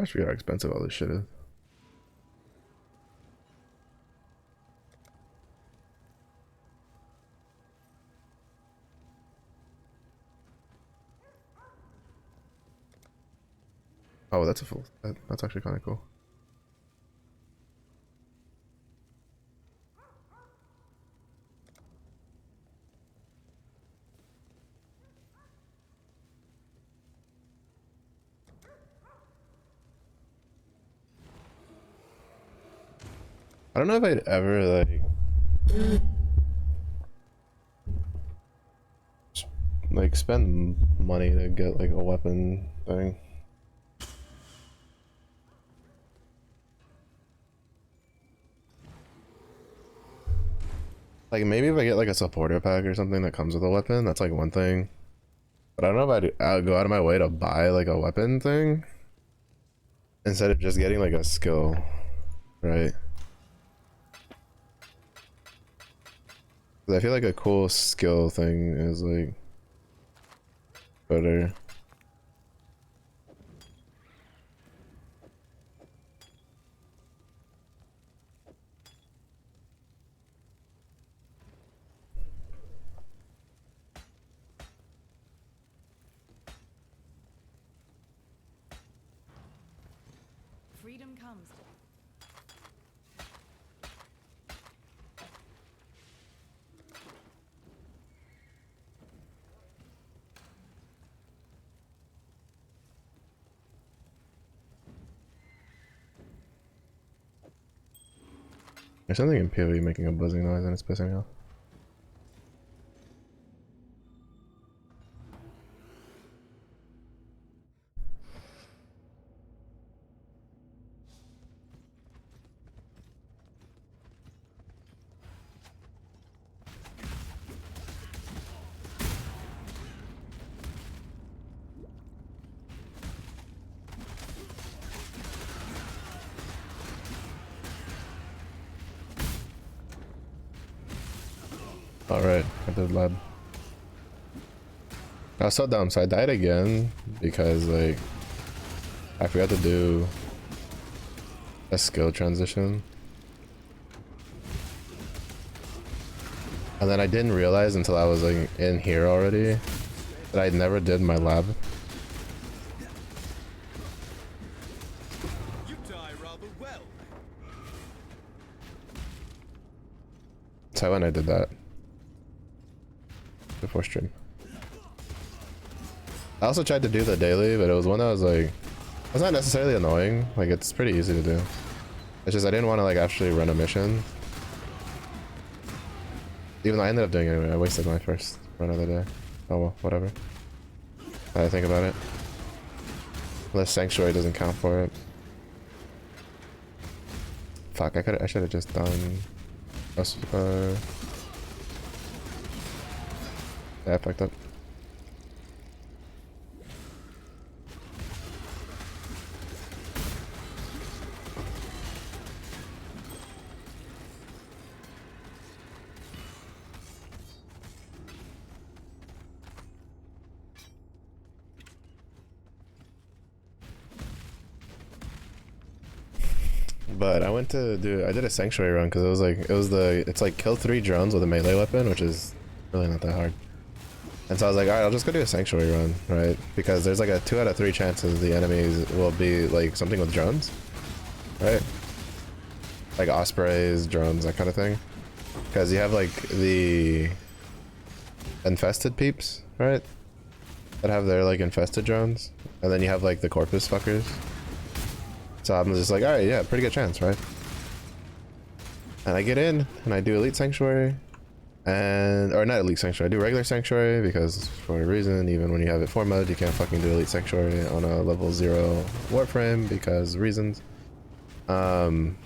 just forget how expensive all this shit is. Oh, that's a full. That's actually kind of cool. I don't know if I'd ever like spend money to get like a weapon thing. Like maybe if I get like a supporter pack or something that comes with a weapon, that's like one thing. But I don't know if I'd go out of my way to buy like a weapon thing instead of just getting like a skill, right? I feel like a cool skill thing is like better. Freedom comes. There's something in PoE making a buzzing noise and it's pissing me off. Alright, I did lab. I was so dumb, so I died again because like I forgot to do a skill transition. And then I didn't realize until I was like in here already that I never did my lab. You die rather well. So when I did that before stream. I also tried to do the daily, but it was one that was like, it's not necessarily annoying. Like it's pretty easy to do. It's just I didn't want to like actually run a mission. Even though I ended up doing it anyway. I wasted my first run of the day. Oh well, whatever. Now I think about it. Unless Sanctuary doesn't count for it. Fuck, I should have just done yeah, I fucked up. But I went to I did a Sanctuary run because it's like kill 3 drones with a melee weapon, which is really not that hard. And so I was like, alright, I'll just go do a Sanctuary run, right? Because there's like a 2 out of 3 chances the enemies will be like something with drones, right? Like ospreys, drones, that kind of thing. Because you have like the infested peeps, right? That have their like infested drones. And then you have like the corpus fuckers. So I'm just like, alright, yeah, pretty good chance, right? And I get in, and I do Elite Sanctuary, or not Elite Sanctuary, I do regular Sanctuary, because for a reason, even when you have it 4 mode, you can't fucking do Elite Sanctuary on a level 0 Warframe, because reasons. And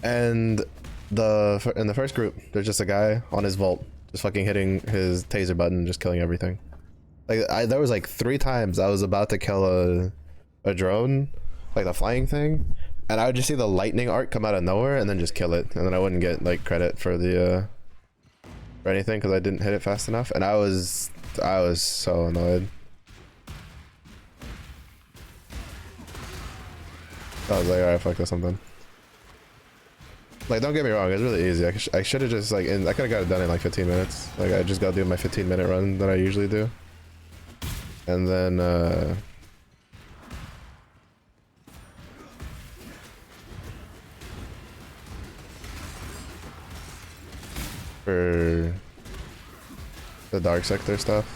in the first group, there's just a guy on his vault, just fucking hitting his taser button, just killing everything. Like there was like 3 times I was about to kill a drone, like the flying thing, and I would just see the lightning arc come out of nowhere and then just kill it, and then I wouldn't get like credit for the for anything because I didn't hit it fast enough, and I was so annoyed. I was like, alright, fuck this, I'm done. Like, don't get me wrong, it's really easy. I should have just, like, I could have got it done in like 15 minutes. Like, I just gotta do my 15-minute run that I usually do. And then, for the dark sector stuff,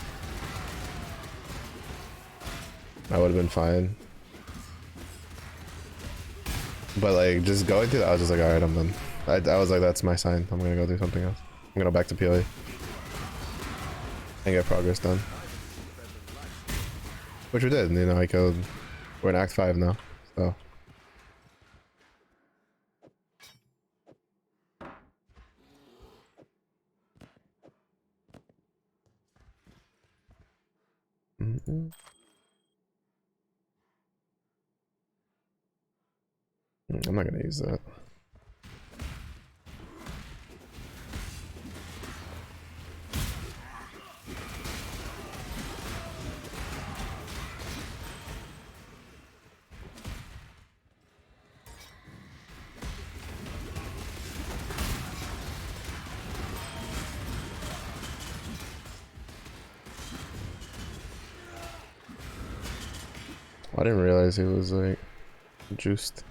I would have been fine. But like just going through that, I was just like, alright, I'm done. I was like, that's my sign. I'm gonna go do something else. I'm gonna go back to PoE and get progress done. Which we did, you know, I killed. We're in Act 5 now, so. I'm not gonna use that. I didn't realize he was like juiced.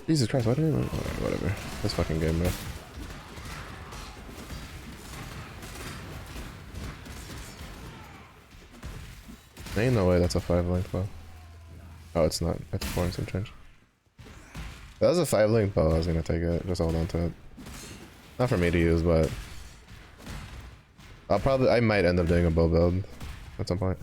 Jesus Christ, why didn't I... Whatever. This fucking game, bro. Ain't no way that's a 5-link bow. Oh, it's not. It's 4 and some change. If that was a 5-link bow, I was gonna take it. Just hold on to it. Not for me to use, but... I might end up doing a bow build at some point.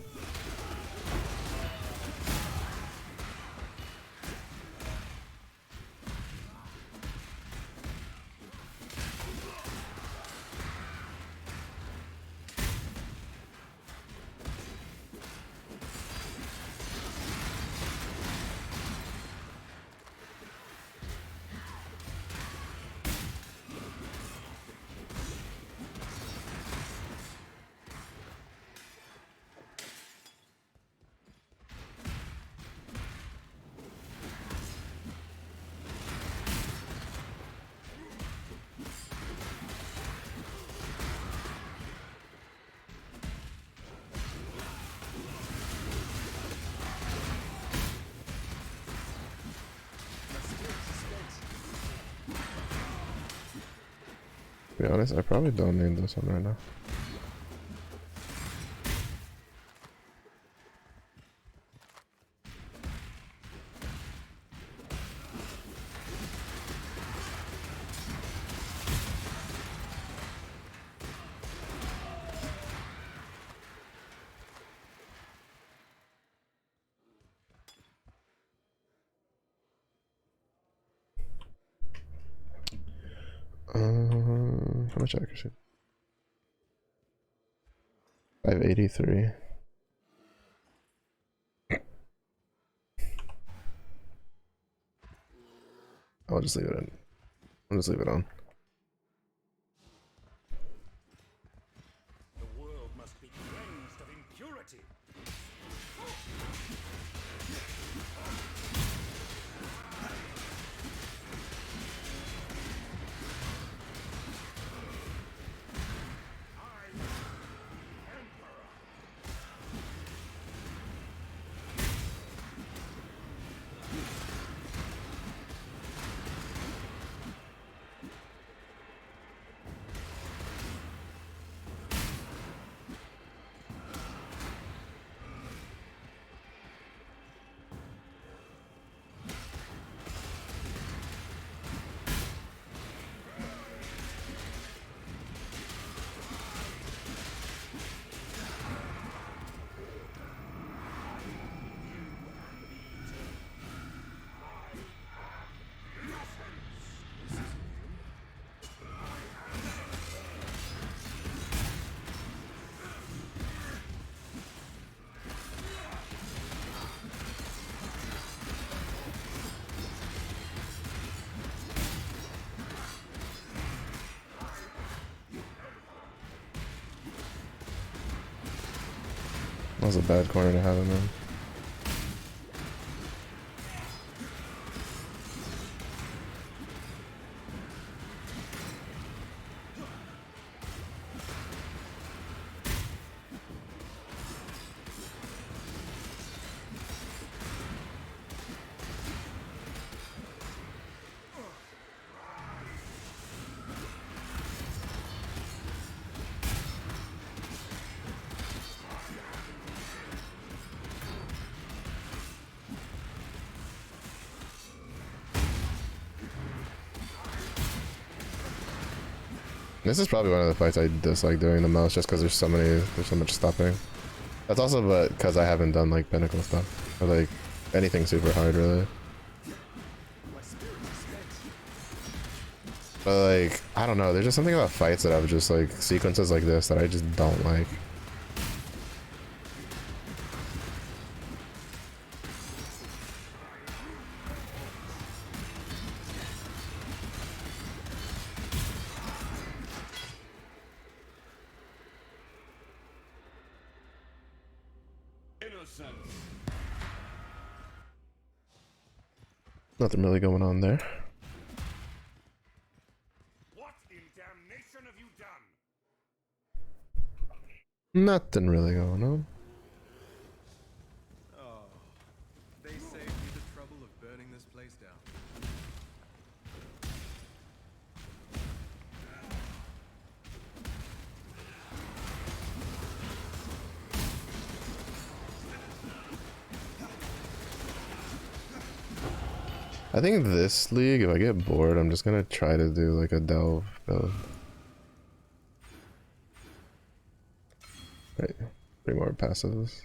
To be honest, I probably don't need this one right now. How much accuracy? 583. I'll just leave it in. I'll just leave it on. The world must be cleansed of impurity. That was a bad corner to have him in. This is probably one of the fights I dislike doing the most, just because there's so much stopping. That's also but because I haven't done like pinnacle stuff or like anything super hard really. But like I don't know, there's just something about fights that have just like sequences like this that I just don't like. Nothing really going on there. What in damnation have you done? Nothing really going on. Oh, they saved me the trouble of burning this place down. I think this league, if I get bored, I'm just gonna try to do like a delve build. Right, 3 more passives.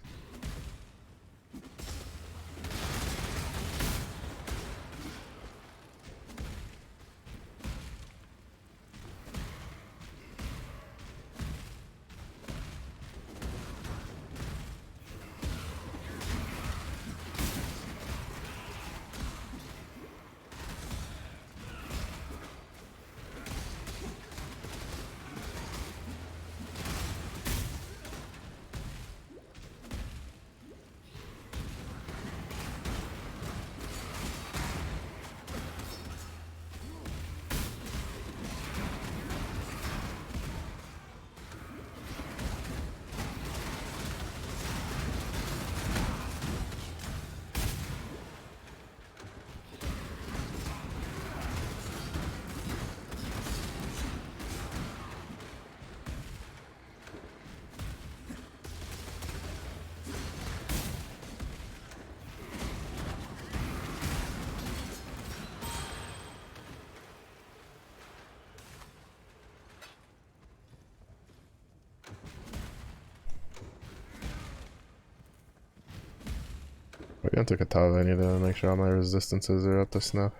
We're going to Katava. I need to make sure all my resistances are up to snuff.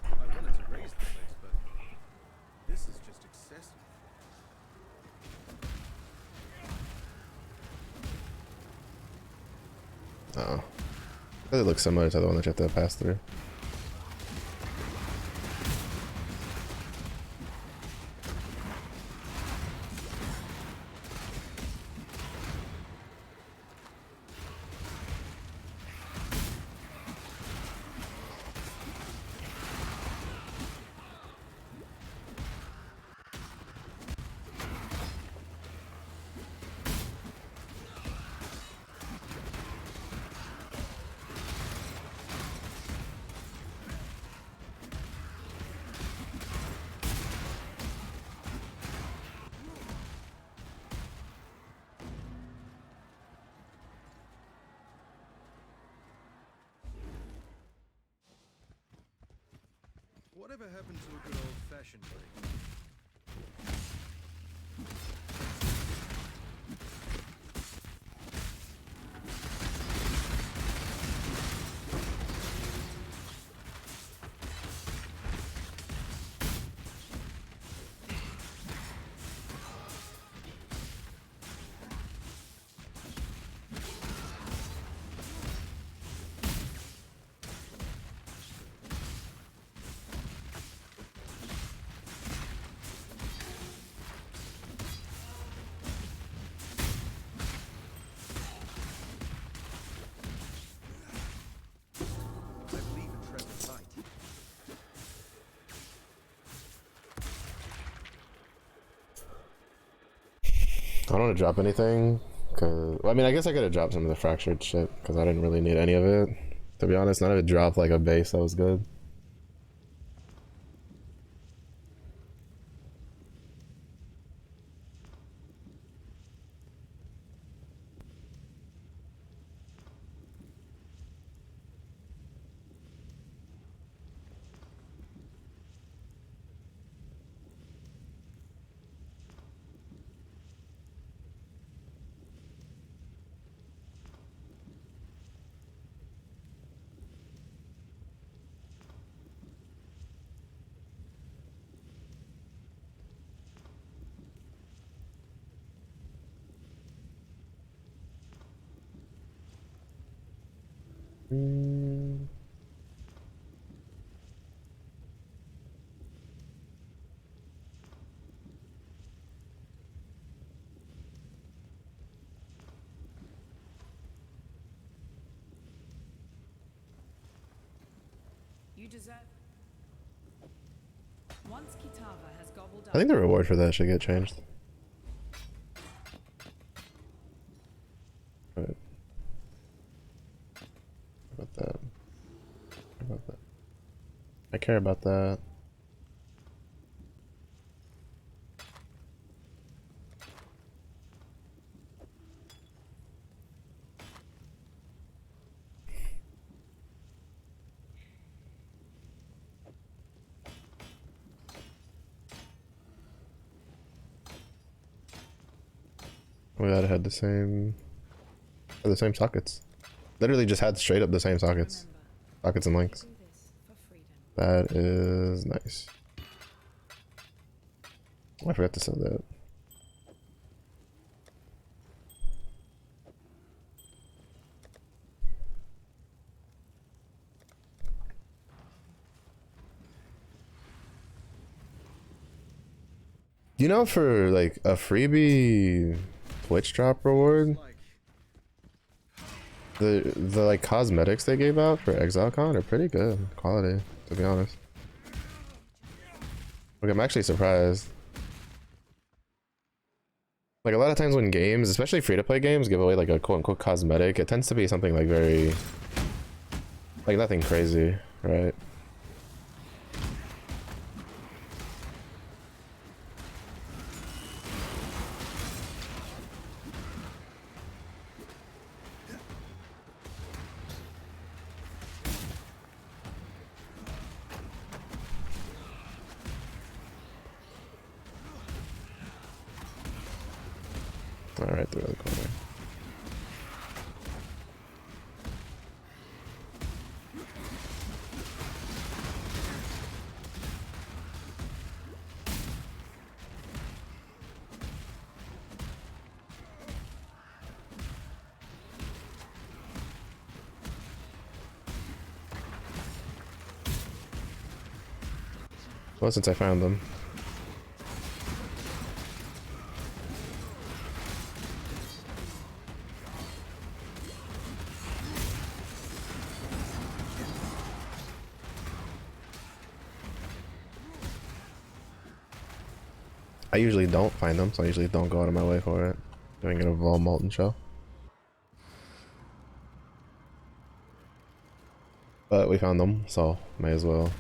I wanted to raise the place, but this is just excessive. Oh. It looks similar to the one that you have to pass through. Whatever happened to a good old-fashioned break? I don't want to drop anything, cause well, I mean, I guess I could have dropped some of the fractured shit, cause I didn't really need any of it. To be honest, none of it dropped like a base that was good. Mm. You deserve. Once Kitava has gobbled up. I think the reward for that should get changed. Right. About that. About that. I care about that. We gotta had the same sockets. Literally just had straight up the same sockets. Remember, Sockets and you links. do this for freedom. That is nice. Oh, I forgot to sell that. You know, for like a freebie Twitch drop reward, the like cosmetics they gave out for ExileCon are pretty good quality, to be honest. Like, I'm actually surprised. Like, a lot of times when games, especially free-to-play games, give away like a quote-unquote cosmetic, it tends to be something like very, like, nothing crazy, right? Alright, through the corner. Well, since I found them. I usually don't find them, so I usually don't go out of my way for it. Doing it a Vol Molten Shell. But we found them, so may as well.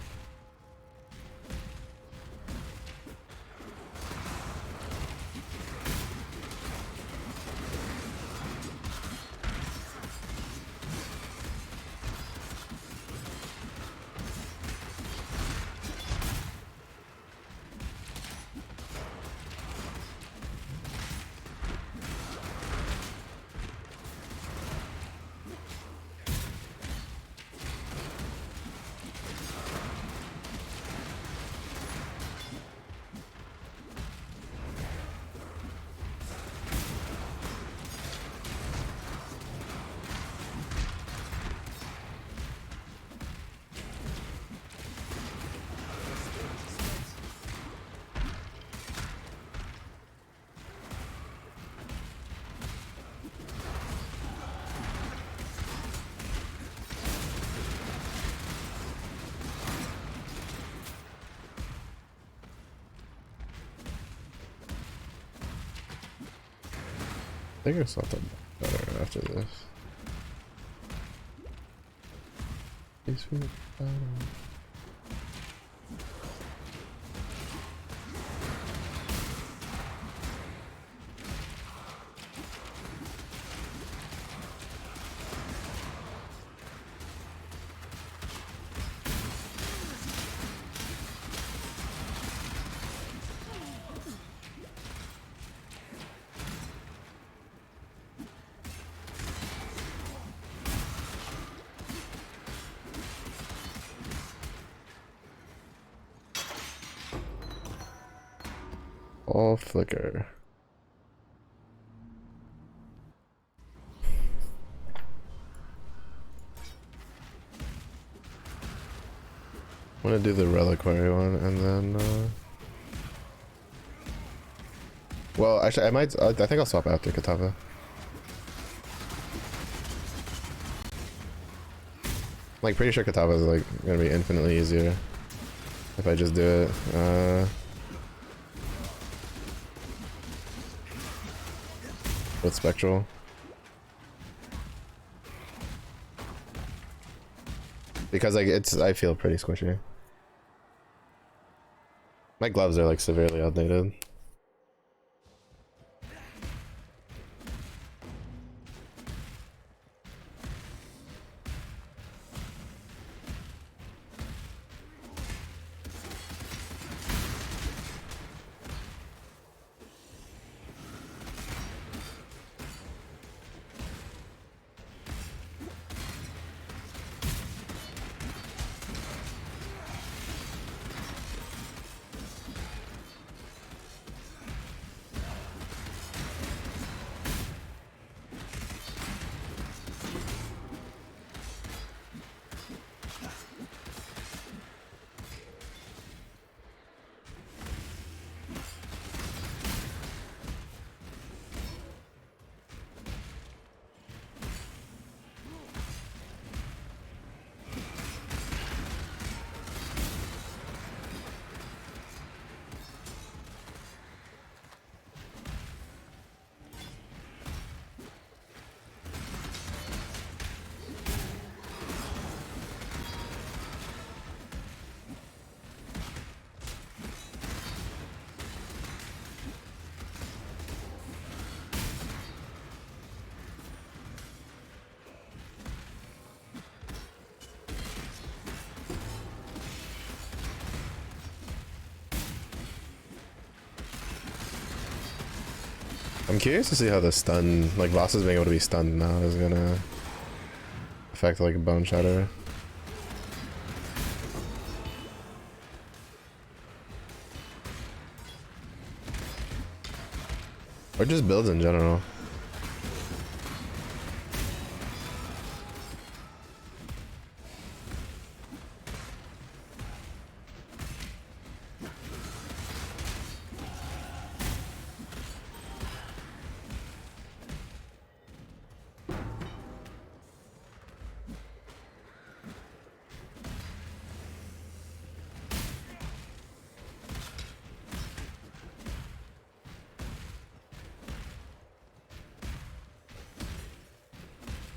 I think I saw that better after this. Peaceful battle. All flicker. I'm gonna do the reliquary one and then well actually I think I'll swap after Katava. Like pretty sure Katava is like gonna be infinitely easier if I just do it. With Spectral. Because like I feel pretty squishy. My gloves are like severely outdated. I'm curious to see how the stun, like bosses being able to be stunned now is gonna affect like Bone Shatter. Or just builds in general.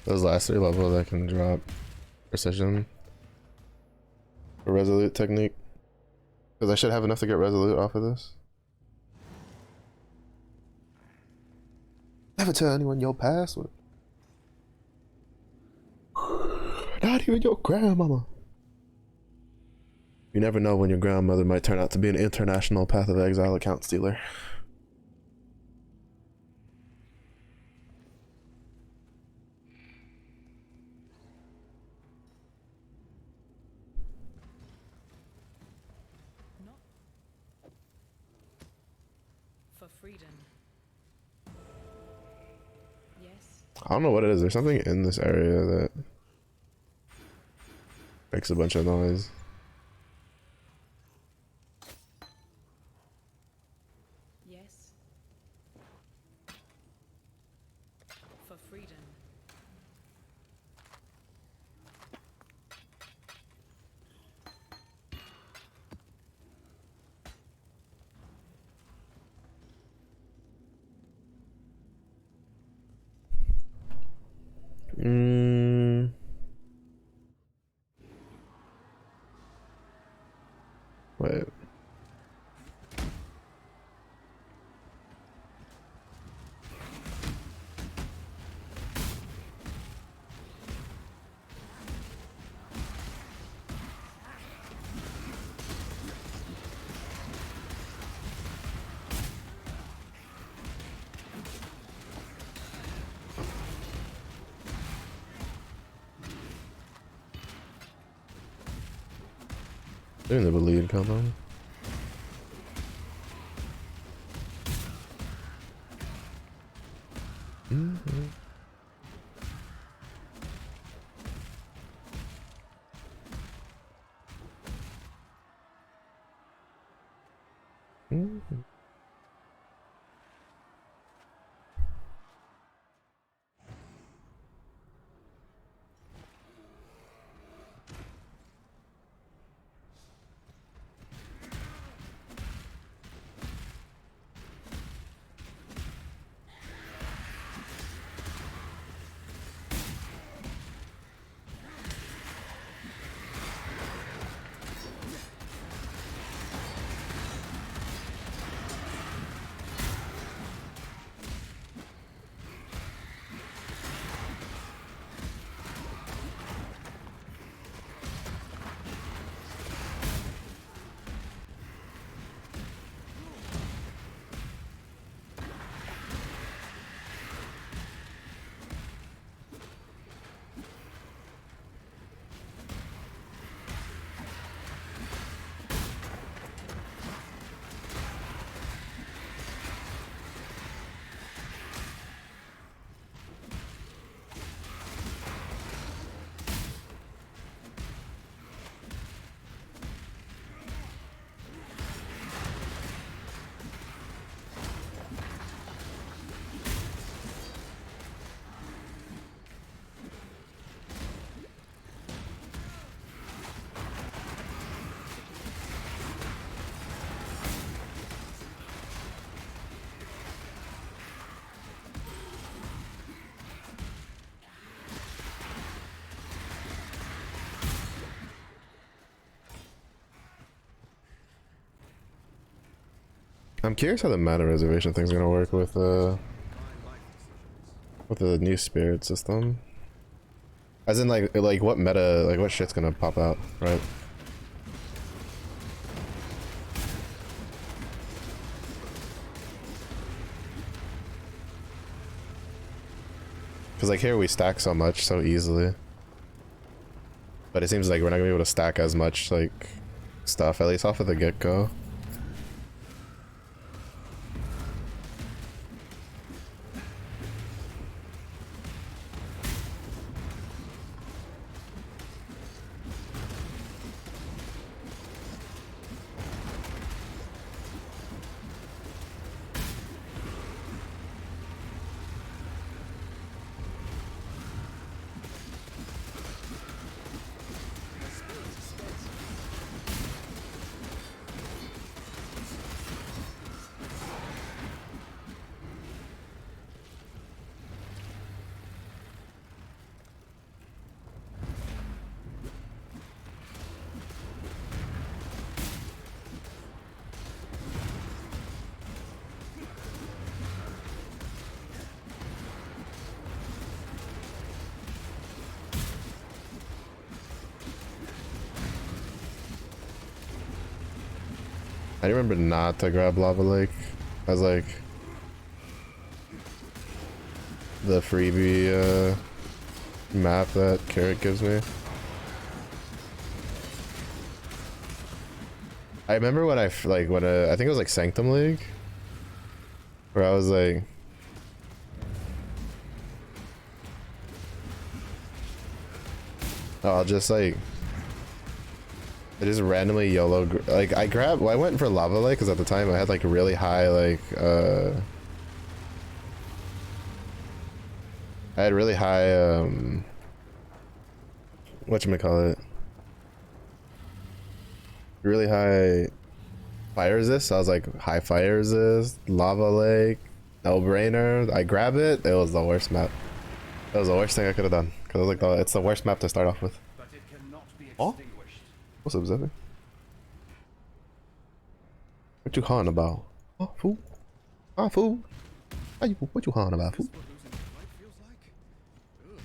Those last 3 levels I can drop precision or resolute technique. Because I should have enough to get resolute off of this. Never tell anyone your password. Not even your grandmama. You never know when your grandmother might turn out to be an international Path of Exile account stealer. Not for freedom. Yes. I don't know what it is. There's something in this area that makes a bunch of noise. Yes. For freedom. Doing the lead combo. Mm-hmm. Mm-hmm. I'm curious how the mana reservation thing's gonna work with the new spirit system. As in like what meta, like what shit's gonna pop out, right? Cause like here we stack so much so easily. But it seems like we're not gonna be able to stack as much like stuff, at least off of the get-go. I remember not to grab Lava Lake as like the freebie map that Carrot gives me. I remember when I think it was like Sanctum League, where I was like, oh, I'll just like, I just randomly YOLO, like I went for Lava Lake because at the time I had like really high like, I had really high, whatchamacallit, really high fire resist, so I was like, high fire resist, Lava Lake, no brainer. I grab it, it was the worst map. It was the worst thing I could have done, because I was like, it's the worst map to start off with. But it cannot be Oh? extinguished. What's up, Zephyr? What you hawing about? Oh, fool. Ah, fool. What you hawing about, fool? Is this what losing a fight feels like? Ugh.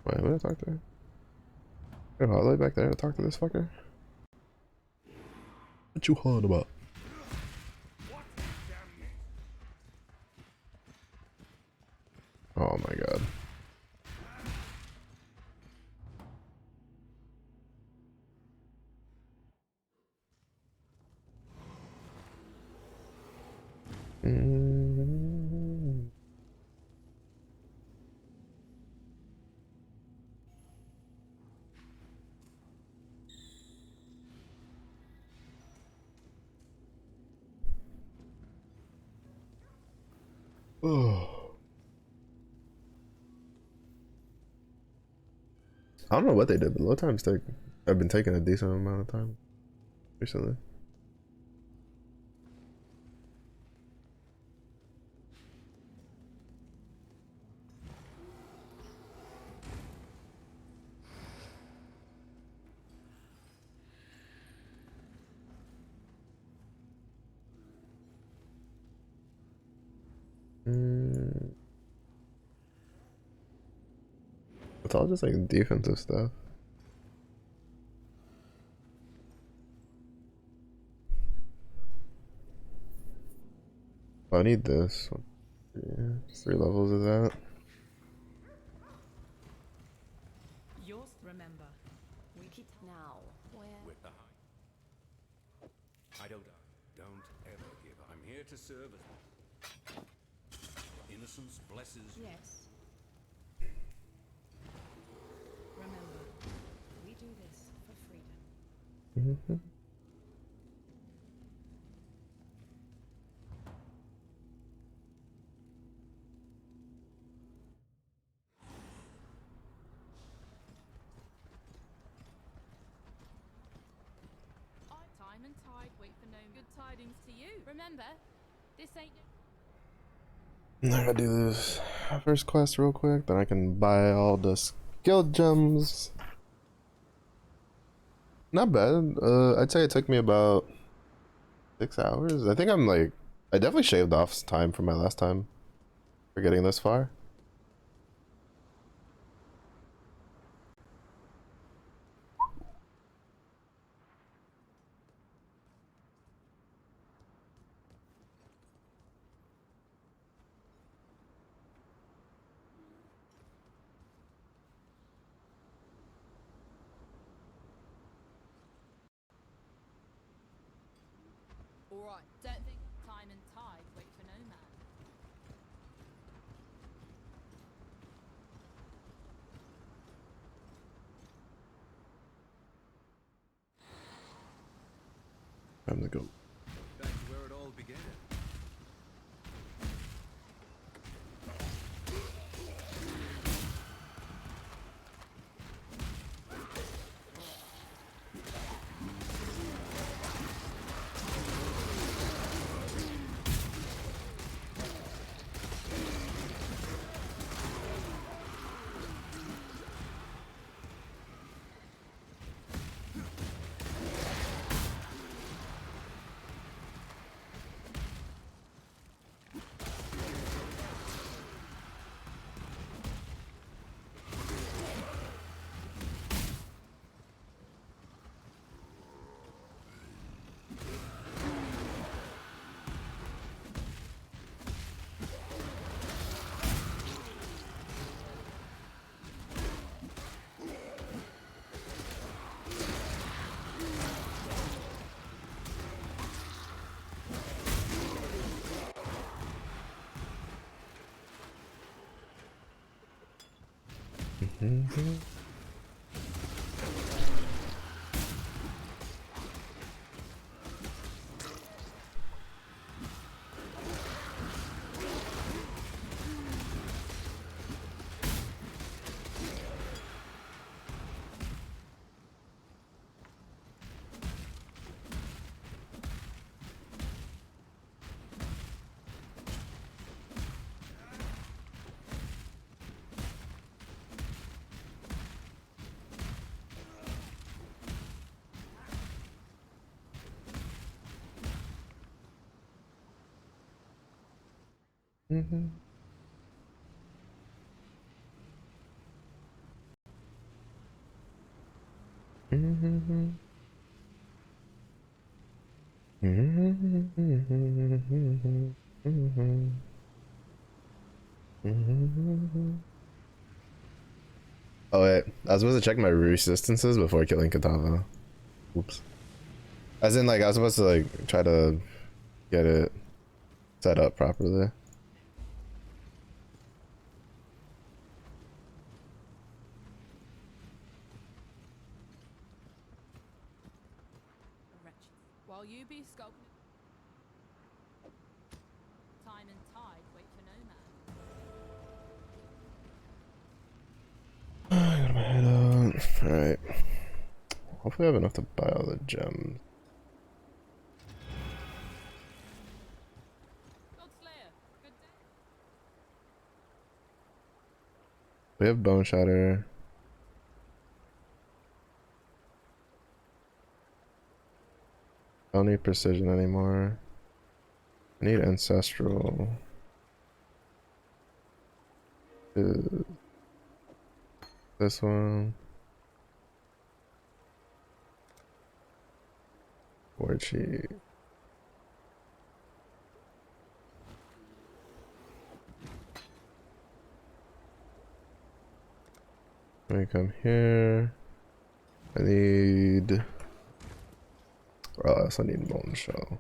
Wait, what did I talk to her? Hey, all the way back there to talk to this fucker? What you hawing about? Oh my god. Oh. I don't know what they did, but low times take. I've been taking a decent amount of time recently. It's all just like defensive stuff. Oh, I need this. Yeah, 3 levels of that. Yours, remember. We Keep now. Where? With the high. I don't ever give up. I'm here to serve as innocence blesses. Yes. Remember, we do this for freedom. Mm-hmm. Time and tide wait for no good tidings to you. Remember, this ain't. I gotta do this first quest real quick, then I can buy all the skill gems. Not bad. I'd say it took me about 6 hours. I think I'm like, I definitely shaved off time from my last time for getting this far. Alright, don't think time and tide wait for no man. Time to go. Back to where it all began. Mm-hmm. Mm-hmm. Mm-hmm. Oh wait, I was supposed to check my resistances before killing Katava. Oops. As in, like, I was supposed to like try to get it set up properly. Wretched. While you be skulking. Time and tide wait for no man. Hopefully I have enough to buy all the gems. Godslayer, good day. We have Bone Shatter. I don't need Precision anymore. I need Ancestral. This one. War Chief. Let me come here. I need. Oh, I also need Molten Shell.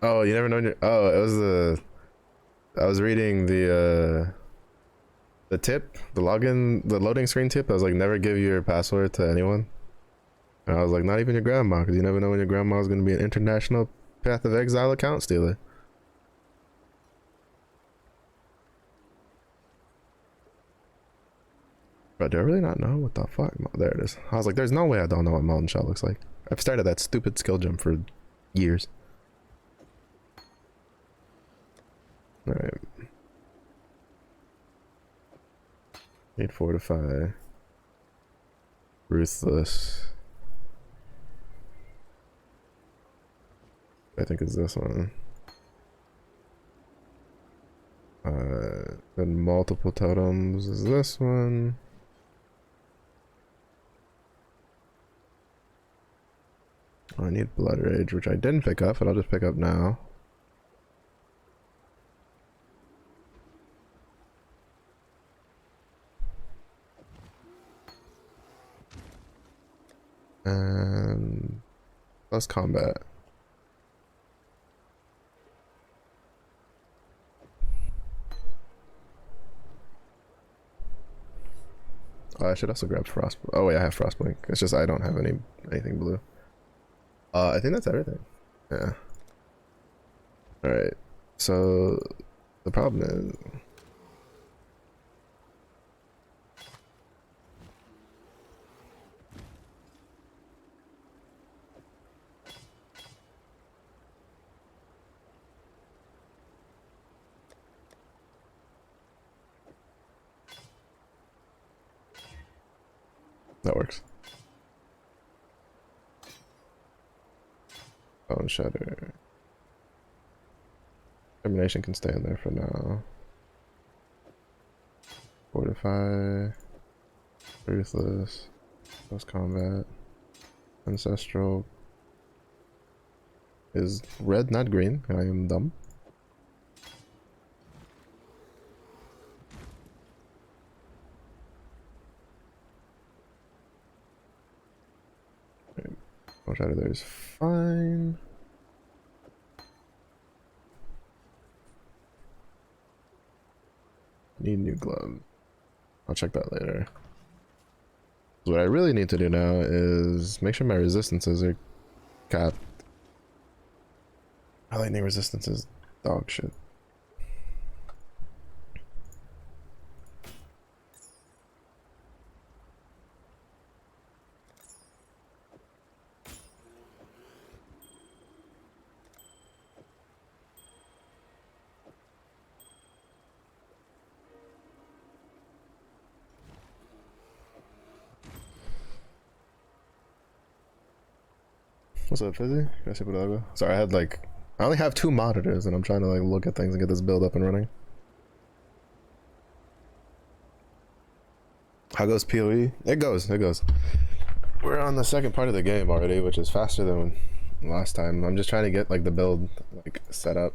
Oh, you never know. Oh, it was the. I was reading the tip, the login, the loading screen tip. I was like, never give your password to anyone. And I was like, not even your grandma, because you never know when your grandma is going to be an international Path of Exile account stealer. But do I really not know what the fuck? There it is. I was like, there's no way I don't know what Molten Shell looks like. I've started that stupid skill gem for years. Alright. Need Fortify. Ruthless. I think it's this one. Then multiple totems is this one. Oh, I need Blood Rage, which I didn't pick up, but I'll just pick up now. And plus combat. Oh, I should also grab Frost. Oh wait, I have Frostblink. It's just I don't have anything blue. I think that's everything. Yeah. All right. So the problem is. That works. Bone Shatter. Termination can stay in there for now. Fortify. Ruthless. Post combat. Ancestral. Is red, not green. I am dumb. Bone Shatter there is fine. Need new gloves. I'll check that later. What I really need to do now is make sure my resistances are capped. My lightning resistance is dog shit. What's up, Fizzy? Gracias por algo. Sorry, I had like, I only have 2 monitors and I'm trying to like look at things and get this build up and running. How goes PoE? It goes. We're on the second part of the game already, which is faster than last time. I'm just trying to get like the build like set up.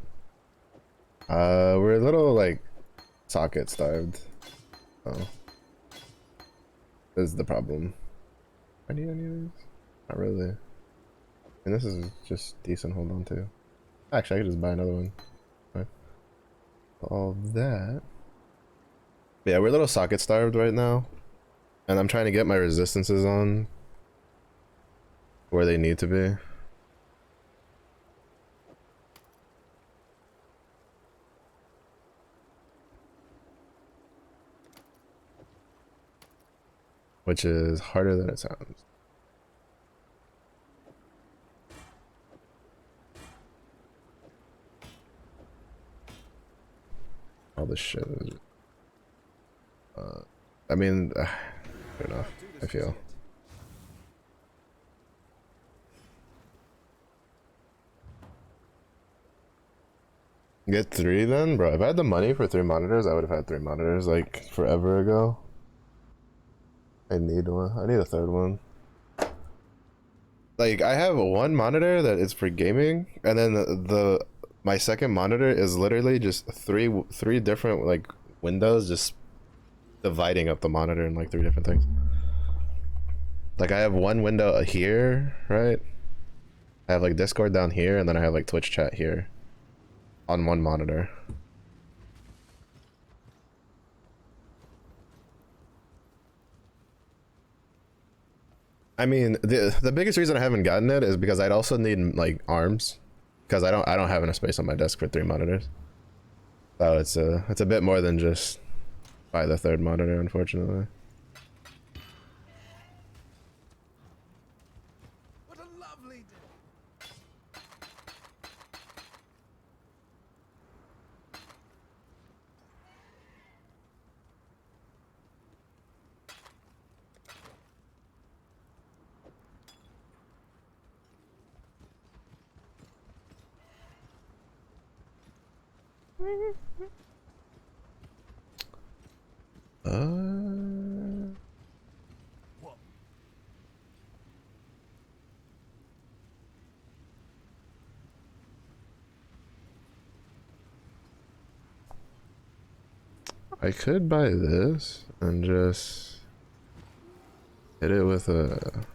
We're a little like socket starved. Oh. This is the problem. I need any of these? Not really. And this is just decent, hold on to. Actually, I could just buy another one. Right. All that. Yeah, we're a little socket starved right now. And I'm trying to get my resistances on where they need to be. Which is harder than it sounds. All this shit is, I mean, I don't know, I feel. Get 3 then? Bro, if I had the money for 3 monitors, I would have had 3 monitors like forever ago. I need one. I need a 3rd one. Like, I have 1 monitor that is for gaming, and then my 2nd monitor is literally just three different like windows just dividing up the monitor in like 3 different things. Like, I have 1 window here, right? I have like Discord down here, and then I have like Twitch chat here on 1 monitor. I mean, the biggest reason I haven't gotten it is because I'd also need like arms, because I don't have enough space on my desk for 3 monitors. So it's a bit more than just buy the 3rd monitor, unfortunately. What a lovely day. What? I could buy this and just hit it with a.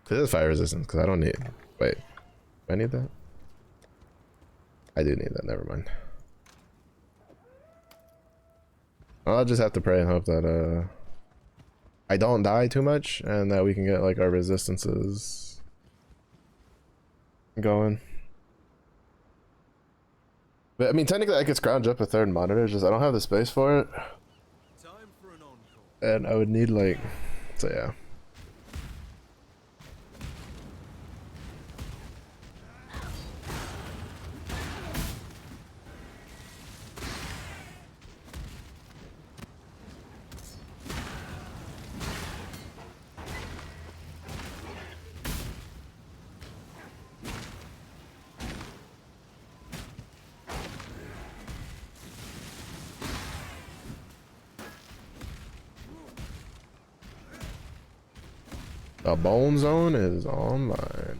This is fire resistance because I don't need. Wait, do I need that? I do need that. Never mind. I'll just have to pray and hope that I don't die too much and that we can get like our resistances going. But I mean, technically, I could scrounge up a 3rd monitor. Just I don't have the space for it, Time for an encore. and I would need like, so yeah. The bone zone is online.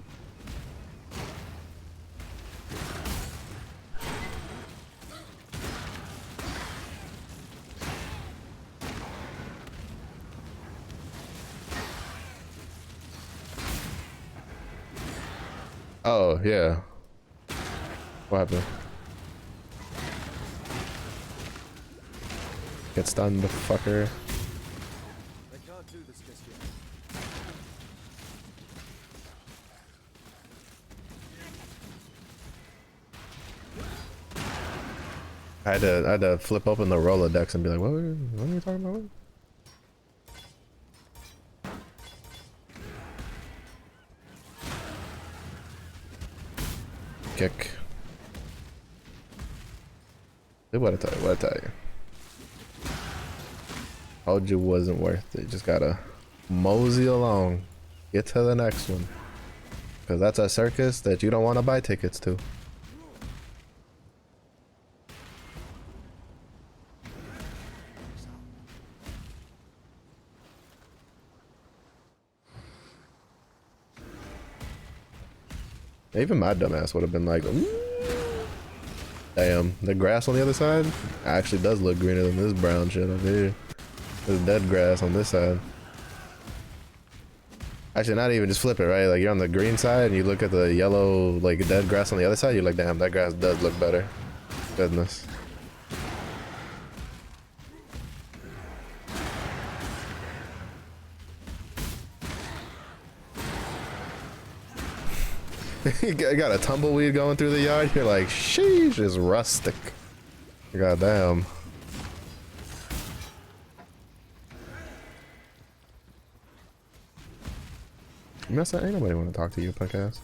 Oh, yeah. What happened? Get stunned, the fucker. They can't do this just yet. I had to flip open the Rolodex and be like, what are we talking about? Kick. What I tell you, what I tell you. Told you wasn't worth it. Just gotta mosey along. Get to the next one. Cause that's a circus that you don't want to buy tickets to. Even my dumbass would have been like, ooh. Damn, the grass on the other side actually does look greener than this brown shit up here. There's dead grass on this side. Actually, not even, just flip it, right? Like you're on the green side and you look at the yellow, like dead grass on the other side, you're like, damn, that grass does look better. Goodness. You got a tumbleweed going through the yard, you're like, sheesh, it's rustic. Goddamn. You mess up, ain't nobody want to talk to you, punk ass.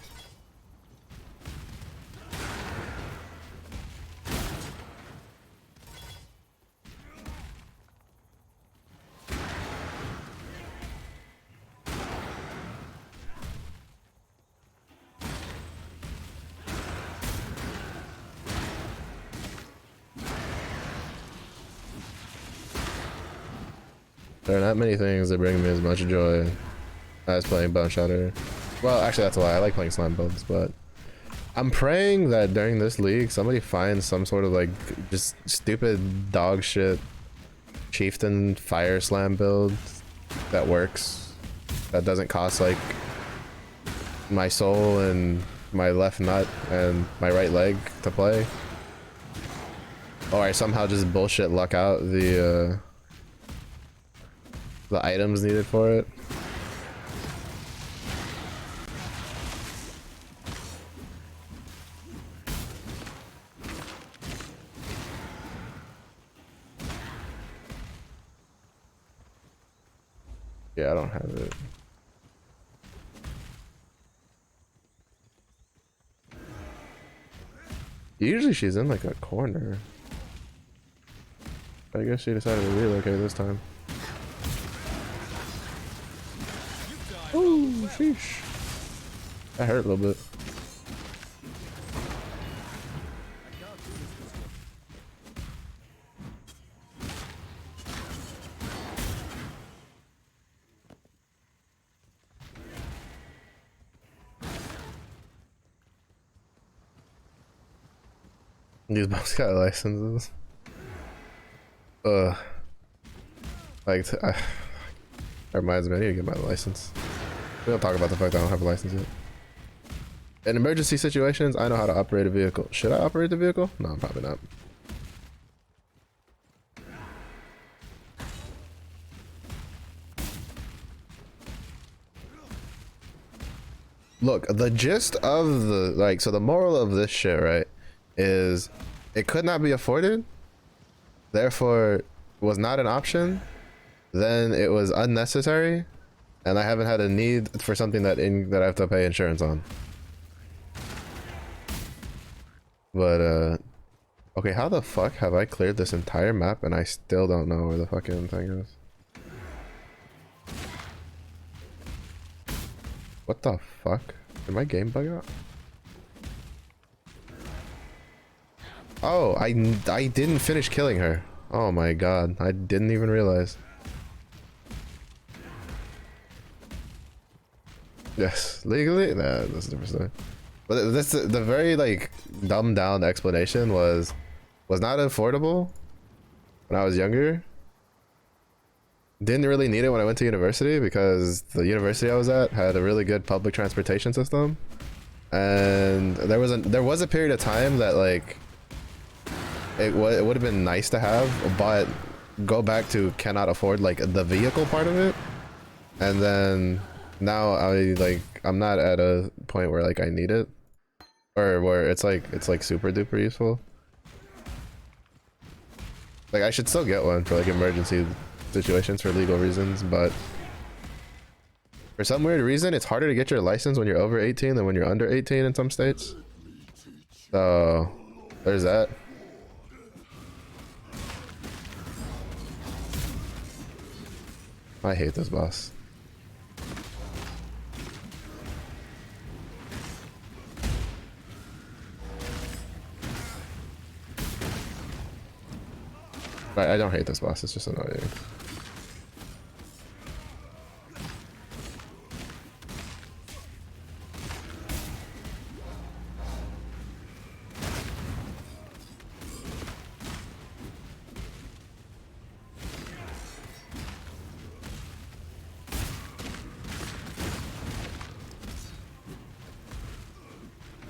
There are not many things that bring me as much joy as playing Bone Shatter. Well, actually, that's why I like playing slime builds, but I'm praying that during this league, somebody finds some sort of like just stupid dog shit chieftain fire slam build that works, that doesn't cost like my soul and my left nut and my right leg to play. Or I somehow just bullshit luck out the items needed for it. Yeah, I don't have it. Usually she's in like a corner. I guess she decided to relocate this time. Oh, sheesh. That hurt a little bit. These both got licenses. Like, that reminds me, I need to get my license. We don't talk about the fact that I don't have a license yet. In emergency situations, I know how to operate a vehicle. Should I operate the vehicle? No, probably not. Look, the gist of the, like, so the moral of this shit, right, is it could not be afforded, therefore was not an option, then it was unnecessary, and I haven't had a need for something that I have to pay insurance on. But okay, how the fuck have I cleared this entire map and I still don't know where the fucking thing is? What the fuck? Did my game bug out? Oh, I didn't finish killing her. Oh my god, I didn't even realize. Yes, legally? Nah, that's a different story. But this, the very like dumbed down explanation was not affordable when I was younger. Didn't really need it when I went to university because the university I was at had a really good public transportation system, and there was a period of time that like it would have been nice to have, but go back to cannot afford like the vehicle part of it, and then now I'm not at a point where like I need it, or where it's like super duper useful. Like I should still get one for like emergency situations for legal reasons, but for some weird reason it's harder to get your license when you're over 18 than when you're under 18 in some states. So there's that. I hate this boss. I don't hate this boss, it's just annoying.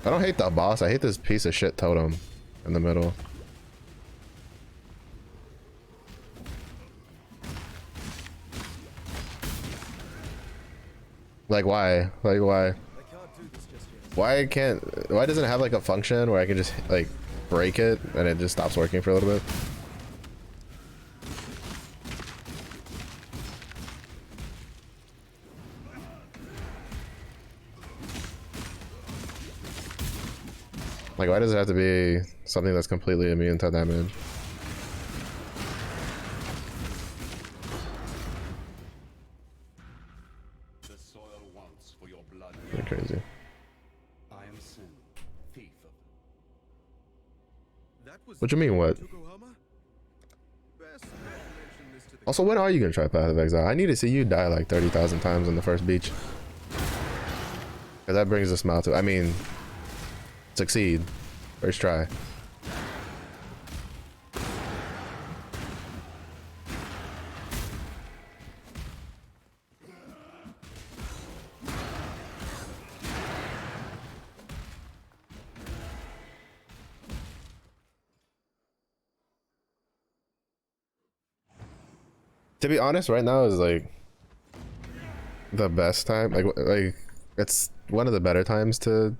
I don't hate the boss. I hate this piece of shit totem in the middle. Like why? Like why? I can't do this just yet. Why doesn't it have like a function where I can just like break it and it just stops working for a little bit? Like why does it have to be something that's completely immune to damage? The soil wants for your blood. You're crazy. I am sin, thief of That was What you mean what? Yokohama? Best not mention this to the Also, when are you gonna try Path of Exile? I need to see you die like 30,000 times on the first beach. Cause that brings a smile to, I mean, succeed. First try. To be honest, right now is like the best time. Like it's one of the better times to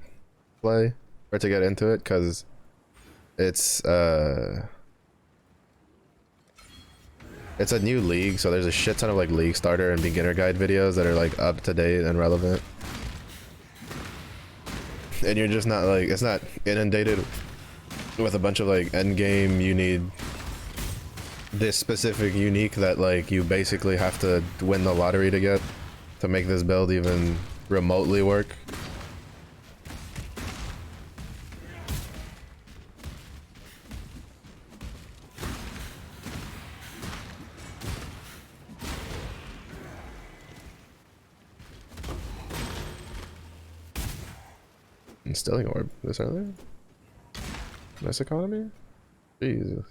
play or to get into it because it's a new league, so there's a shit ton of like league starter and beginner guide videos that are like up to date and relevant. And you're just not like, it's not inundated with a bunch of like end game, you need this specific unique that like you basically have to win the lottery to get to make this build even remotely work. Instilling orb this earlier? Nice economy? Jesus.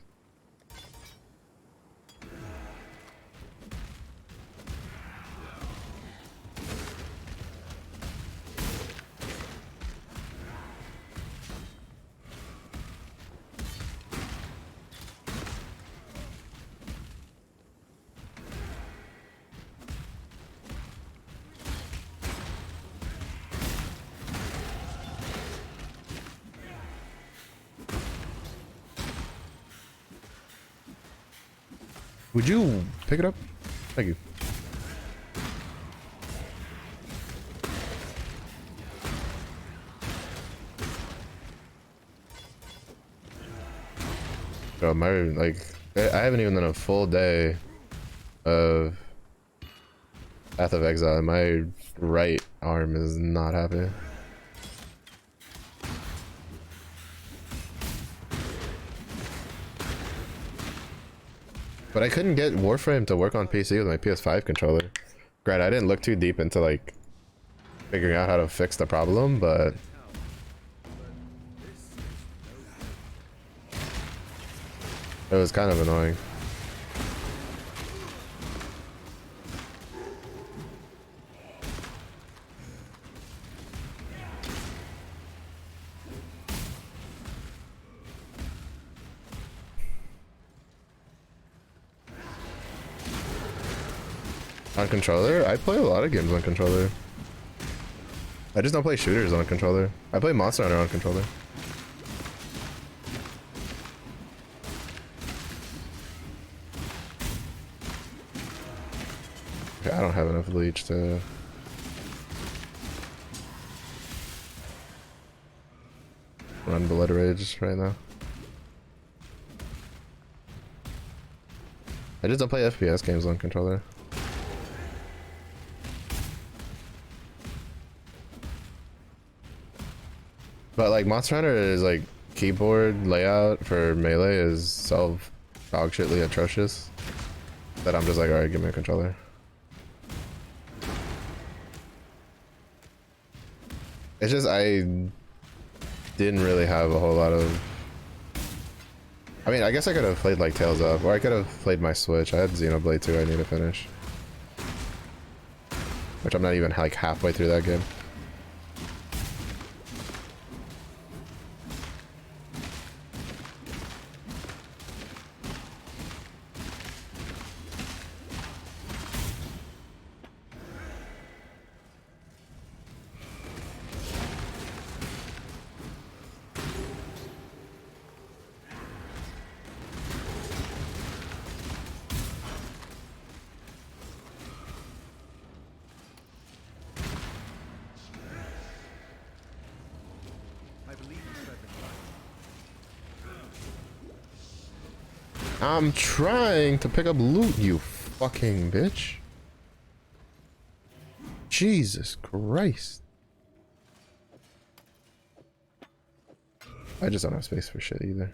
Would you pick it up? Thank you. Bro, my like I haven't even done a full day of Path of Exile and my right arm is not happy. But I couldn't get Warframe to work on PC with my PS5 controller. Granted, I didn't look too deep into like figuring out how to fix the problem, but it was kind of annoying. On controller? I play a lot of games on controller. I just don't play shooters on controller. I play Monster Hunter on controller. Okay, I don't have enough leech to... run Blood Rage right now. I just don't play FPS games on controller. But like Monster Hunter is like keyboard layout for melee is so dog shitly atrocious that I'm just like, alright, give me a controller. It's just I didn't really have a whole lot of... I mean, I guess I could have played like Tales Up, or I could have played my Switch. I had Xenoblade 2 I need to finish. Which I'm not even like halfway through that game. I'm trying to pick up loot, you fucking bitch. Jesus Christ. I just don't have space for shit either.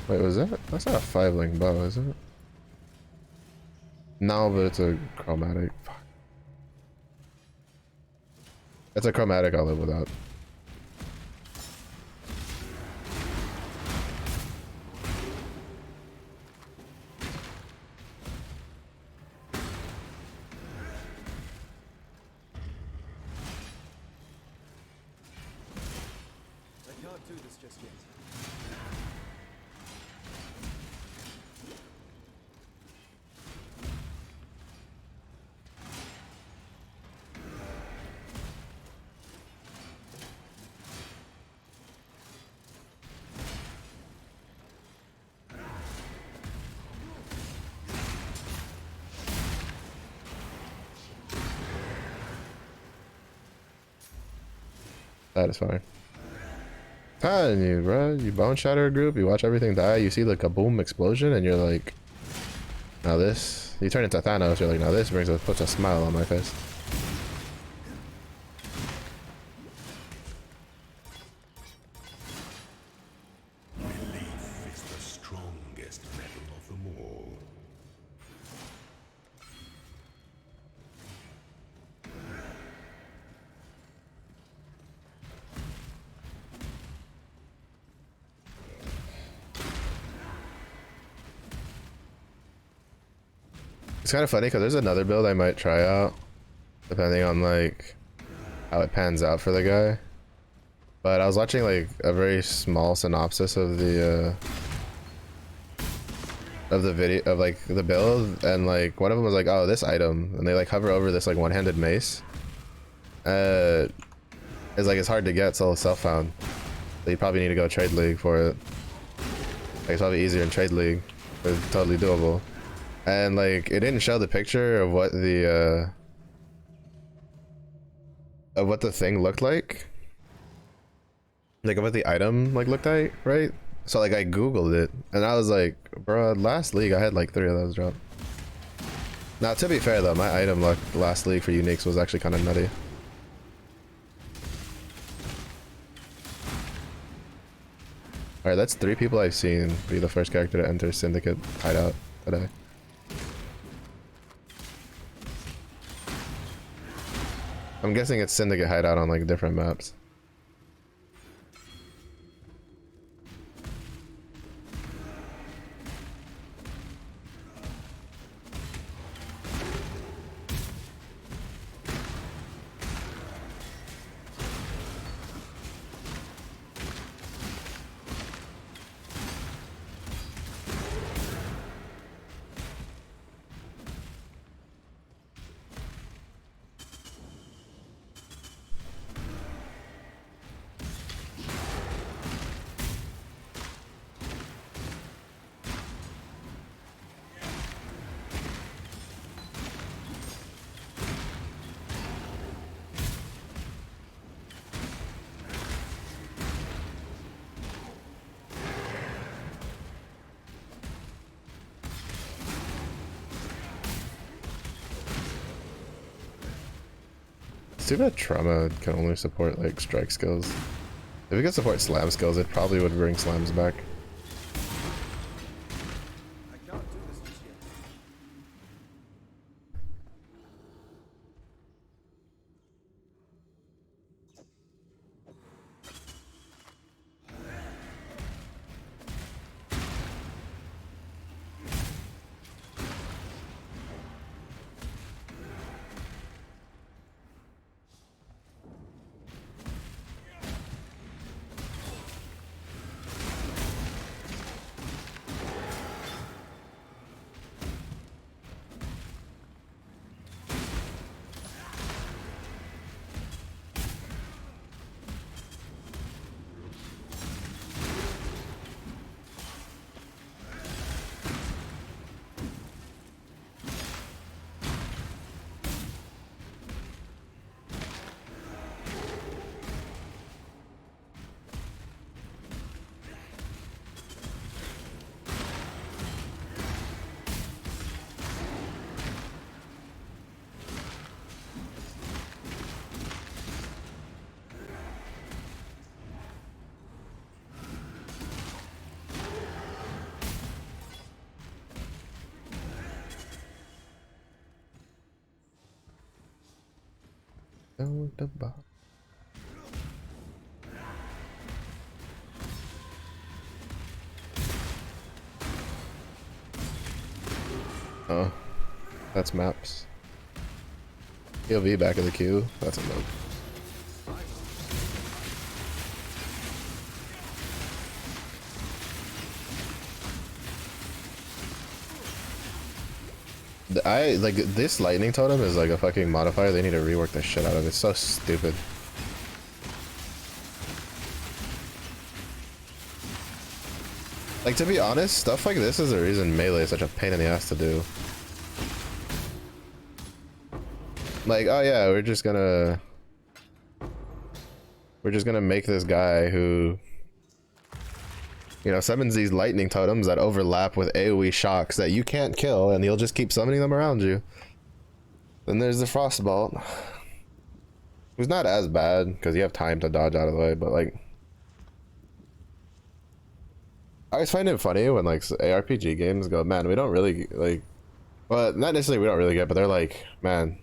Wait, was that? That's not a 5-link bow, is it? No, but it's a chromatic. Fuck. It's a chromatic I'll live without. I can't do this just yet. That is fine. Telling you, bro. You bone shatter a group, you watch everything die, you see the kaboom explosion, and you're like, now this. You turn into Thanos, you're like, now this puts a smile on my face. Belief is the strongest metal of them all. It's kind of funny because there's another build I might try out, depending on like how it pans out for the guy. But I was watching like a very small synopsis of the video of like the build, and like one of them was like, oh, this item, and they like hover over this like one-handed mace. It's like it's hard to get, so self-found. So you probably need to go trade league for it. Like, it's probably easier in trade league. It's totally doable. And like it didn't show the picture of what the thing looked like what the item like looked like, right? So like I googled it and I was like, bro, last league I had like 3 of those drop. Now to be fair though, my item luck last league for uniques was actually kind of nutty. Alright, that's 3 people I've seen be the first character to enter Syndicate hideout today. I'm guessing it's Syndicate hideout on like different maps. It's too bad Trauma can only support like strike skills. If it could support slam skills, it probably would bring slams back. I can't do this just yet. Down the bottom. Oh, that's maps. POV back of the queue. That's a note. I like this lightning totem is like a fucking modifier. They need to rework the shit out of it. It's so stupid. Like, to be honest, stuff like this is the reason melee is such a pain in the ass to do. Like, oh yeah, we're just gonna make this guy who, you know, summons these lightning totems that overlap with AoE shocks that you can't kill, and he'll just keep summoning them around you. Then there's the Frostbolt, who's not as bad because you have time to dodge out of the way, but like, I always find it funny when like ARPG games go, man, we don't really like, well, not necessarily we don't really get, but they're like, man,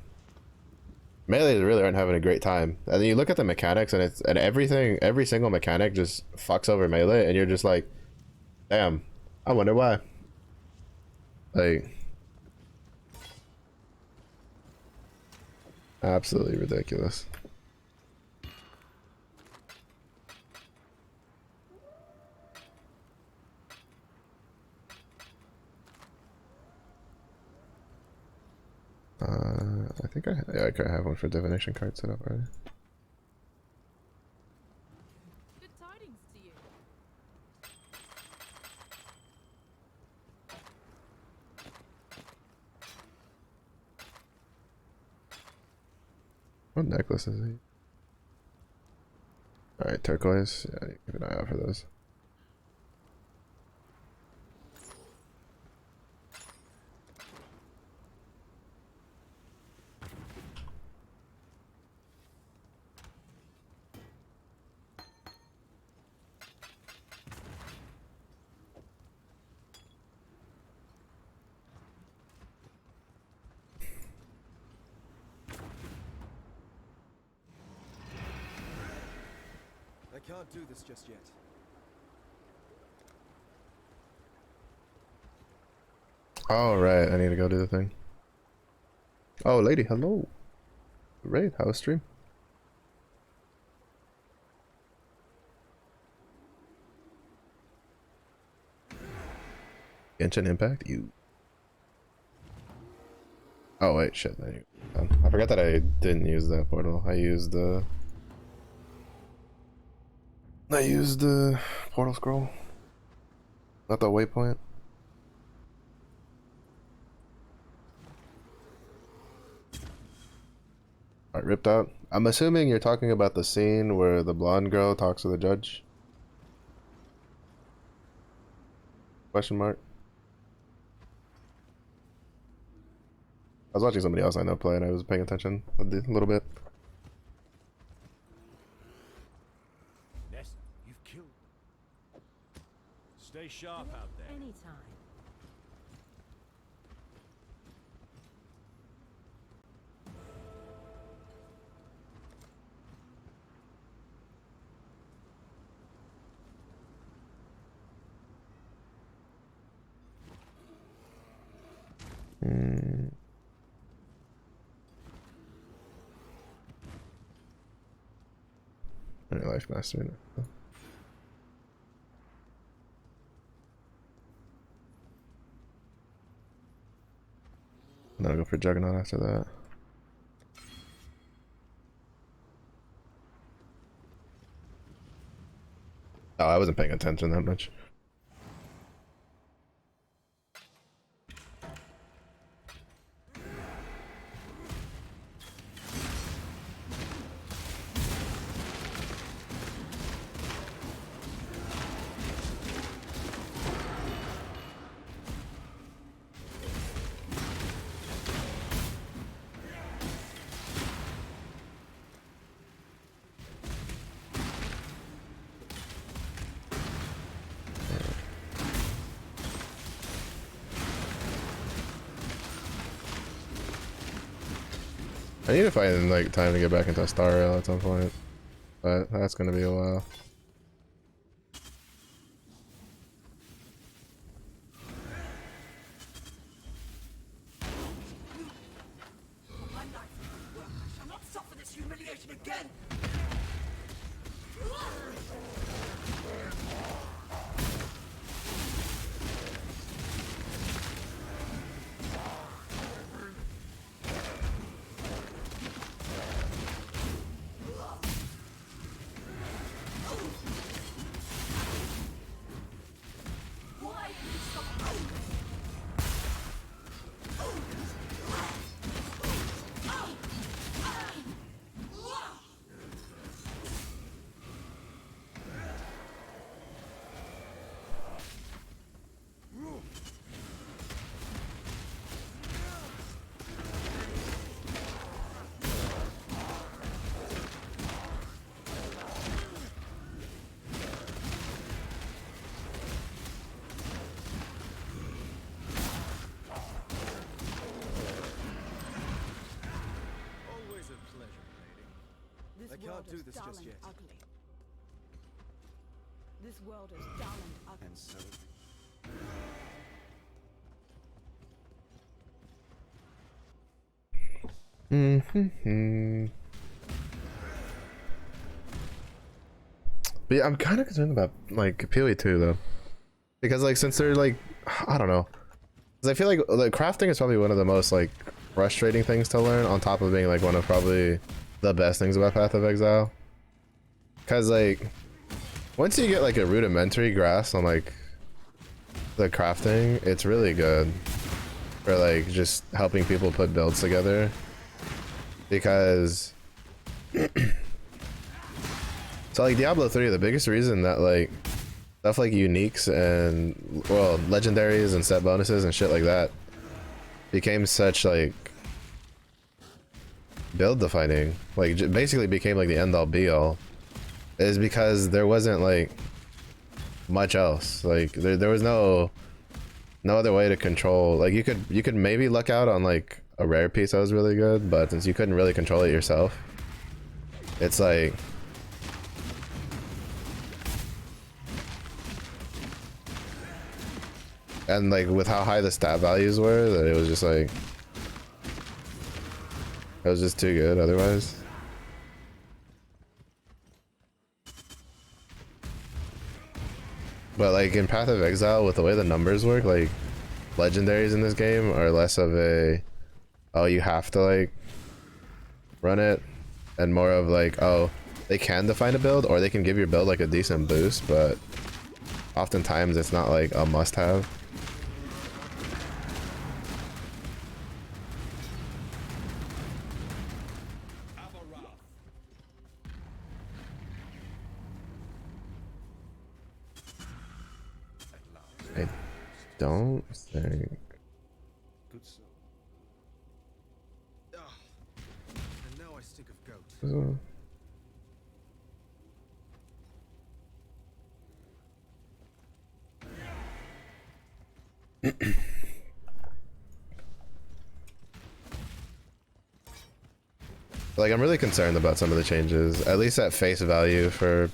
melee really aren't having a great time. And then you look at the mechanics and everything, every single mechanic just fucks over melee, and you're just like, damn, I wonder why. Like, absolutely ridiculous. I think I have one for divination card set up already. Good tidings to you. What necklace is he? Alright, turquoise. Yeah, keep an eye out for those. I can't do this just yet. All right, I need to go do the thing. Oh, lady, hello. Raid, how was stream? Genshin Impact, you. Oh wait, shit. I forgot that I didn't use that portal. I used the portal scroll, not the waypoint. Alright, ripped out. I'm assuming you're talking about the scene where the blonde girl talks to the judge. Question mark. I was watching somebody else I know play and I was paying attention a little bit. Nessa, you've killed. Stay sharp out there. Anytime. Any life master. And then I'll go for Juggernaut after that. Oh, I wasn't paying attention that much. I need to find like time to get back into Star Rail at some point, but that's gonna be a while. Always a pleasure, lady. This I world can't do is this dull just and yet. ugly. This world is dull and ugly. And so, Mm-hmm. But yeah, I'm kind of concerned about like PoE 2 though, because like since they're like, I don't know, because I feel like crafting is probably one of the most like frustrating things to learn, on top of being like one of probably the best things about Path of Exile. Because like once you get like a rudimentary grasp on like the crafting, it's really good for like just helping people put builds together. Because so like Diablo 3, the biggest reason that like stuff like uniques and well legendaries and set bonuses and shit like that became such like build defining, like basically became like the end all be all, is because there wasn't like much else. Like there was no other way to control. Like you could maybe luck out on like a rare piece that was really good, but since you couldn't really control it yourself, it's like and like with how high the stat values were, that it was just like it was just too good otherwise. But like in Path of Exile, with the way the numbers work, like legendaries in this game are less of a oh you have to like run it, and more of like oh they can define a build, or they can give your build like a decent boost, but oftentimes it's not like a must-have. I don't think. good soul. Ah, and now I stink of goat. Like I'm really concerned about some of the changes, at least at face value for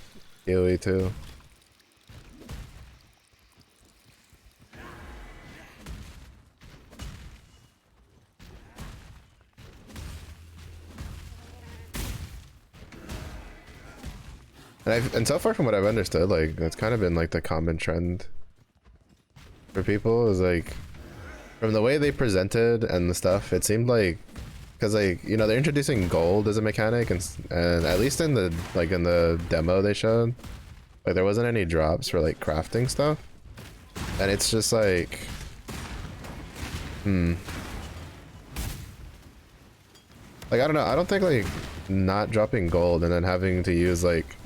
PoE 2. And so far from what I've understood, like that's kind of been like the common trend for people, is like from the way they presented and the stuff, it seemed like, because like you know they're introducing gold as a mechanic, and at least in the like in the demo they showed, like there wasn't any drops for like crafting stuff, and it's just like like I don't know, I don't think like not dropping gold and then having to use like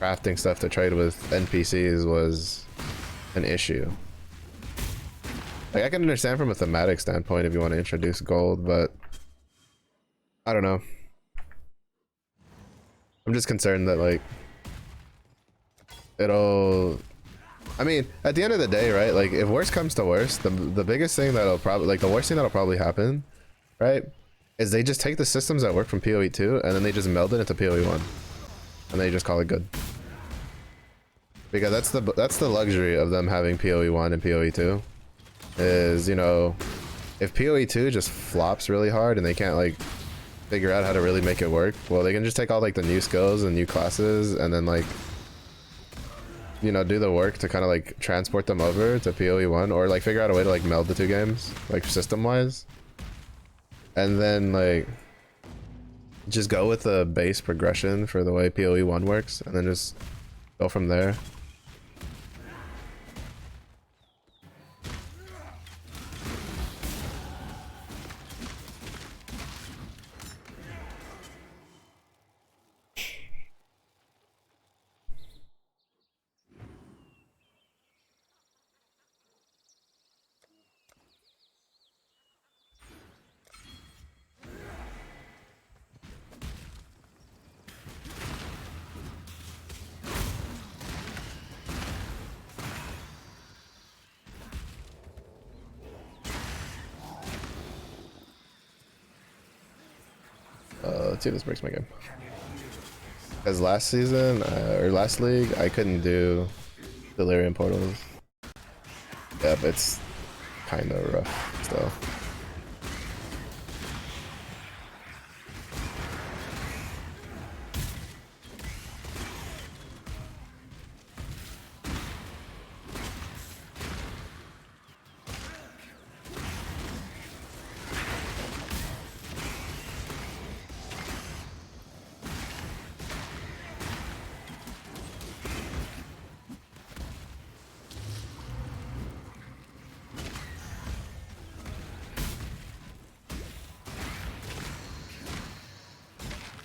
crafting stuff to trade with NPCs was an issue. Like I can understand from a thematic standpoint if you want to introduce gold, but I don't know. I'm just concerned that like it'll, I mean at the end of the day, right, like if worst comes to worst, the biggest thing that'll probably, like the worst thing that'll probably happen, right, is they just take the systems that work from PoE 2 and then they just meld it into PoE 1, and they just call it good. Because that's the luxury of them having PoE 1 and PoE 2, is, you know, if PoE 2 just flops really hard and they can't like figure out how to really make it work, well, they can just take all like the new skills and new classes and then like, you know, do the work to kind of like transport them over to PoE 1, or like figure out a way to like meld the two games like system wise, and then like just go with the base progression for the way PoE 1 works and then just go from there. Let's see if this breaks my game. Because last season, or last league, I couldn't do Delirium portals. Yeah, but it's kind of rough still.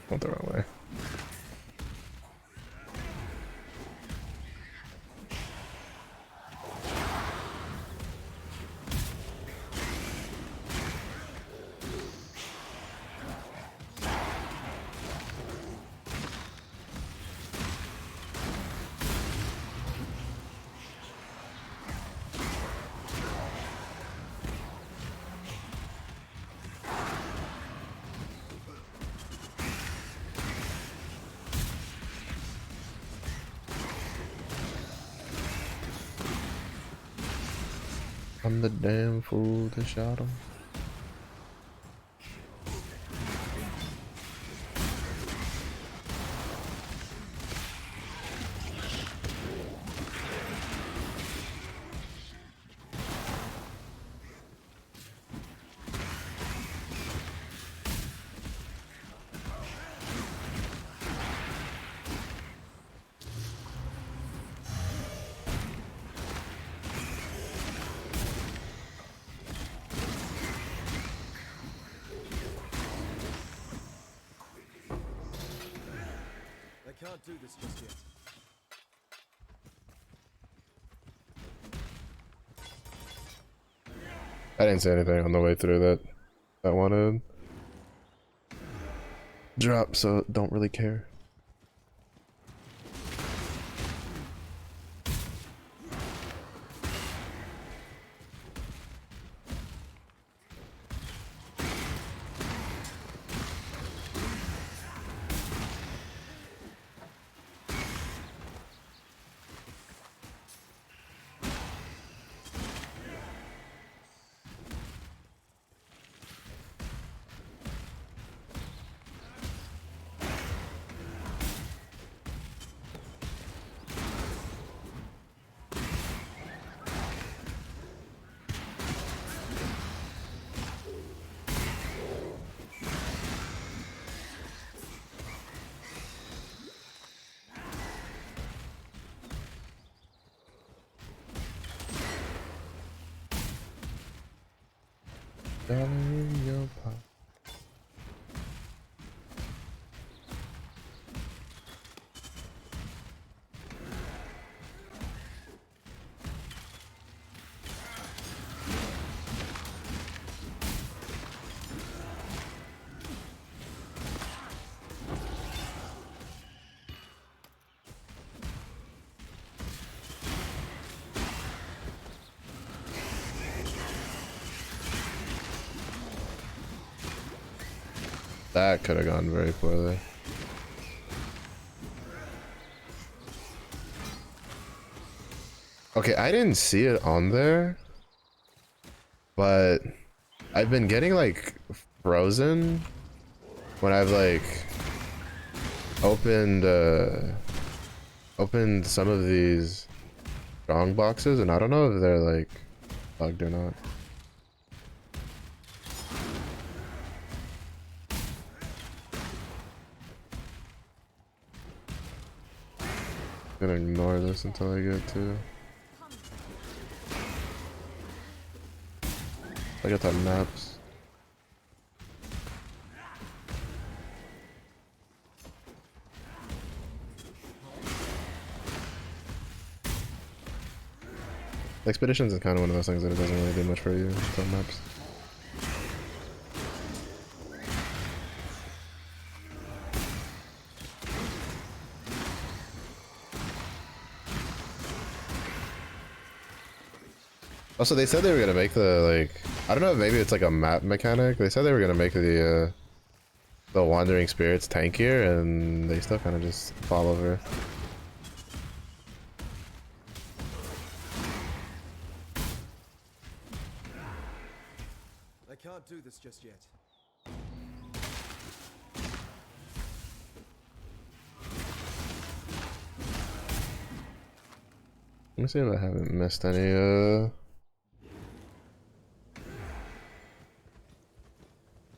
Went the wrong way. I'm the damn fool that shot him. I can't do this just yet. I didn't say anything on the way through that I wanted drop, so don't really care. Dollar in your pocket. That could have gone very poorly. Okay, I didn't see it on there, but I've been getting like frozen when I've like opened some of these strong boxes, and I don't know if they're like bugged or not. I'm gonna ignore this until I get to. I got that maps. Expeditions is kind of one of those things that it doesn't really do much for you on maps. Also, they said they were gonna make the like, I don't know if maybe it's like a map mechanic. They said they were gonna make the wandering spirits tankier, and they still kind of just fall over. I can't do this just yet. Let me see if I haven't missed any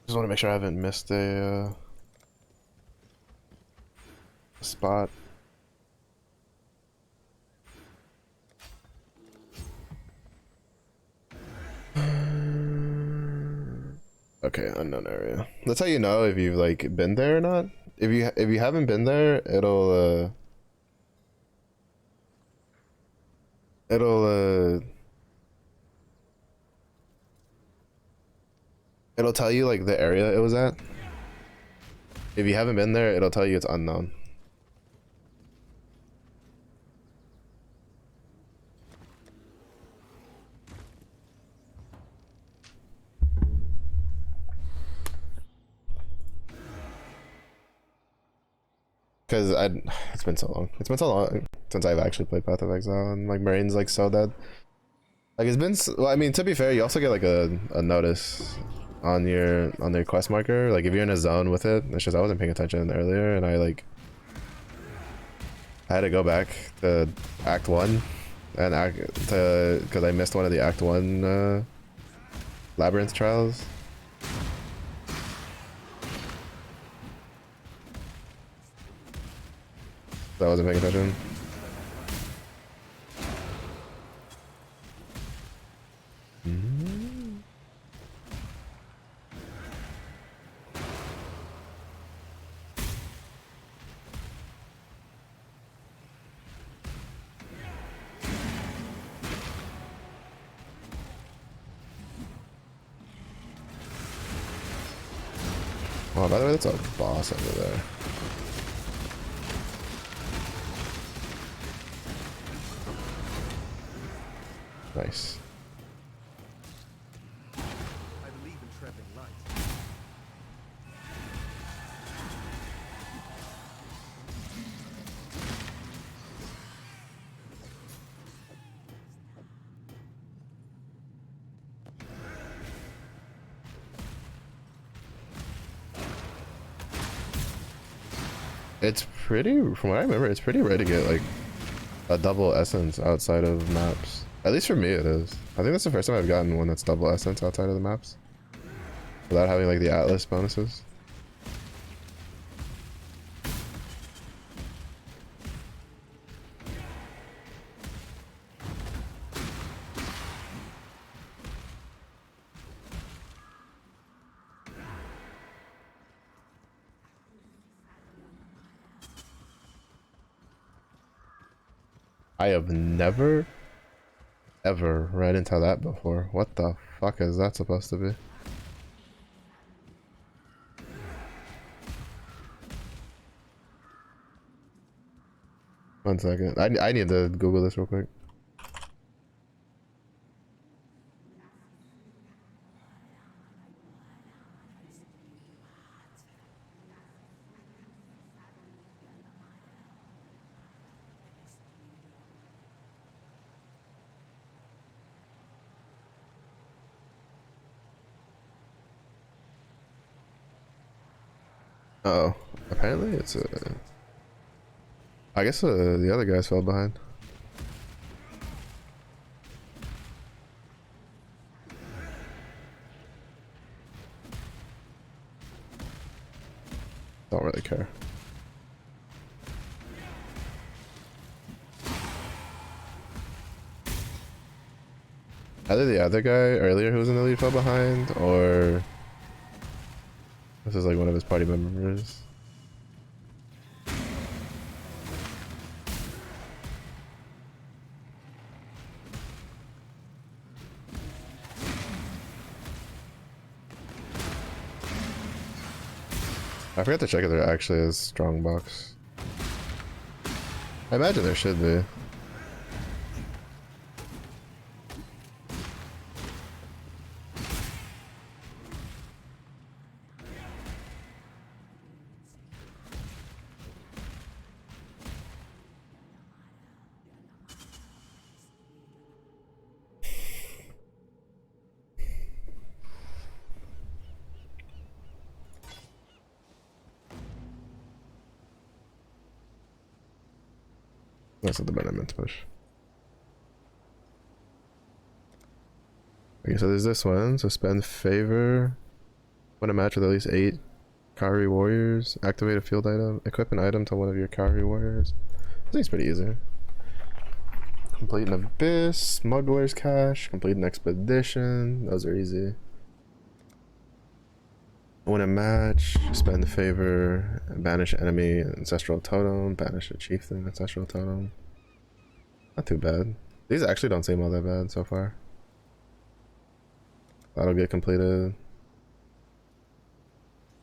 just want to make sure I haven't missed a spot. Okay, unknown area. That's how you know if you've like been there or not. If you haven't been there, it'll tell you like the area it was at. If you haven't been there, it'll tell you it's unknown. Cause it's been so long. It's been so long since I've actually played Path of Exile, and like Marine's like so dead. Like it's been, well, I mean, to be fair, you also get like a notice on your quest marker. Like if you're in a zone with it, it's just I wasn't paying attention earlier, and I had to go back to Act 1 and because I missed one of the Act 1 labyrinth trials. So I wasn't paying attention. Oh, by the way, that's a boss over there. Nice. I believe in trapping light. It's pretty, from what I remember, it's pretty rare to get like a double essence outside of maps. At least for me it is. I think that's the first time I've gotten one that's double essence outside of the maps. Without having like the Atlas bonuses. I have never ever ran into that before. What the fuck is that supposed to be? One second. I need to Google this real quick. Oh, apparently it's a. I guess the other guys fell behind. Don't really care. Either the other guy earlier who was in the lead fell behind, or this is like one of his party members. I forgot to check if there actually is strong box. I imagine there should be. That's not the button I meant to push. Okay, so there's this one. So spend favor. Win a match with at least 8 Kairi warriors. Activate a field item. Equip an item to one of your Kairi warriors. I think it's pretty easy. Complete an abyss. Smuggler's cache. Complete an expedition. Those are easy. Win a match. Spend favor. Banish enemy ancestral totem. Banish a chieftain ancestral totem. Not too bad. These actually don't seem all that bad so far. That'll get completed.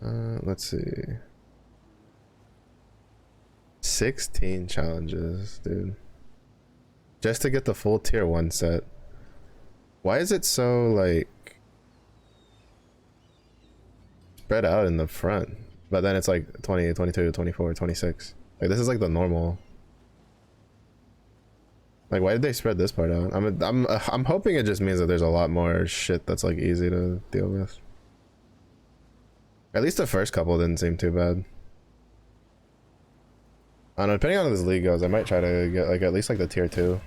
Let's see. 16 challenges, dude. Just to get the full tier 1 set. Why is it so, like, spread out in the front? But then it's like 20, 22, 24, 26. Like, this is like the normal. Like, why did they spread this part out? I'm hoping it just means that there's a lot more shit that's like easy to deal with. At least the first couple didn't seem too bad. I don't know, depending on how this league goes, I might try to get like at least like the tier 2.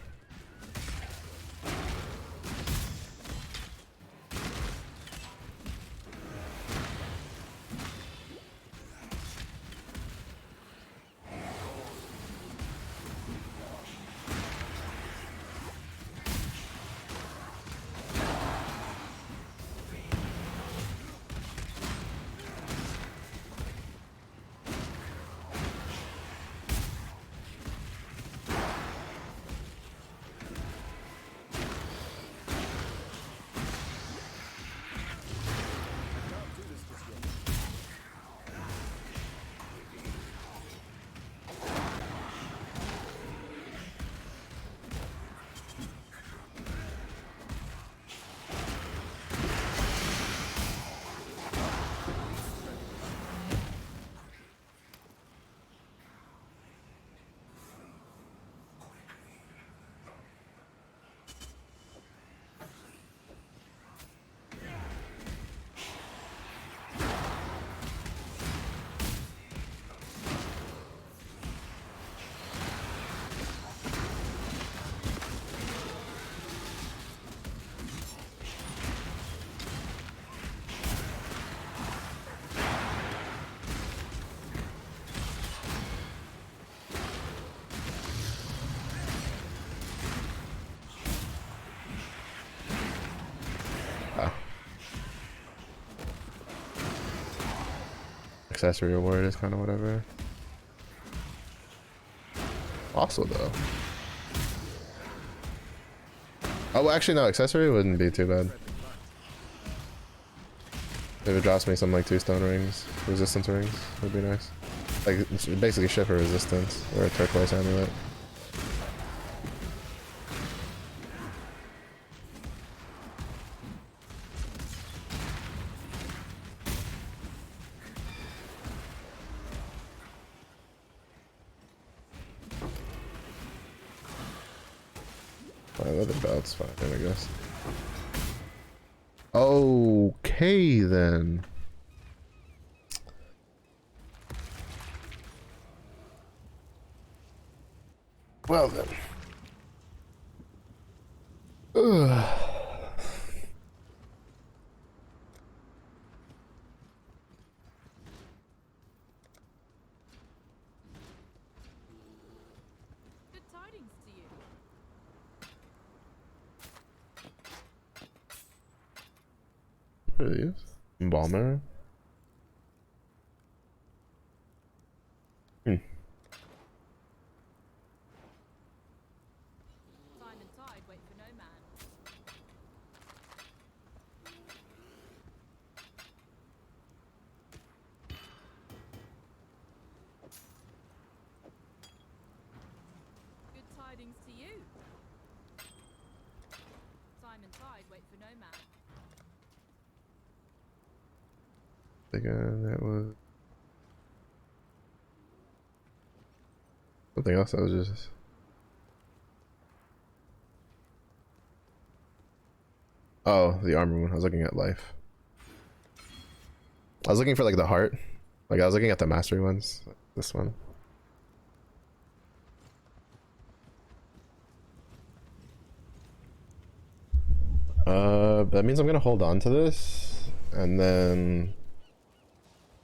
Accessory reward is kind of whatever. Also though. Oh, well, actually no, accessory wouldn't be too bad. If it drops me some like 2 stone rings, resistance rings, would be nice. Like it's basically shit for resistance or a turquoise amulet. Leather belt's fine, I guess. Okay then. Well then. Ugh. Good tidings to you. What are these? Embalmer? Time and tide wait for no man. Good tidings to you. Time and tide wait for no man. Again, that was something else. That was just. Oh, the armor one. I was looking at life. I was looking for like the heart. Like I was looking at the mastery ones. This one. That means I'm gonna hold on to this and then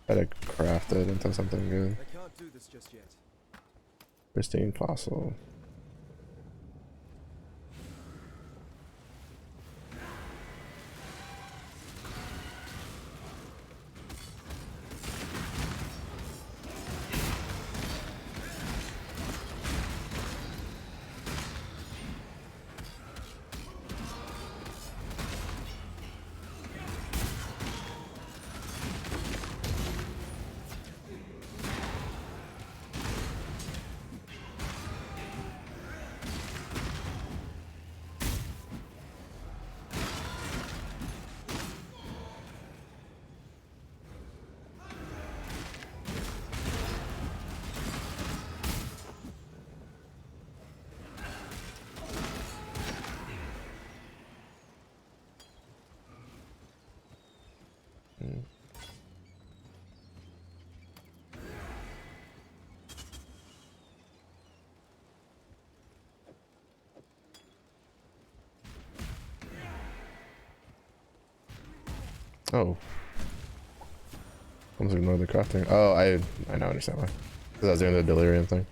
try to craft it into something good. I can't do this just yet. Pristine fossil. Oh. Almost ignored the crafting. Oh, I now understand why. Because I was doing the delirium thing.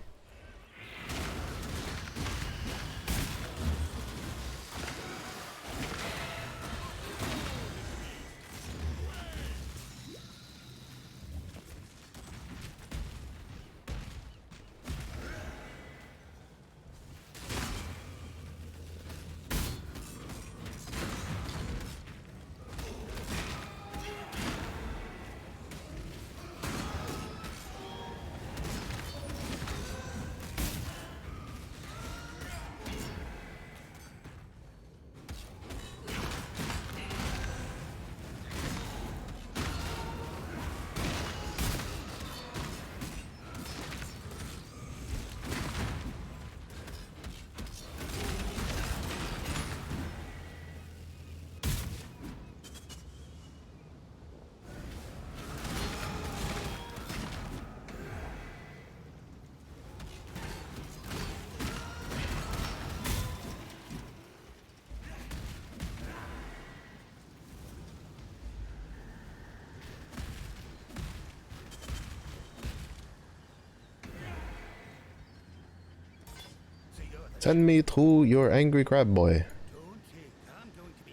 Send me to your angry crab boy. Don't think I'm going to be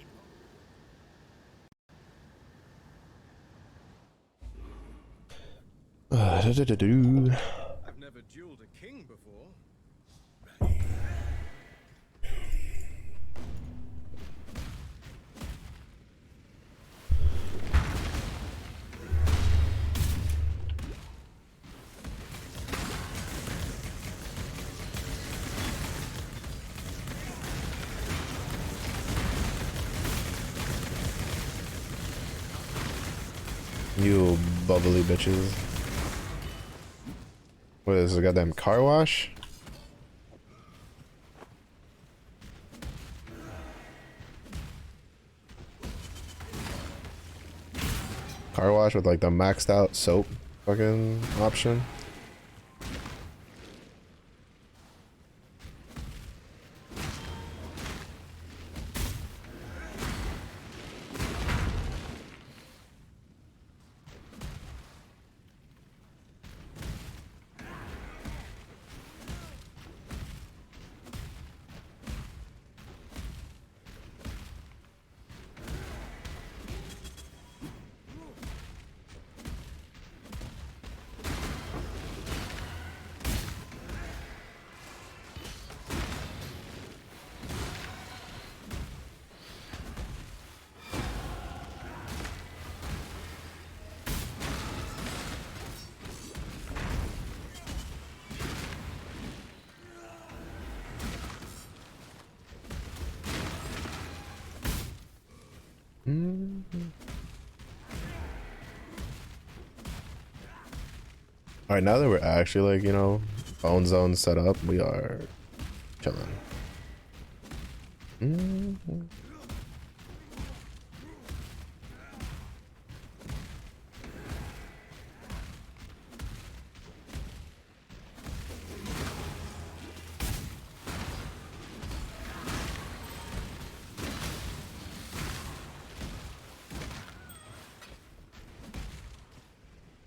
I've never dueled a king before. You bubbly bitches. What is this, a goddamn car wash? Car wash with like the maxed out soap fucking option. Mm. All right, now that we're actually like, you know, own zone set up, we are chilling. Mm.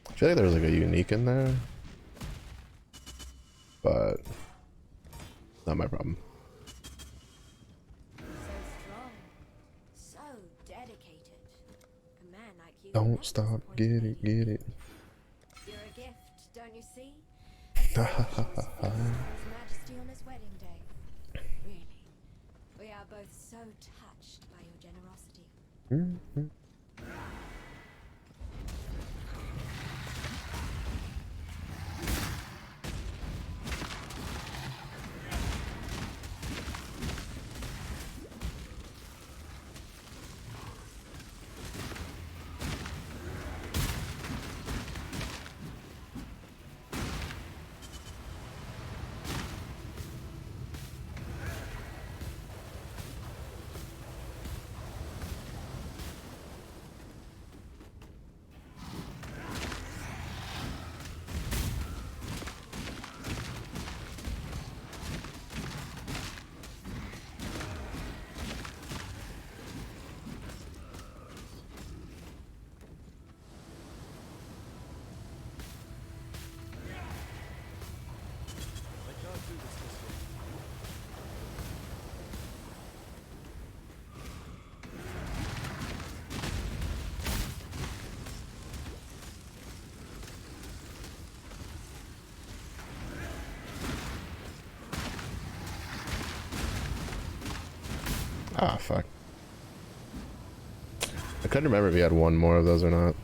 I feel like there was like a unique in there, but not my problem. So strong. So dedicated. A man like you Don't never stop, disappoints get me. it, get it. You're a gift, don't you see? A son who was feast for His Majesty on his wedding day. Really, we are both so touched by your generosity. Mhm. I can't do this way. Ah, fuck. I couldn't remember if he had one more of those or not.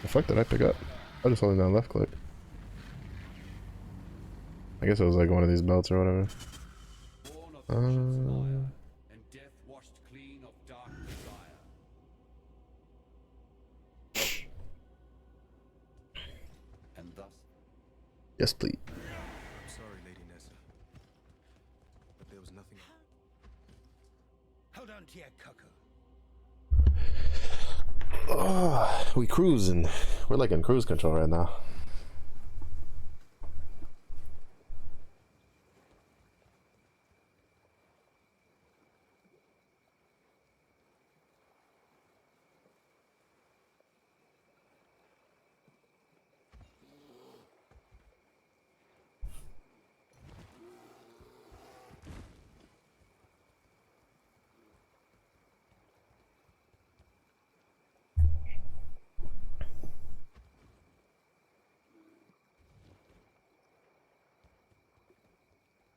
The fuck did I pick up? I just holding down left click. I guess it was like one of these belts or whatever. Born of the ocean's fire, and death washed clean of dark desire. And thus Yes, please. I'm sorry, Lady Nessa. But there was nothing. Hold on to your cuckoo. Oh, we cruising. We're like in cruise control right now.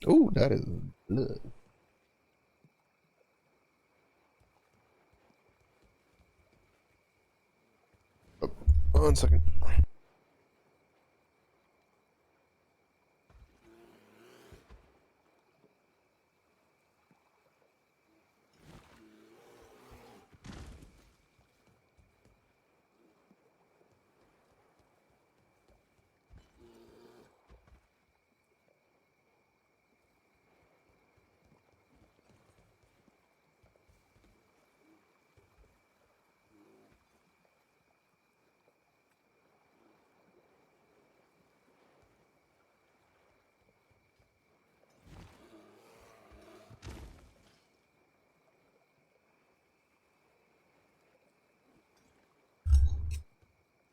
Ooh, that is blood. Oh, 1 second.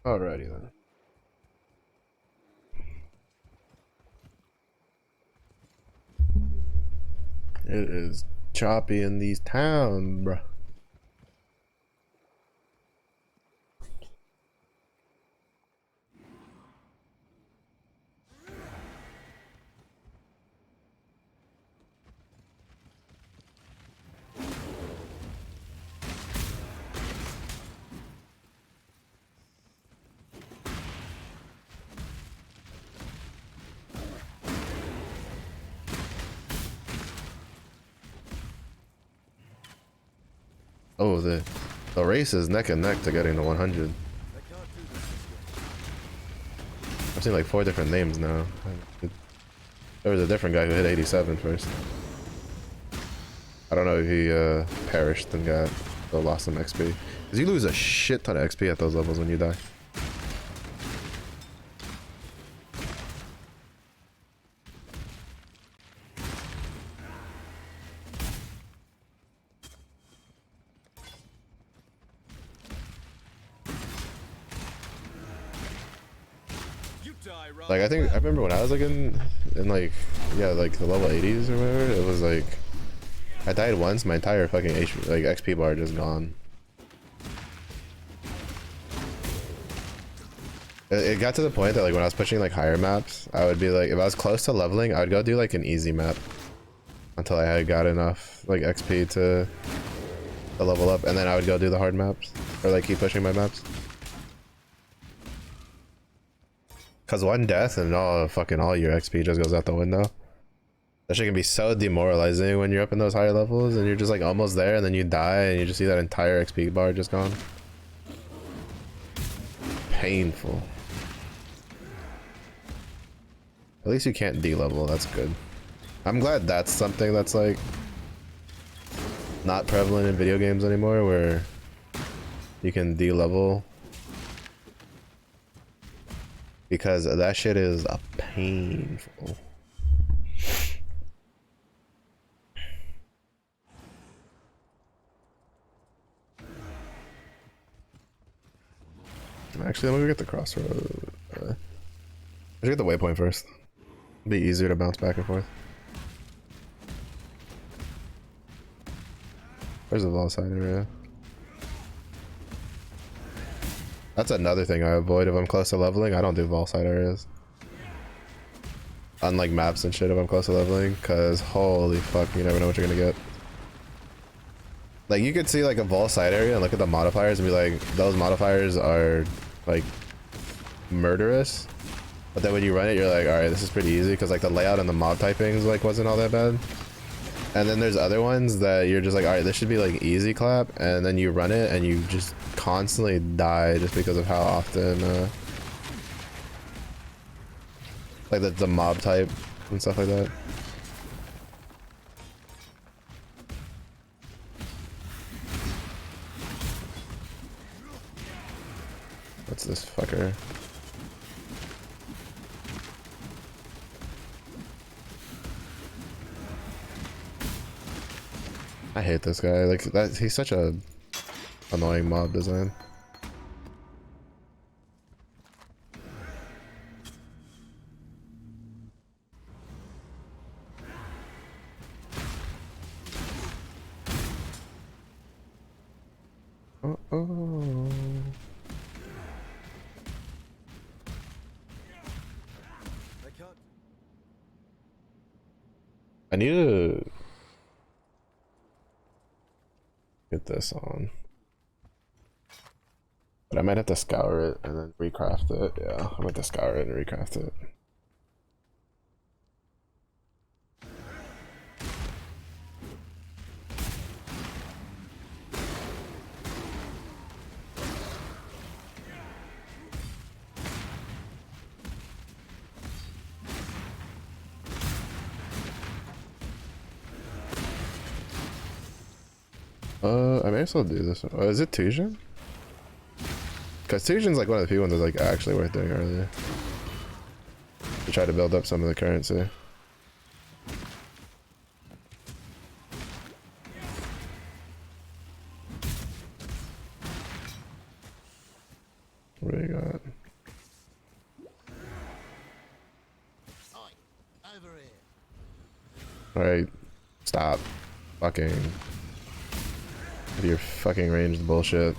Alrighty then. It is choppy in these towns, bruh. Oh, the race is neck and neck to getting to 100. I've seen like 4 different names now. There was a different guy who hit 87 first. I don't know if he perished and got lost some XP. Because you lose a shit ton of XP at those levels when you die. Like I remember when I was like in like yeah like the level 80s or whatever, it was like I died once, my entire fucking like XP bar just gone. It got to the point that like when I was pushing like higher maps, I would be like, if I was close to leveling, I would go do like an easy map until I had got enough like XP to level up, and then I would go do the hard maps or like keep pushing my maps. Cause one death and all your XP just goes out the window. That shit can be so demoralizing when you're up in those higher levels and you're just like almost there and then you die and you just see that entire XP bar just gone. Painful. At least you can't D-level, that's good. I'm glad that's something that's like not prevalent in video games anymore, where you can D-level. Because that shit is a painful. Actually, let me get the crossroad. Let's get the waypoint first. It'll be easier to bounce back and forth. There's the wall side area. That's another thing I avoid if I'm close to leveling. I don't do wall side areas. Unlike maps and shit if I'm close to leveling, cause holy fuck, you never know what you're gonna get. Like you could see like a wall side area and look at the modifiers and be like, those modifiers are like murderous. But then when you run it, you're like, alright, this is pretty easy, because like the layout and the mob typings like wasn't all that bad. And then there's other ones that you're just like, alright, this should be like easy clap, and then you run it and you just constantly die just because of how often like the mob type and stuff like that. What's this fucker? I hate this guy. Like that, he's such a annoying mob design. Oh. I need to get this on, but I might have to scour it and then recraft it. Yeah, I might have to scour it and recraft it. I may as well do this one. Oh, is it Tujin? Because Tujin's like one of the few ones that's like actually worth doing earlier. To try to build up some of the currency. What do you got? Alright, stop. Fucking. With your fucking ranged bullshit.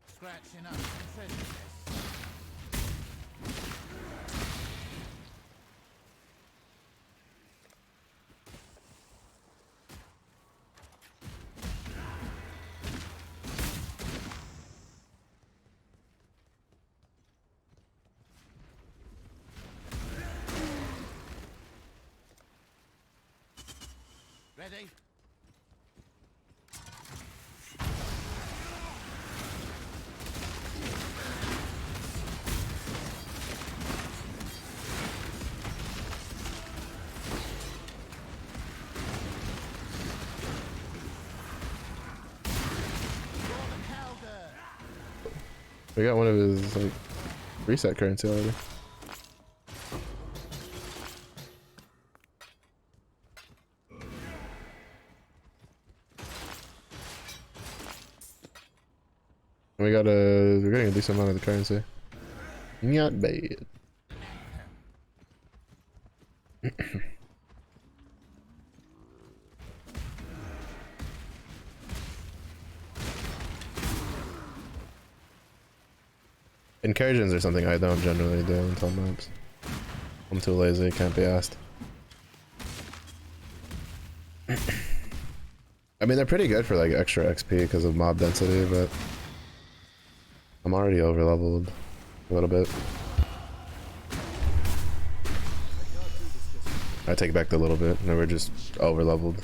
Scratching up some treasure chests. ready. We got one of his like reset currency already. We're getting a decent amount of the currency. Not bad. Incursions are something I don't generally do in some maps. I'm too lazy, can't be asked. I mean, they're pretty good for like extra XP because of mob density, but I'm already over leveled a little bit. I take back the little bit, and we're just over leveled.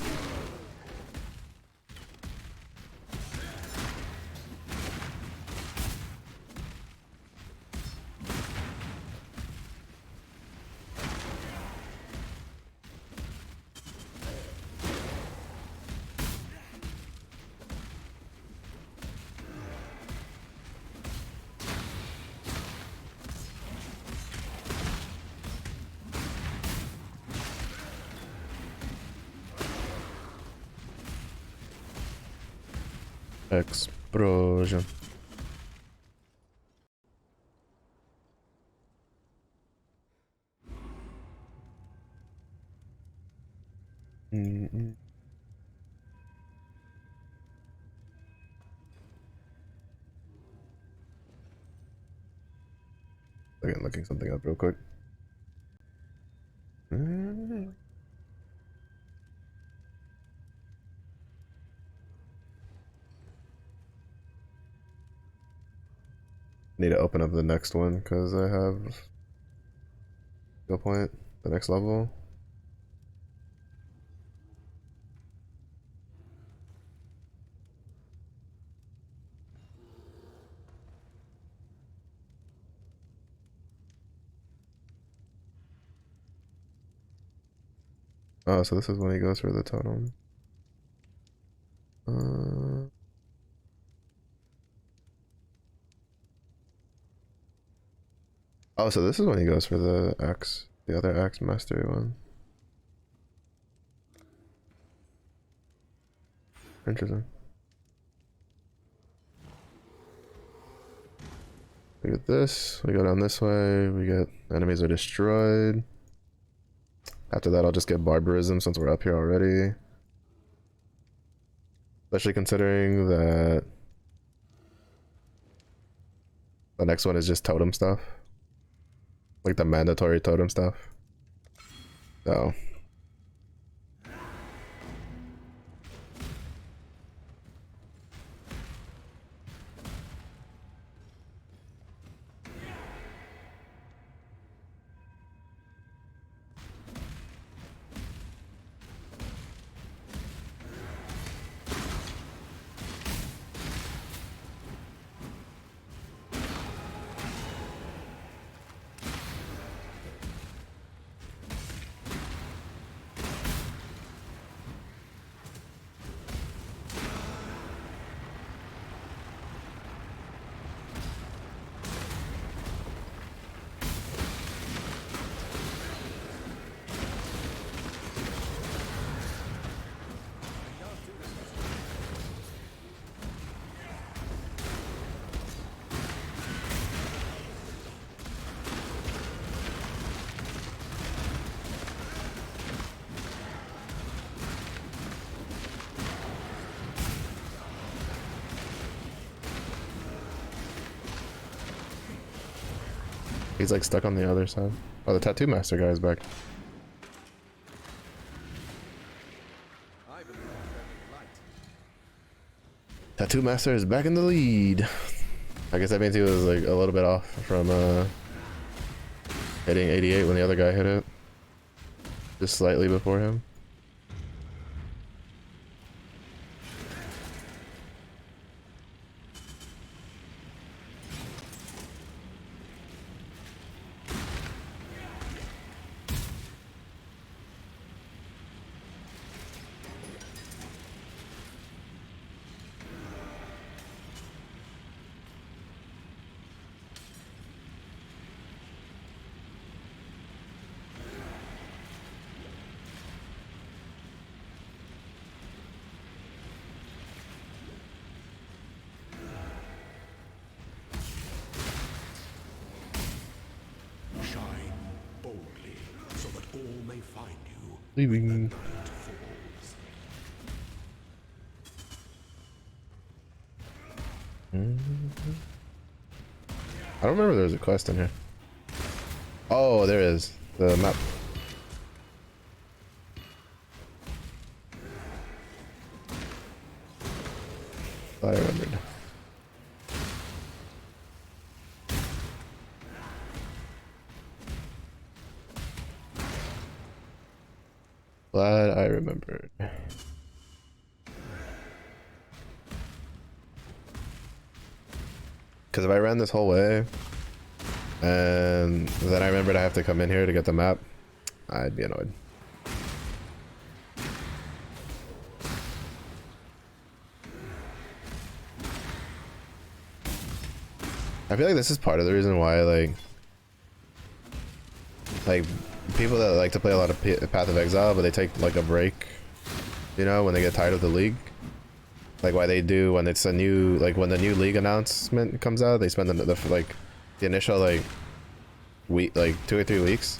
Explosion. Again, looking something up real quick. Need to open up the next one because I have skill point, the next level. Oh, so this is when he goes for the totem. Oh, so this is when he goes for the axe, the other axe mastery one. Interesting. We get this, we go down this way, we get enemies are destroyed. After that, I'll just get barbarism since we're up here already. Especially considering that the next one is just totem stuff. Like the mandatory totem stuff. So. He's like stuck on the other side. Oh, the tattoo master guy is back. I believe in light. Tattoo master is back in the lead. I guess that means he was like a little bit off from hitting 88 when the other guy hit it. Just slightly before him. Leaving. I don't remember there was a quest in here. Oh, there is. The map. I remembered. Glad I remembered. Because if I ran this whole way, and then I remembered I have to come in here to get the map, I'd be annoyed. I feel like this is part of the reason why, like people that like to play a lot of Path of Exile, but they take like a break, you know, when they get tired of the league. Like why they do when it's a new, like when the new league announcement comes out, they spend the initial like week, like 2 or 3 weeks,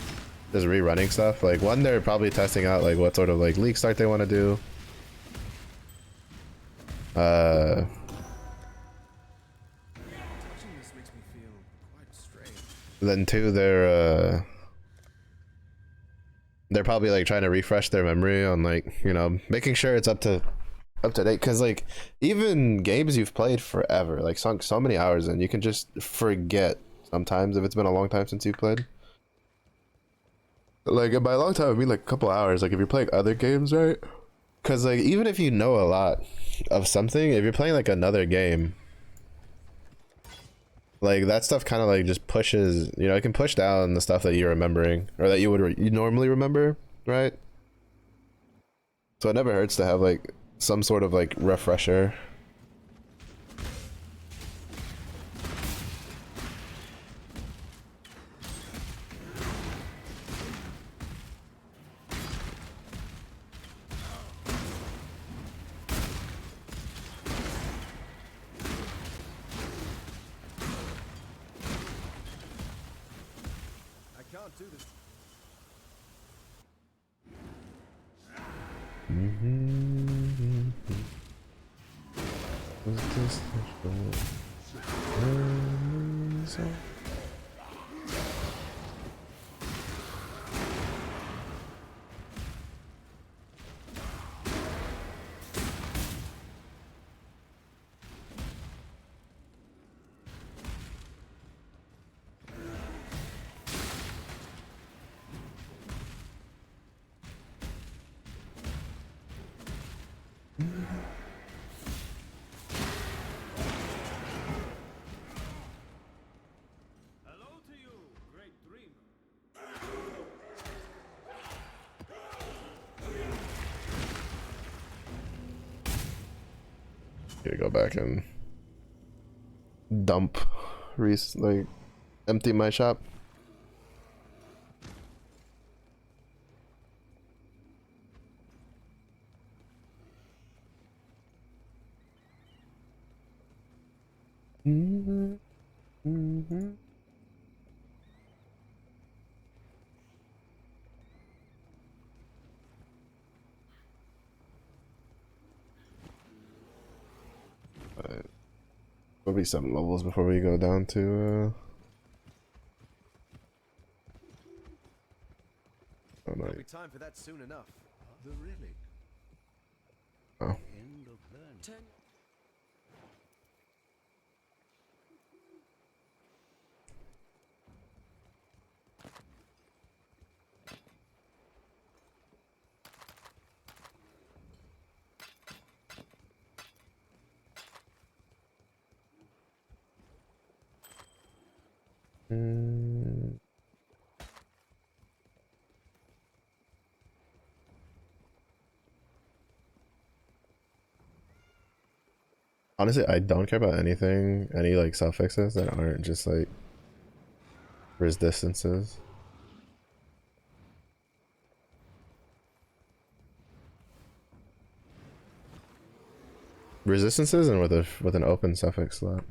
just rerunning stuff. Like one, they're probably testing out like what sort of like league start they want to do. Touching this makes me feel quite strange. Then 2, they're probably like trying to refresh their memory on like, you know, making sure it's up to date, because like even games you've played forever, like sunk so many hours in, you can just forget sometimes if it's been a long time since you've played. Like, and by a long time I mean like a couple hours, like if you're playing other games, right? Because like even if you know a lot of something, if you're playing like another game, like that stuff kind of like just pushes, you know, it can push down the stuff that you're remembering or that you normally remember, right? So it never hurts to have like some sort of like refresher. I can't do this. Hello to you, great dreamer. Gonna go back and dump, like empty my shop. There'll be 7 levels before we go down to oh no. There'll be time for that soon enough. The relic. Oh. End of learning. Turn. Honestly, I don't care about anything, any like suffixes that aren't just like resistances. Resistances and with an open suffix slot.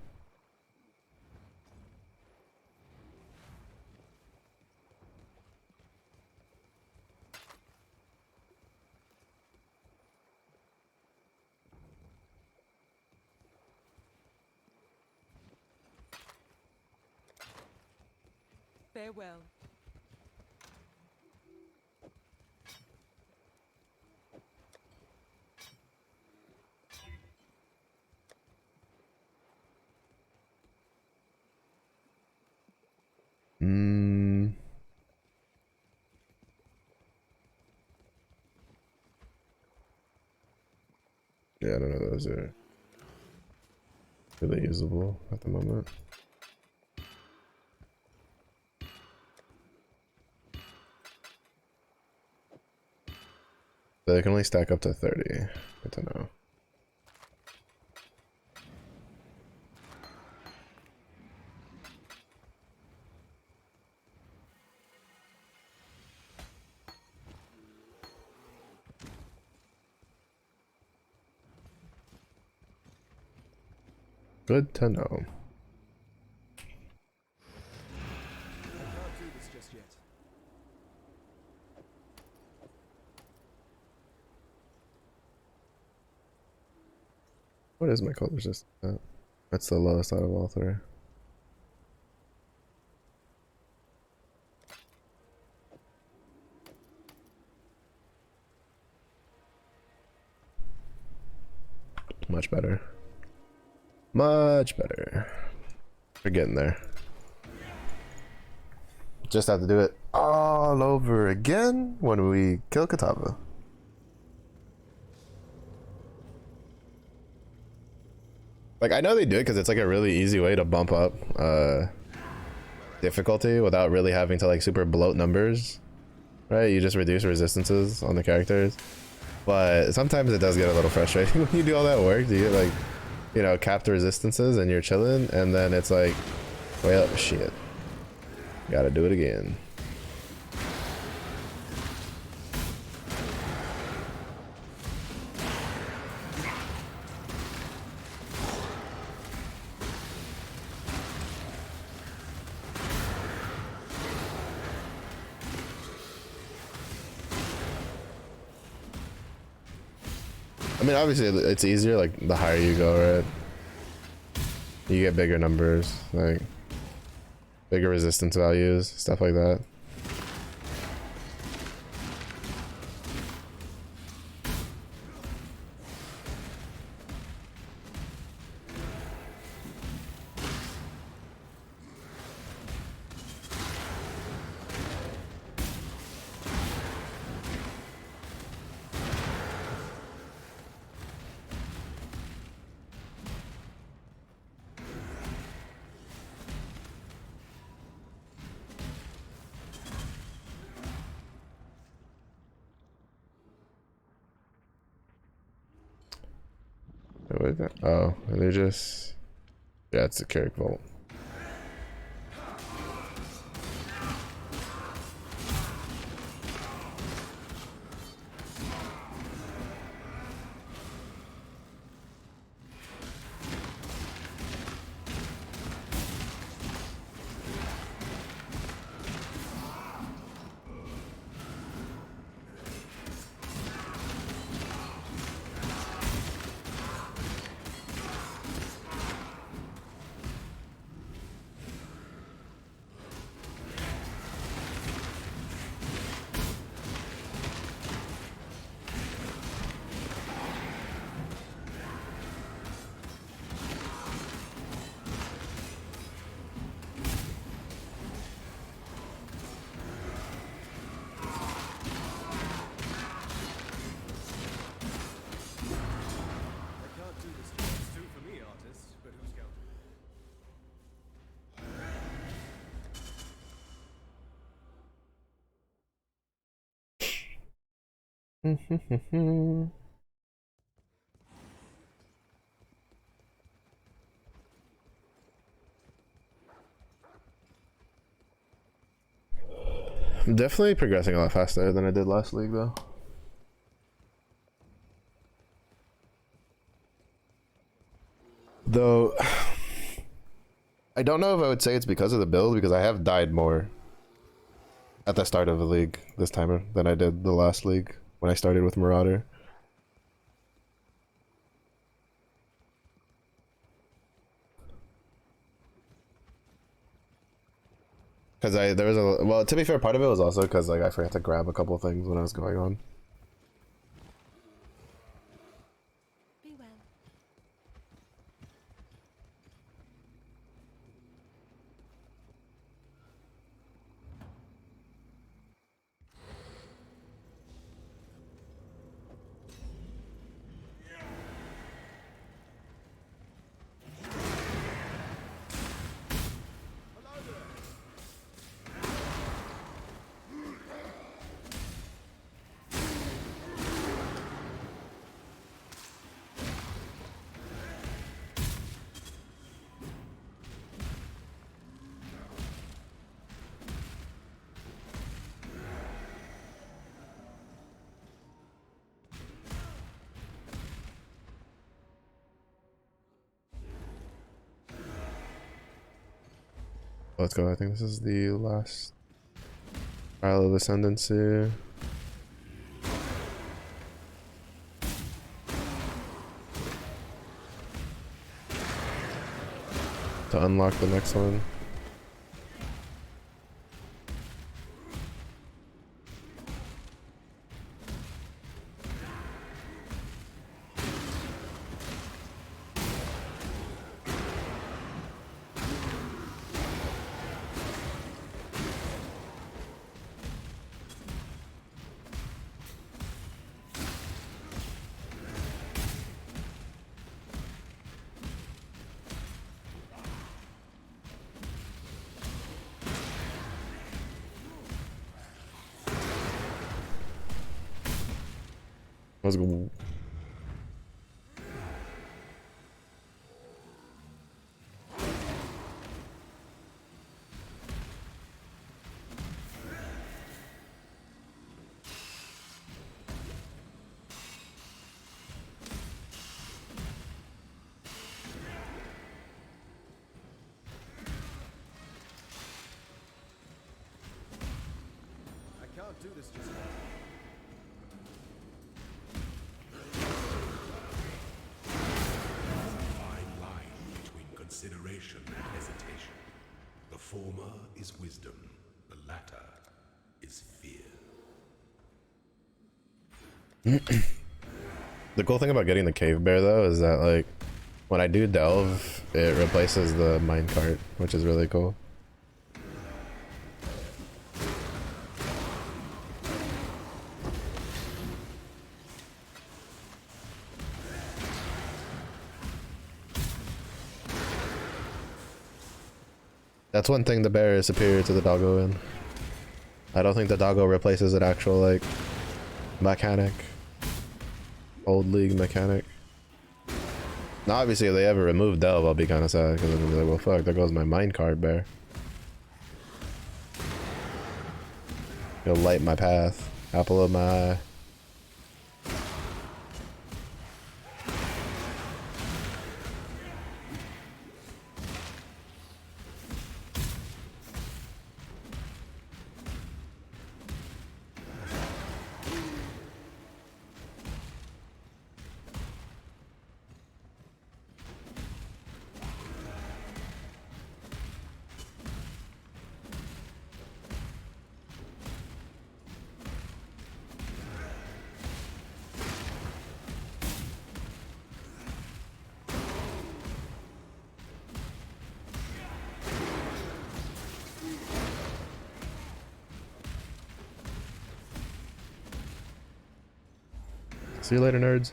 Farewell. Hmm. Yeah, I don't know. Those are really usable at the moment. So they can only stack up to 30. Good to know. Good to know. I can't do this just yet. What is my cold resistance at? That's the lowest out of all three. Much better. Much better. We're getting there. Just have to do it all over again when we kill Katava. Like, I know they do it because it's like a really easy way to bump up difficulty without really having to like super bloat numbers, right? You just reduce resistances on the characters. But sometimes it does get a little frustrating when you do all that work. You get like, you know, capped resistances and you're chilling, and then it's like, well, shit. Gotta do it again. I mean, obviously it's easier like the higher you go, right? You get bigger numbers, like bigger resistance values, stuff like that. Oh, they're just... Yeah, it's a Carrick Vault. I can't do this. It's two for me, artist, but who's counting? I'm definitely progressing a lot faster than I did last league, though. Though, I don't know if I would say it's because of the build, because I have died more at the start of the league this time than I did the last league when I started with Marauder. Because there was a, well, to be fair, part of it was also because like I forgot to grab a couple things when I was going on. Be well. Let's go. I think this is the last trial of ascendancy. To unlock the next one. Let's go. I can't do this just now. Fine line between consideration and hesitation. The former is wisdom, the latter is fear. The cool thing about getting the cave bear though is that like when I do delve, it replaces the minecart, which is really cool. That's one thing the bear is superior to the doggo in. I don't think the doggo replaces an actual like mechanic. Old league mechanic. Now obviously if they ever remove delve, I'll be kind of sad because I'm like, well fuck, there goes my minecart bear. He'll light my path. Apple of my eye. See you later, nerds.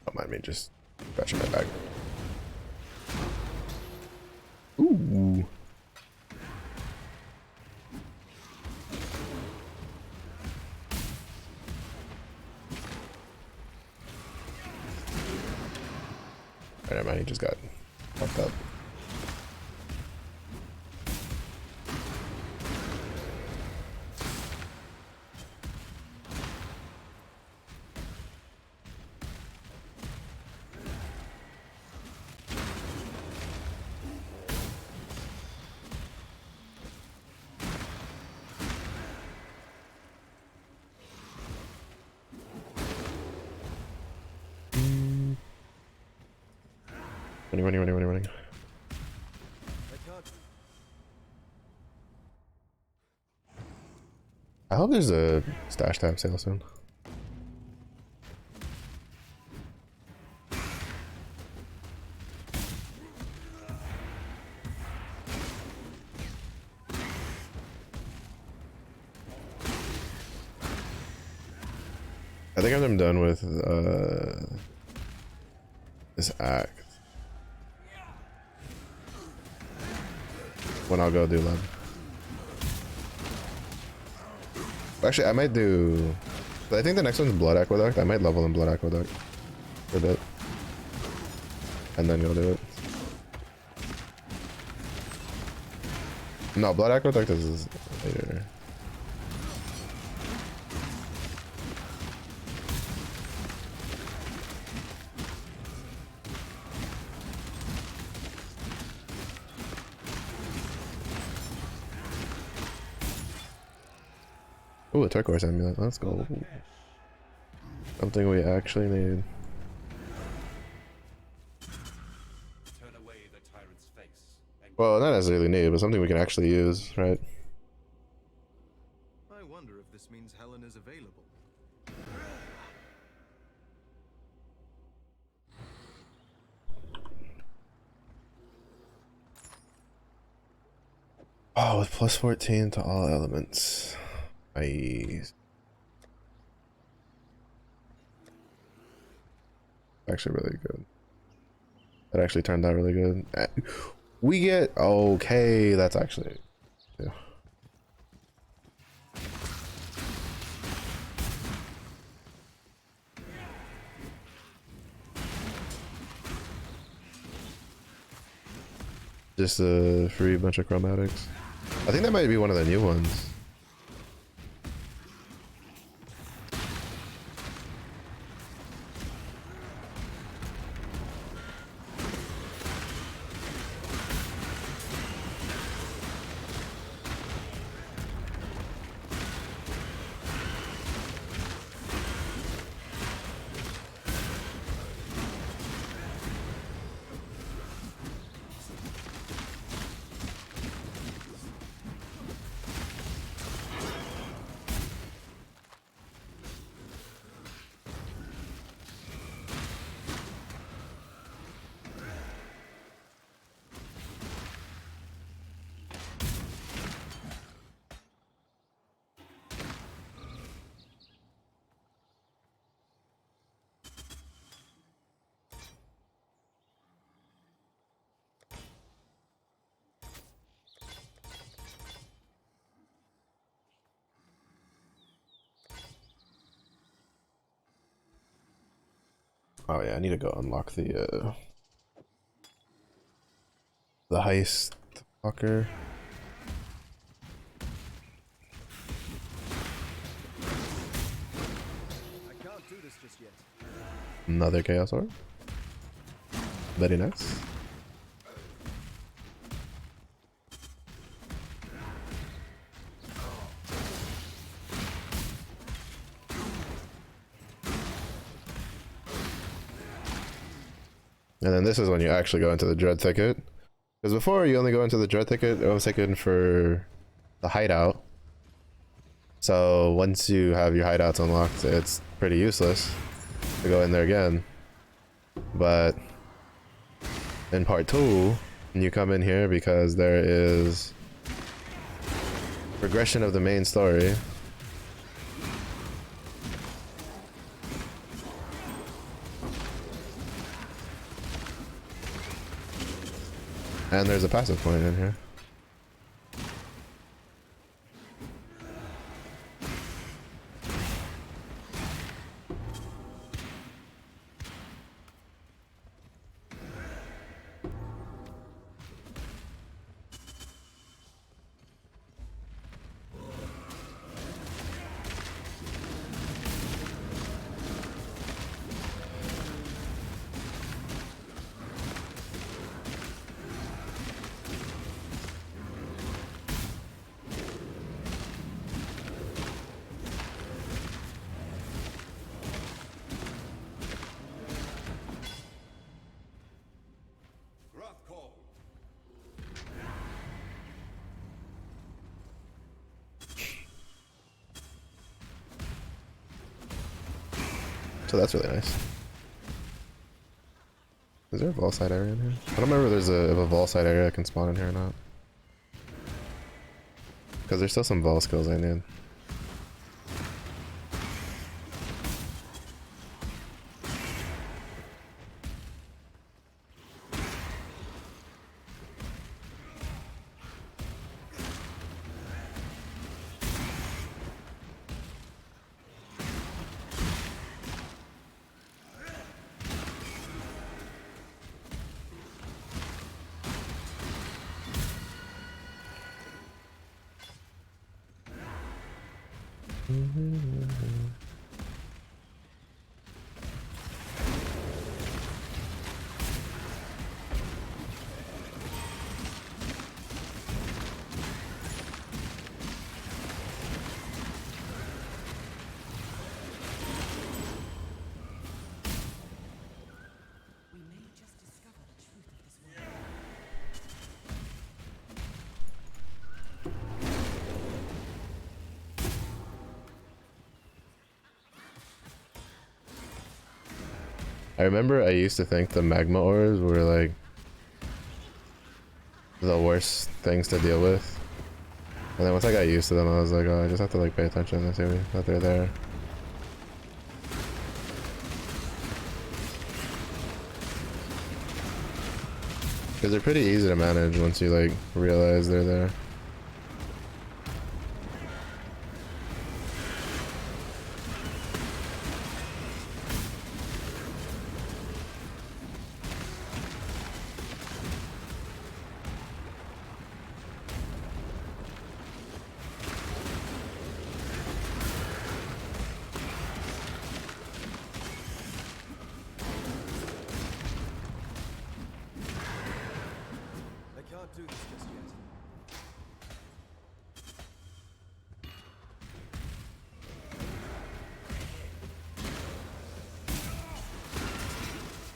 Don't mind me just scratching my back. Ooh. he just got fucked up. Running. I hope there's a stash tab sale soon. I think I'm done with this act. When I'll go do lab. Actually, I might do. I think the next one's Blood Aqueduct. I might level in Blood Aqueduct for a bit, and then go do it. No, Blood Aqueduct is later. Ooh, a turquoise amulet. Let's go. Something we actually need. Turn away the tyrant's face. And Well, not necessarily need, but something we can actually use, right? I wonder if this means Helen is available. Oh, with plus 14 to all elements. Nice. Actually really good. That actually turned out really good. We get okay, that's actually yeah. Just a free bunch of chromatics. I think that might be one of the new ones. Oh yeah, I need to go unlock the heist fucker. I can't do this just yet. Another chaos orb. Very nice. And then this is when you actually go into the Dread Thicket. Because before you only go into the Dread Thicket, it was taken for the hideout. So once you have your hideouts unlocked, it's pretty useless to go in there again. But in part 2, you come in here because there is progression of the main story. And there's a passive point in here. So that's really nice. Is there a Vol side area in here? I don't remember if there's a Vol side area that can spawn in here or not. Because there's still some Vol skills I need. We may just discover the truth of this world. I remember I used to think the magma ores were like the worst things to deal with. And then once I got used to them, I was like, oh, I just have to like pay attention and see that they're there. Because they're pretty easy to manage once you like realize they're there. I can't do this just yet.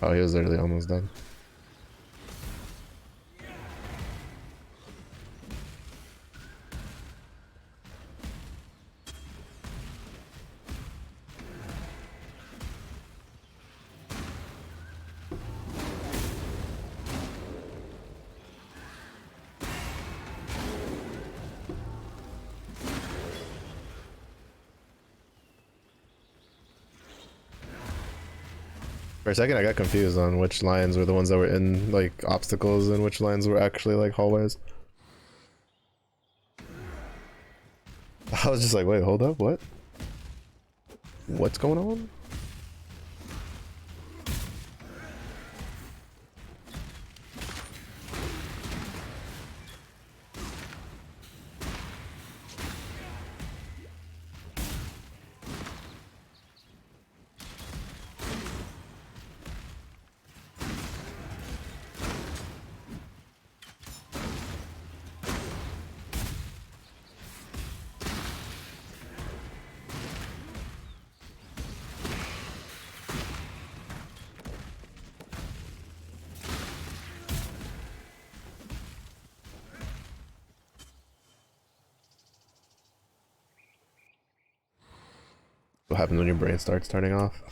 Oh, he was literally almost done. For a second, I got confused on which lines were the ones that were in like obstacles and which lines were actually like hallways. I was just like, wait, hold up, what? What's going on? What happens when your brain starts turning off?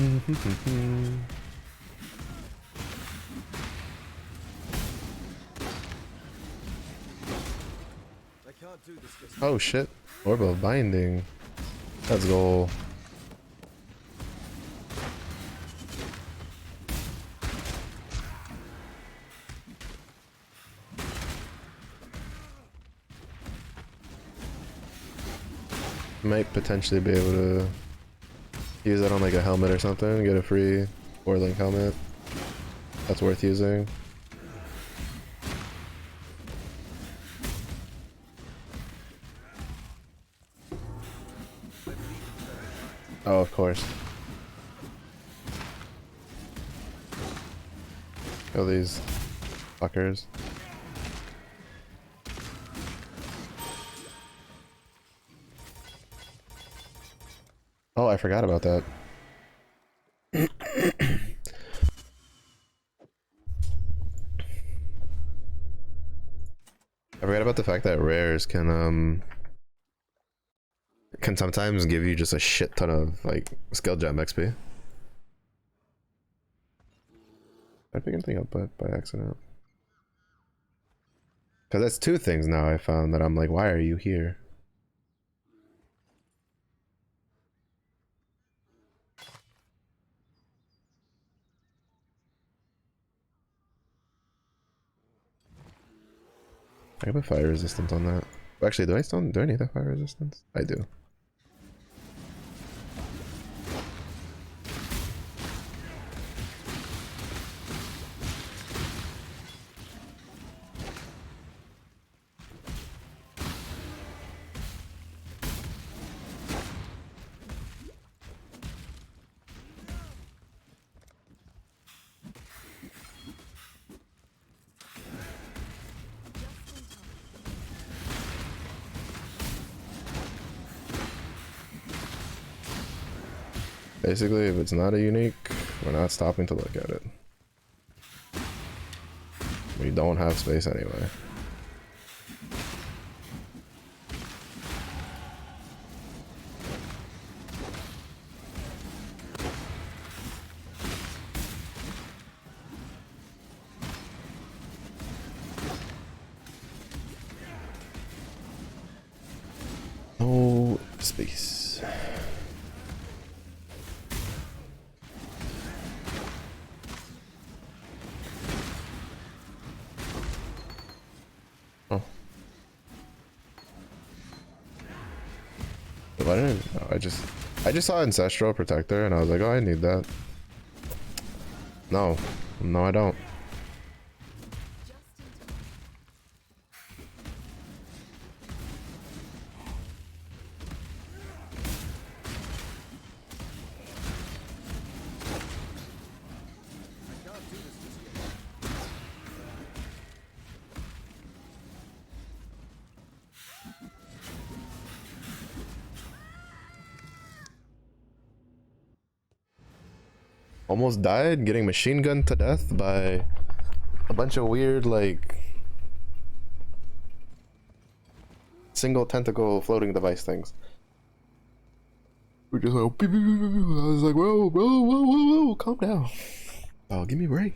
I can't do this just Oh shit. Orb of Binding. Let's go. Might potentially be able to use that on like a helmet or something, get a free 4-link helmet. That's worth using. Oh, of course. Oh, these fuckers. Oh, I forgot about that. I forgot about the fact that rares can sometimes give you just a shit ton of like skill gem XP. I pick anything up by accident. Cause that's two things now I found that I'm like, why are you here? I can put fire resistance on that. Actually, do I need that fire resistance? I do. Basically, if it's not a unique, we're not stopping to look at it. We don't have space anyway. No space. Oh. Why didn't no, I just saw Ancestral Protector and I was like, oh, I need that. No. No, I don't. Almost died getting machine gunned to death by a bunch of weird, like, single tentacle floating device things. We're just like, beep, beep, beep, beep, beep. I was like, whoa, whoa, whoa, whoa, whoa, calm down. Oh, give me a break.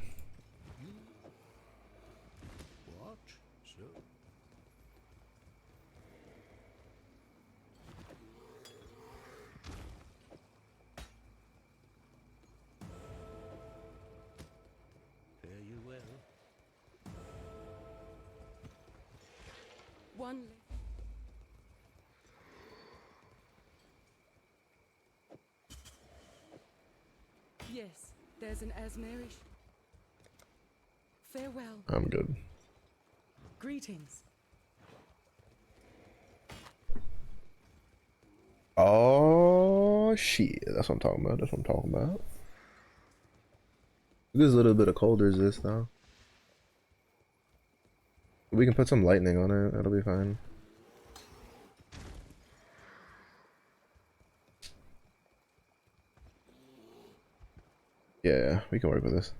What? So? Fare you well. One. Yes, there's an Asmerish. Farewell. I'm good. Greetings. Oh, shit. That's what I'm talking about. That's what I'm talking about. There's a little bit of cold resist, though. We can put some lightning on it. That'll be fine. Yeah, we can work with this.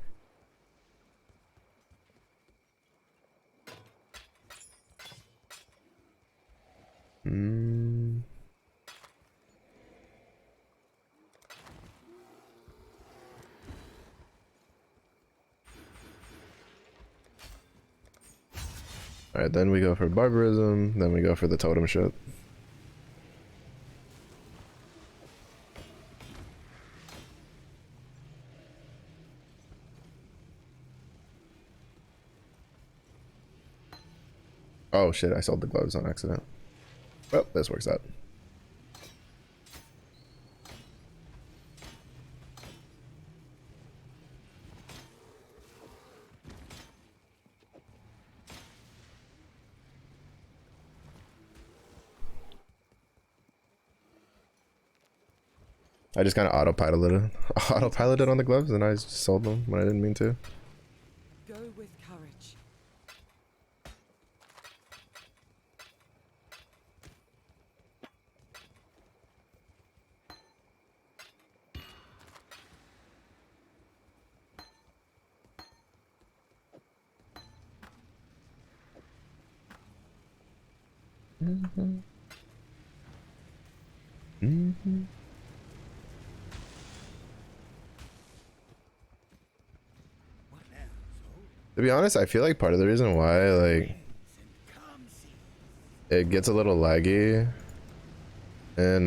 Alright, then we go for barbarism, then we go for the totem shit. Oh shit, I sold the gloves on accident. Well, this works out. I just kind of autopiloted on the gloves and I just sold them when I didn't mean to. Go with courage. To be honest, I feel like part of the reason why like it gets a little laggy in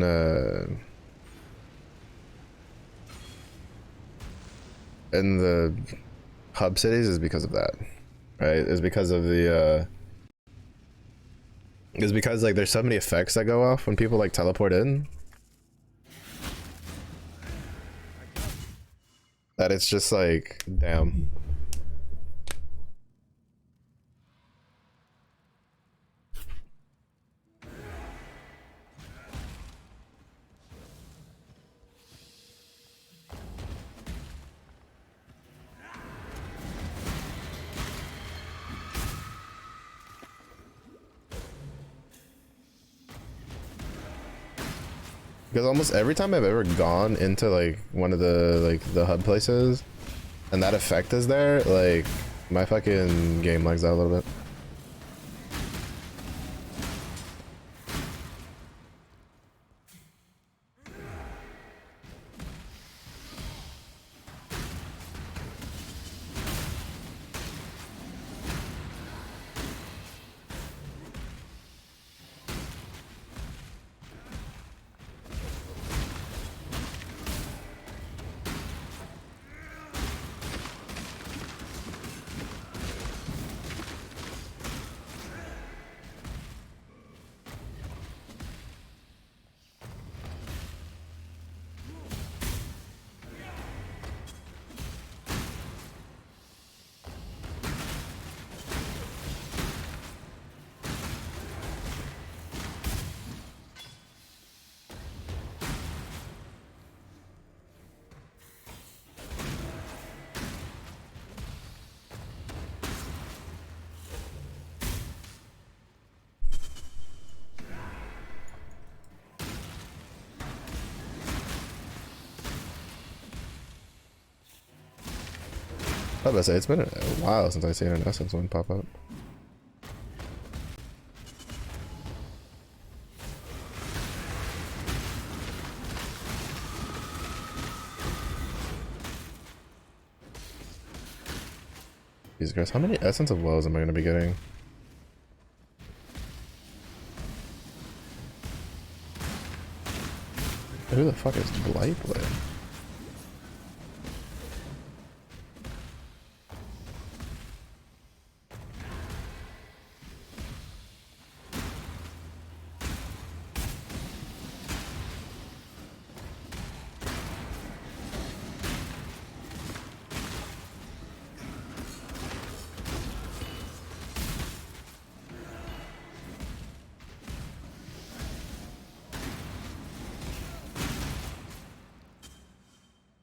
the hub cities is because of that, right? Is because of the is because like there's so many effects that go off when people like teleport in that it's just like damn. Because almost every time I've ever gone into like one of the hub places and that effect is there, like my fucking game lags out a little bit. I was about to say, it's been a while since I've seen an essence one pop up. Jesus Christ, how many essence of woes am I going to be getting? Who the fuck is Blightblade?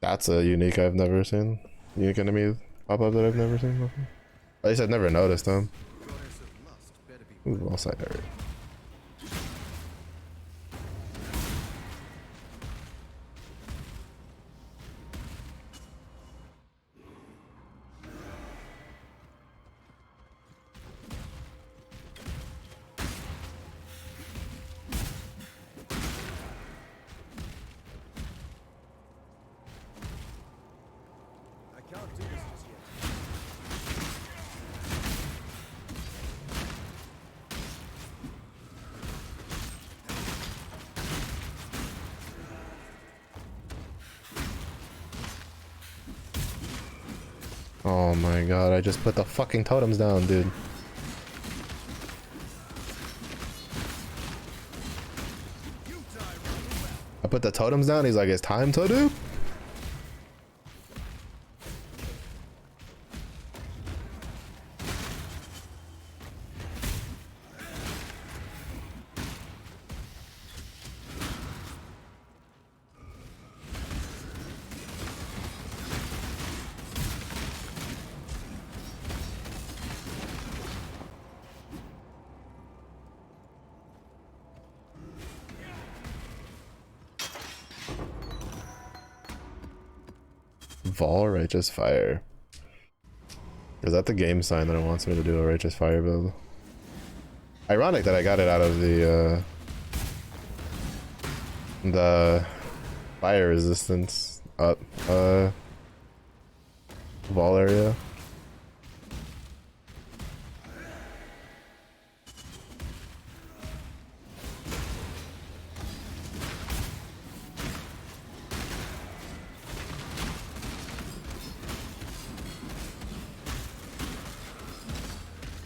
That's a unique I've never seen. Unique enemy pop up that I've never seen before. At least I've never noticed them. Goddess of lust better be Ooh, all side area. I can't do this just yet. Oh my god, I just put the fucking totems down, dude. I put the totems down, he's like, it's time to do. Vol Righteous Fire. Is that the game sign that it wants me to do a Righteous Fire build? Ironic that I got it out of the fire resistance up Vol area.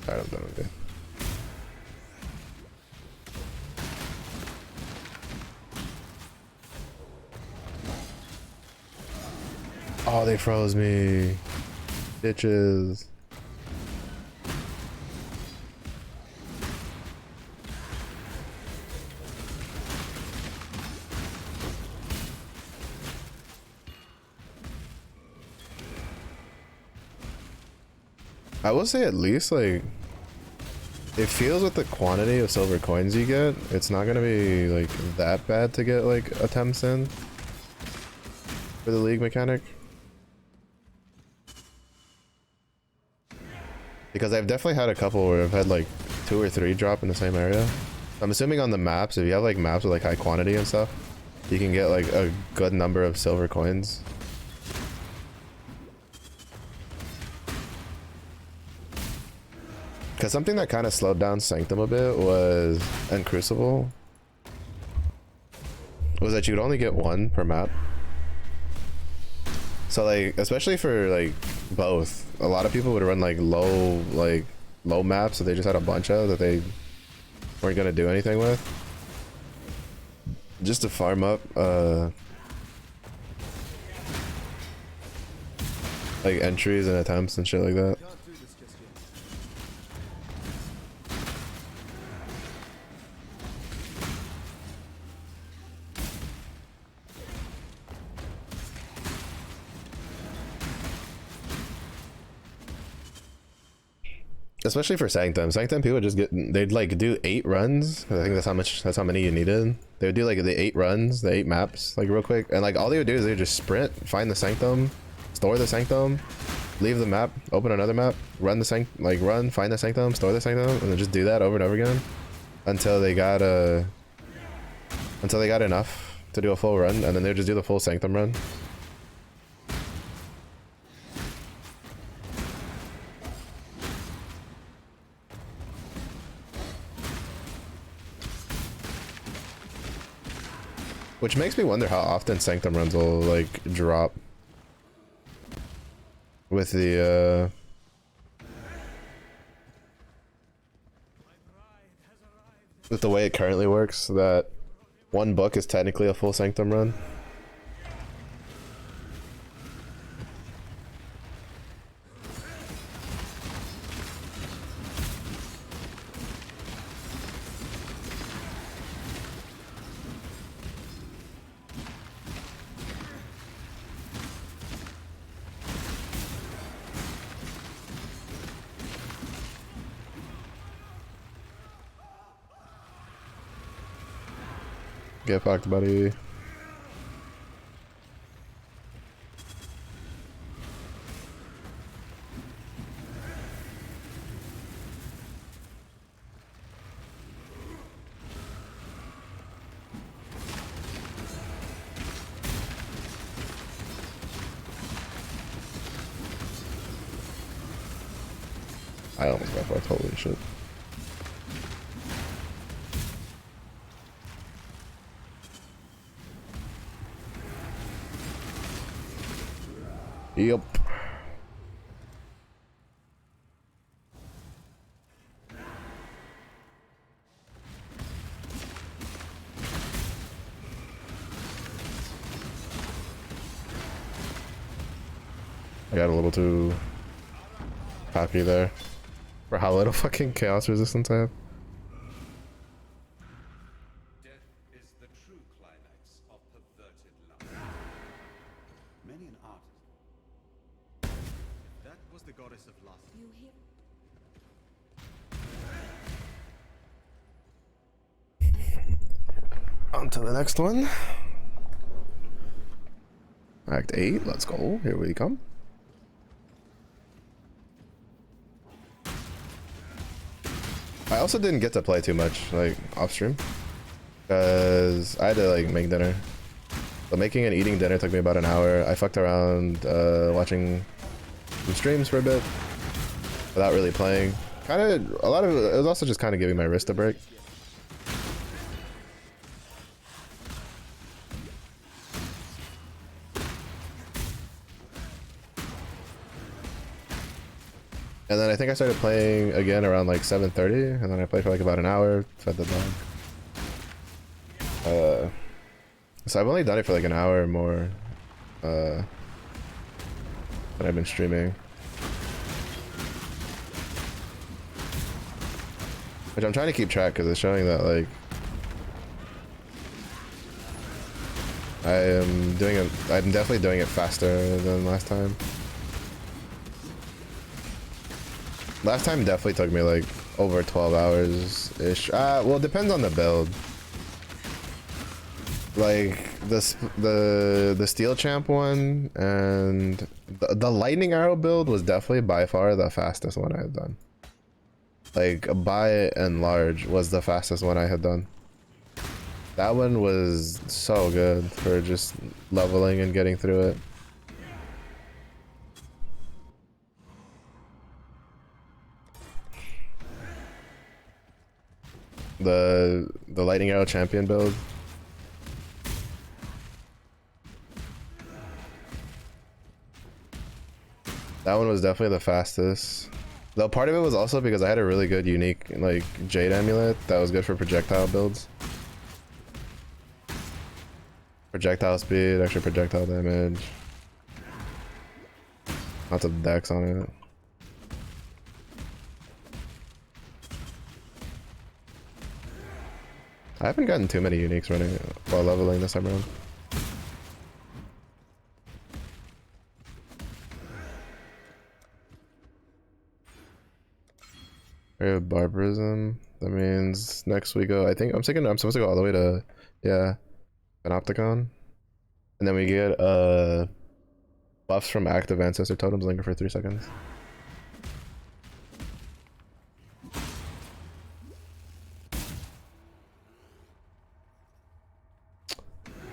Alright, I'm done with it. Oh, they froze me. Bitches. I will say at least, like, it feels with the quantity of silver coins you get, it's not gonna be, like, that bad to get, like, attempts in for the league mechanic. Because I've definitely had a couple where I've had, like, 2 or 3 drop in the same area. I'm assuming on the maps, if you have, like, maps with, like, high quantity and stuff, you can get, like, a good number of silver coins. Because something that kind of slowed down Sanctum a bit was, and Crucible, was that you'd only get 1 per map. So like, especially for like both, a lot of people would run like low maps that they just had a bunch of that they weren't gonna do anything with, just to farm up like entries and attempts and shit like that. Can't do this just yet. Especially for Sanctum. Sanctum people just get, they'd like do 8 runs. I think that's how many you needed. They would do like the 8 runs, the 8 maps, like real quick. And like all they would do is they would just sprint, find the Sanctum, store the Sanctum, leave the map, open another map, run the run, find the Sanctum, store the Sanctum, and then just do that over and over again until they got enough to do a full run, and then they would just do the full Sanctum run. Which makes me wonder how often Sanctum runs will like drop with the way it currently works, that 1 book is technically a full Sanctum run. Get fucked, buddy. I almost got fucked, holy shit. Yep. I got a little too cocky there for how little fucking chaos resistance I have. Death is the true climax of perverted love. Many an artist. That was the goddess of lust. You hear? On to the next one. Act 8, let's go. Here we come. I also didn't get to play too much, like, off stream. Because I had to, like, make dinner. So making and eating dinner took me about an hour. I fucked around watching some streams for a bit without really playing. Kind of, a lot of it was also just kind of giving my wrist a break. And then I think I started playing again around like 7:30, and then I played for like about an hour, fed the dog. So I've only done it for like an hour or more that I've been streaming. Which I'm trying to keep track because it's showing that like I'm definitely doing it faster than last time. Last time definitely took me like over 12 hours-ish. Well, it depends on the build. Like the Steel Champ one and the Lightning Arrow build was definitely by far the fastest one I had done. Like by and large was the fastest one I had done. That one was so good for just leveling and getting through it. The Lightning Arrow champion build. That one was definitely the fastest. Though part of it was also because I had a really good unique like Jade amulet that was good for projectile builds. Projectile speed, extra projectile damage. Lots of dex on it. I haven't gotten too many uniques running while leveling this time around. Area of barbarism. That means next we go. I think I'm supposed to go all the way to, yeah, Panopticon, and then we get buffs from active ancestor totems linger for 3 seconds.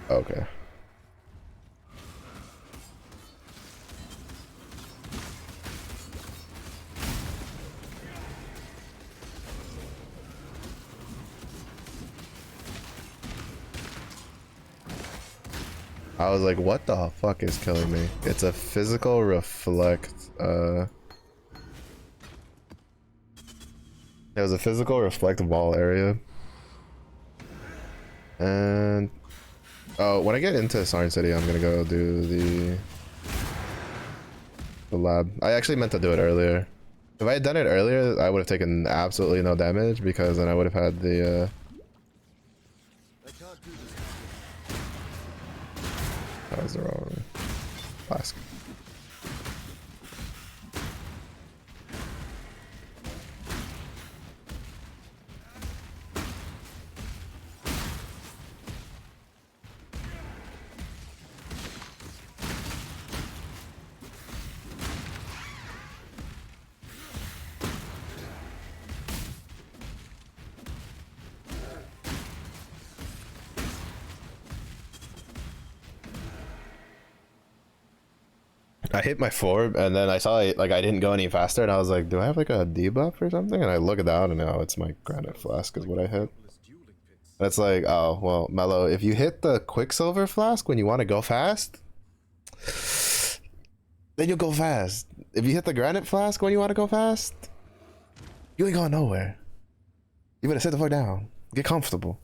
Okay. I was like, what the fuck is killing me? It's a physical reflect. It was a physical reflect wall area. And oh, when I get into Sarn City, I'm gonna go do the lab. I actually meant to do it earlier. If I had done it earlier, I would have taken absolutely no damage because then I would have had the that was the wrong flask. I hit my 4 and then I saw like I didn't go any faster and I was like, do I have like a debuff or something? And I look it down and now it's my granite flask is what I hit. And it's like, oh well, Mello, if you hit the Quicksilver flask when you want to go fast, then you'll go fast. If you hit the granite flask when you want to go fast, you ain't going nowhere. You better sit the fuck down. Get comfortable.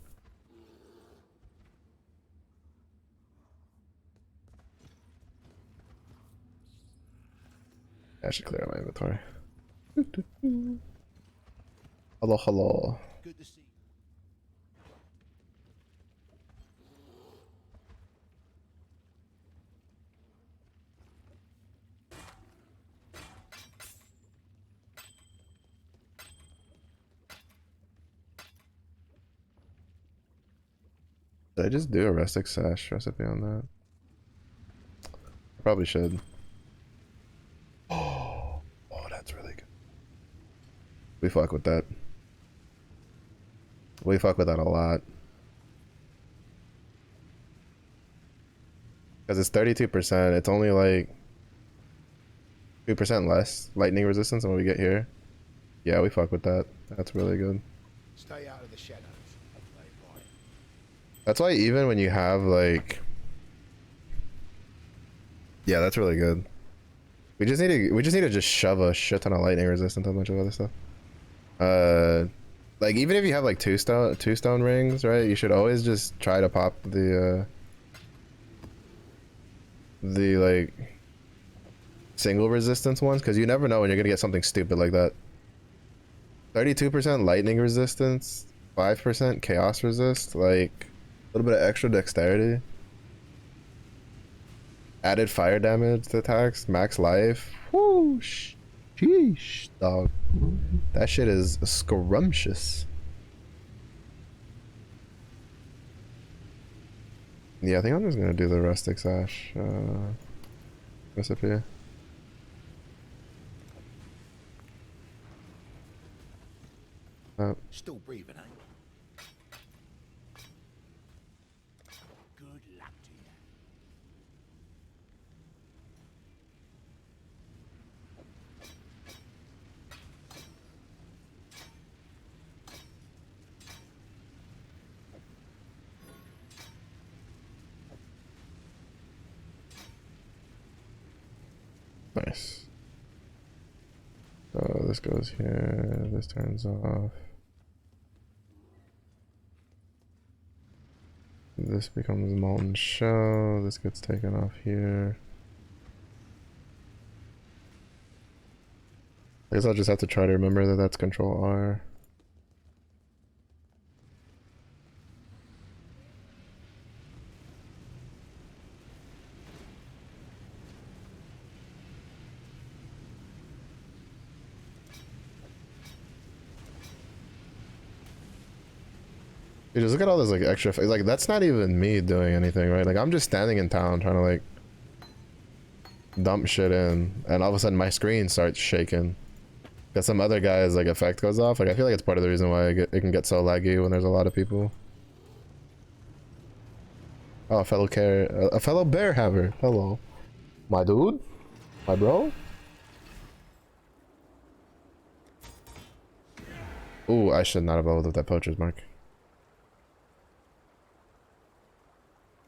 I should clear out my inventory. Hello, hello. Good to see you. Did I just do a rustic sash recipe on that? I probably should. Oh, that's really good. We fuck with that. We fuck with that a lot. Because it's 32%. It's only like 2% less lightning resistance than what we get here. Yeah, we fuck with that. That's really good. Stay out of the shadows. Playboy. That's why even when you have like, yeah, that's really good. We just need to just shove a shit ton of lightning resistance on a bunch of other stuff. Like even if you have like two stone rings, right? You should always just try to pop the like single resistance ones, because you never know when you're gonna get something stupid like that. 32% lightning resistance, 5% chaos resist, like a little bit of extra dexterity. Added fire damage to attacks, max life. Whoosh. Sheesh, dog. That shit is scrumptious. Yeah, I think I'm just gonna do the rustic sash recipe. Still breathing, eh? Good luck to you. Nice. So this goes here, this turns off. This becomes molten shell, this gets taken off here. I guess I'll just have to try to remember that that's Control R. Dude, just look at all this like extra, like that's not even me doing anything, right? Like I'm just standing in town trying to like dump shit in, and all of a sudden my screen starts shaking. Because some other guy's like effect goes off. Like I feel like it's part of the reason why it can get so laggy when there's a lot of people. Oh, a fellow bear haver. Hello, my dude, my bro. Ooh, I should not have leveled with that poacher's mark.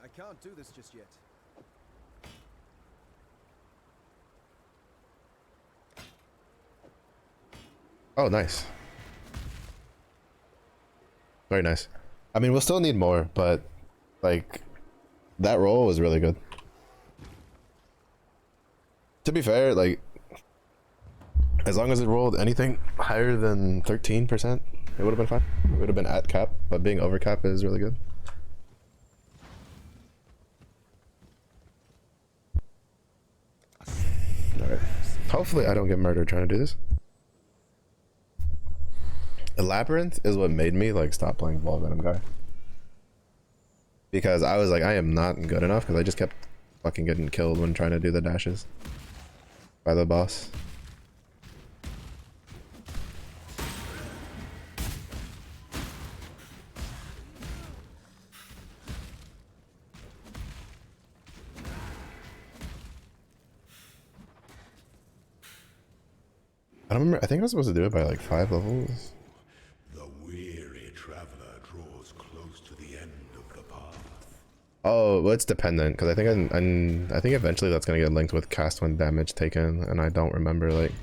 I can't do this just yet. Oh, nice. Very nice. I mean, we'll still need more, but like that roll was really good. To be fair, like as long as it rolled anything higher than 13%, it would have been fine. It would have been at cap, but being over cap is really good. Alright. Hopefully I don't get murdered trying to do this. The Labyrinth is what made me like stop playing Ball Venom guy. Because I was like, I am not good enough, because I just kept fucking getting killed when trying to do the dashes by the boss. I don't remember. I think I was supposed to do it by like 5 levels. The weary traveler draws close to the end of the path. Oh, well, it's dependent, because I think I think eventually that's gonna get linked with cast when damage taken, and I don't remember like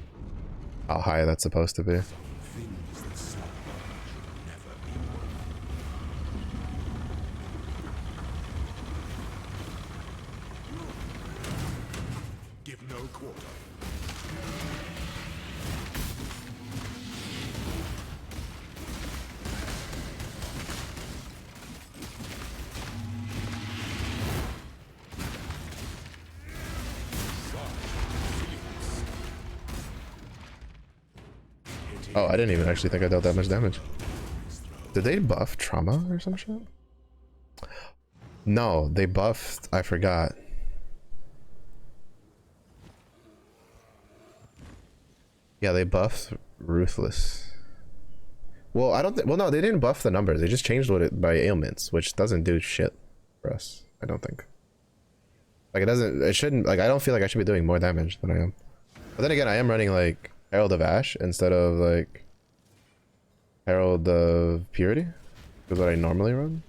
how high that's supposed to be. Things that someone should never be won. Give no quarter. Oh, I didn't even actually think I dealt that much damage. Did they buff trauma or some shit? No, they buffed, I forgot. Yeah, they buffed ruthless. Well, I don't think, well, no, they didn't buff the numbers. They just changed what it by ailments, which doesn't do shit for us, I don't think. Like, it doesn't, it shouldn't, like, I don't feel like I should be doing more damage than I am. But then again, I am running, like, Herald of Ash instead of, like, Herald of Purity, is what I normally run.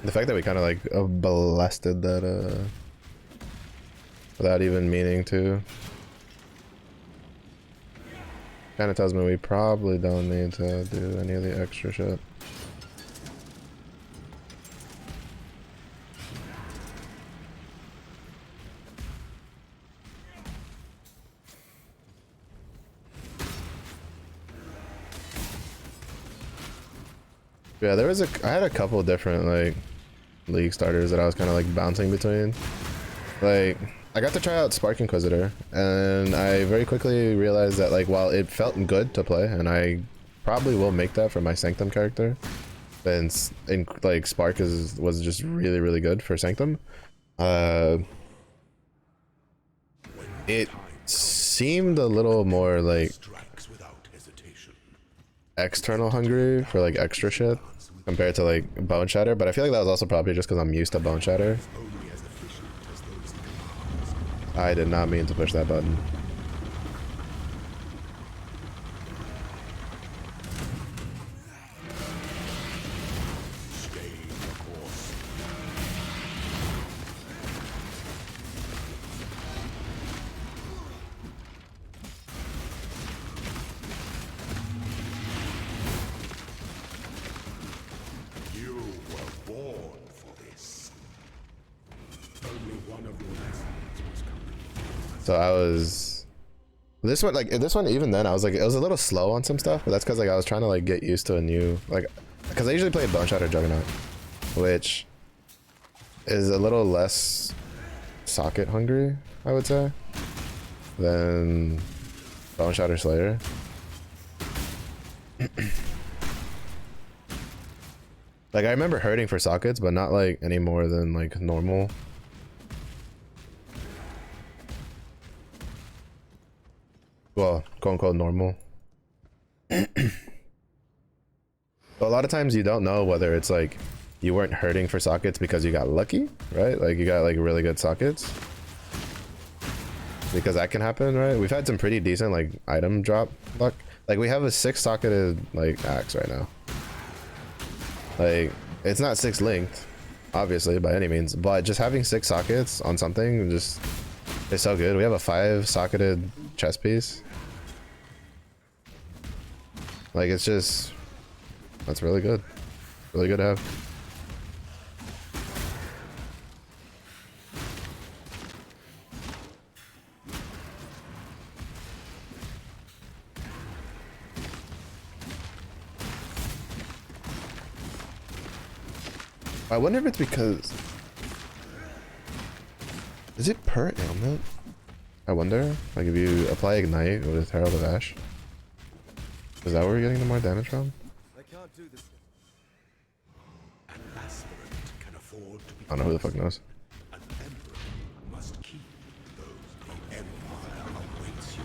The fact that we kind of like blasted that without even meaning to kind of tells me we probably don't need to do any of the extra shit. Yeah, there was I had a couple different like league starters that I was kind of like bouncing between. Like, I got to try out Spark Inquisitor, and I very quickly realized that like while it felt good to play, and I probably will make that for my Sanctum character, then like Spark was just really good for Sanctum. It seemed a little more like external hungry for like extra shit compared to like Bone Shatter, but I feel like that was also probably just because I'm used to Bone Shatter. I did not mean to push that button. So I was this one even then I was like it was a little slow on some stuff, but that's because like I was trying to like get used to a new like because I usually play Bone Shatter Juggernaut, which is a little less socket hungry, I would say, than Bone Shatter Slayer. Like I remember hurting for sockets, but not like any more than like normal. Well, quote unquote normal. But a lot of times you don't know whether it's like you weren't hurting for sockets because you got lucky, right? Like you got like really good sockets. Because that can happen, right? We've had some pretty decent like item drop luck. Like we have a 6-socketed like axe right now. Like it's not 6 linked, obviously by any means, but just having 6 sockets on something just is so good. We have a 5-socketed chest piece. Like it's just, that's really good. Really good to have. I wonder if it's because, is it per ailment? I wonder, like if you apply Ignite with Herald of Ash, is that where you're getting the more damage from? They can't do this. An aspirant can afford to be I don't know, who the fuck knows. An emperor must keep those the empire awaits you.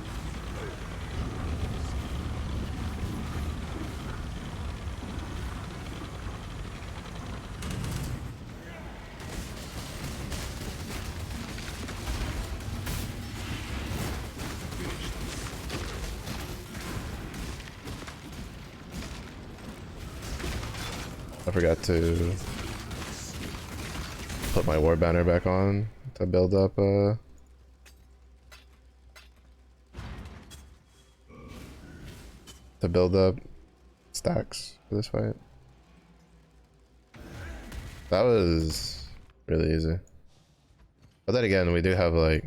I forgot to put my war banner back on to build up stacks for this fight. That was really easy. But then again, we do have like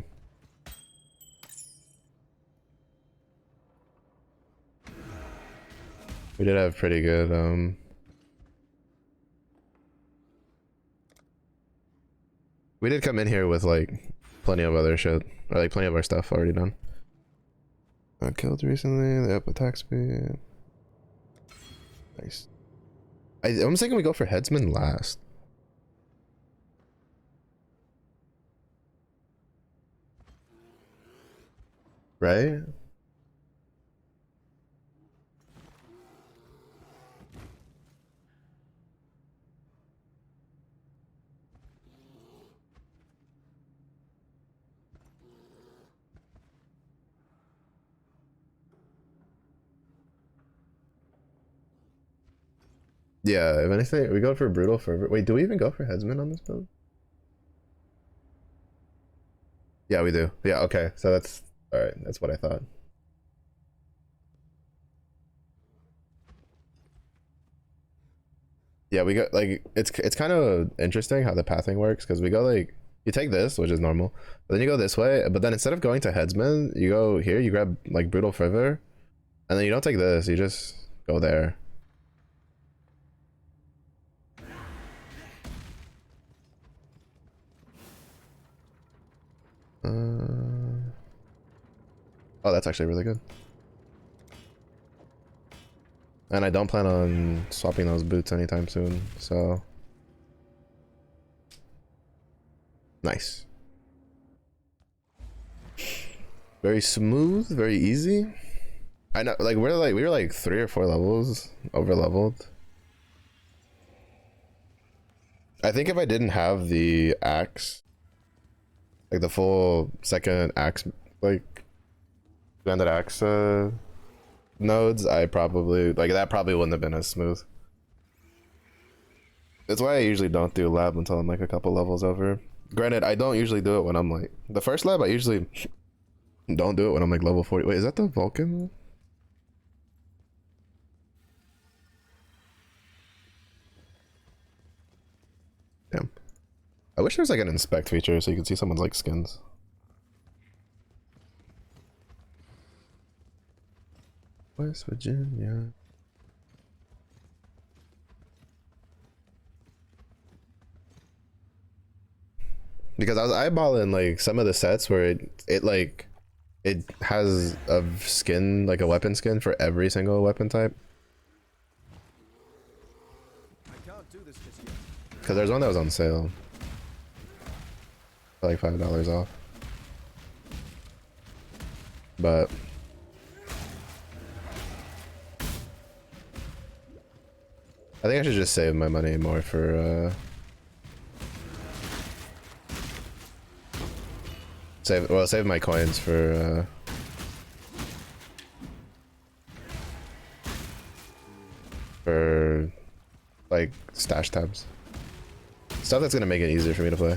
we did have pretty good we did come in here with like plenty of other shit, or like plenty of our stuff already done. Got killed recently, the up attack speed. Nice. I'm thinking we go for headsman last. Right? Yeah, if anything, we go for brutal fervor. Wait, do we even go for headsman on this build? Yeah, we do. Yeah, okay. So that's alright, that's what I thought. Yeah, we got like it's kind of interesting how the pathing works, because we go like you take this, which is normal, but then you go this way, but then instead of going to headsman, you go here, you grab like brutal fervor, and then you don't take this, you just go there. Oh, that's actually really good. And I don't plan on swapping those boots anytime soon, so nice. Very smooth, very easy. I know, like we were like 3 or 4 levels over leveled. I think if I didn't have the axe, like the full second axe, like banded axe nodes, I probably like that probably wouldn't have been as smooth. That's why I usually don't do lab until I'm like a couple levels over. Granted, I don't usually do it when I'm like the first lab. I usually don't do it when I'm like level 40. Wait, is that the Vulcan? Damn. I wish there was like an inspect feature so you could see someone's like skins. West Virginia. Because I was eyeballing like some of the sets where it like it has a skin, like a weapon skin for every single weapon type. I can't do this just yet. Because there's one that was on sale for like $5 off. But I think I should just save my money more for save my coins for like stash tabs. Stuff that's gonna make it easier for me to play.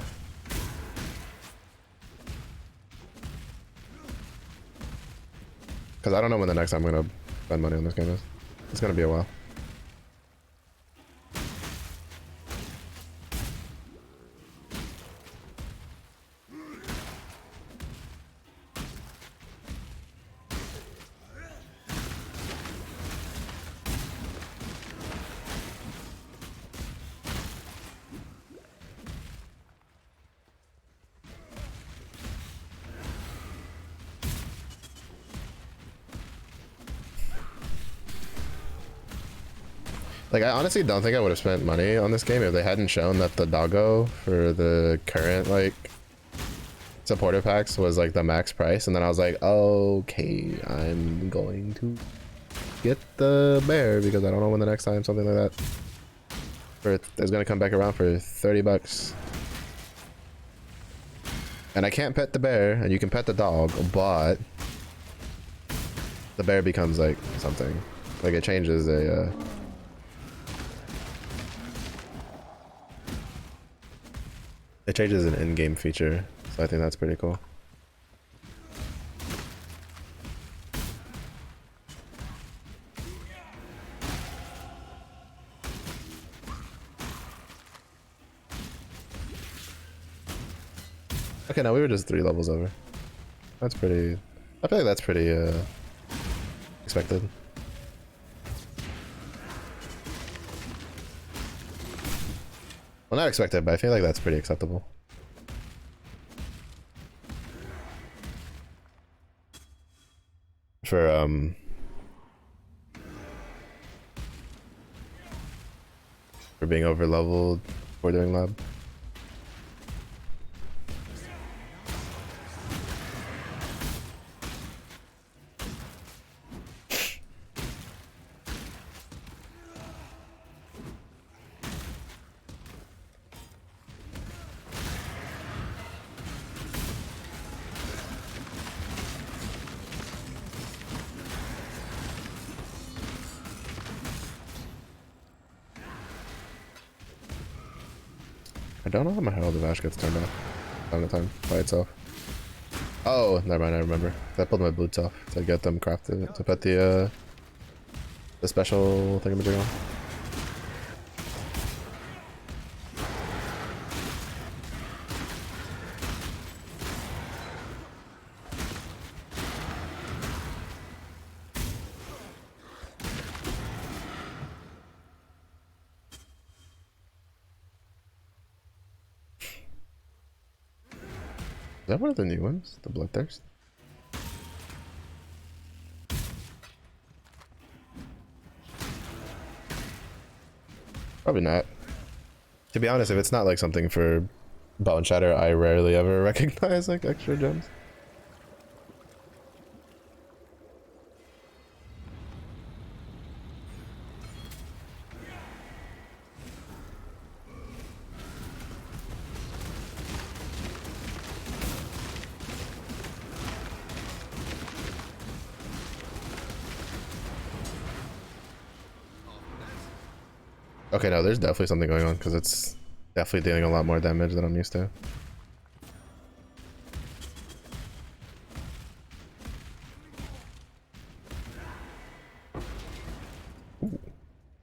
Cause I don't know when the next time I'm gonna spend money on this game is. It's gonna be a while. Like, I honestly don't think I would have spent money on this game if they hadn't shown that the doggo for the current, like, supporter packs was, like, the max price. And then I was like, okay, I'm going to get the bear because I don't know when the next time something like that is going to come back around for 30 bucks. And I can't pet the bear, and you can pet the dog, but the bear becomes, like, something. Like, it changes a, it changes an in-game feature, so I think that's pretty cool. Okay, now we were just 3 levels over. That's pretty... I feel like that's pretty, expected. Well, not expected, but I feel like that's pretty acceptable. For being over leveled for doing lab. I don't know how my Herald of Ash gets turned off time to time by itself. Oh, never mind, I remember. I pulled my boots off to get them crafted to put the special thingamajig on. Is that one of the new ones? The Bloodthirst? Probably not. To be honest, if it's not like something for Bone Shatter, I rarely ever recognize like extra gems. Okay, no, there's definitely something going on because it's definitely dealing a lot more damage than I'm used to.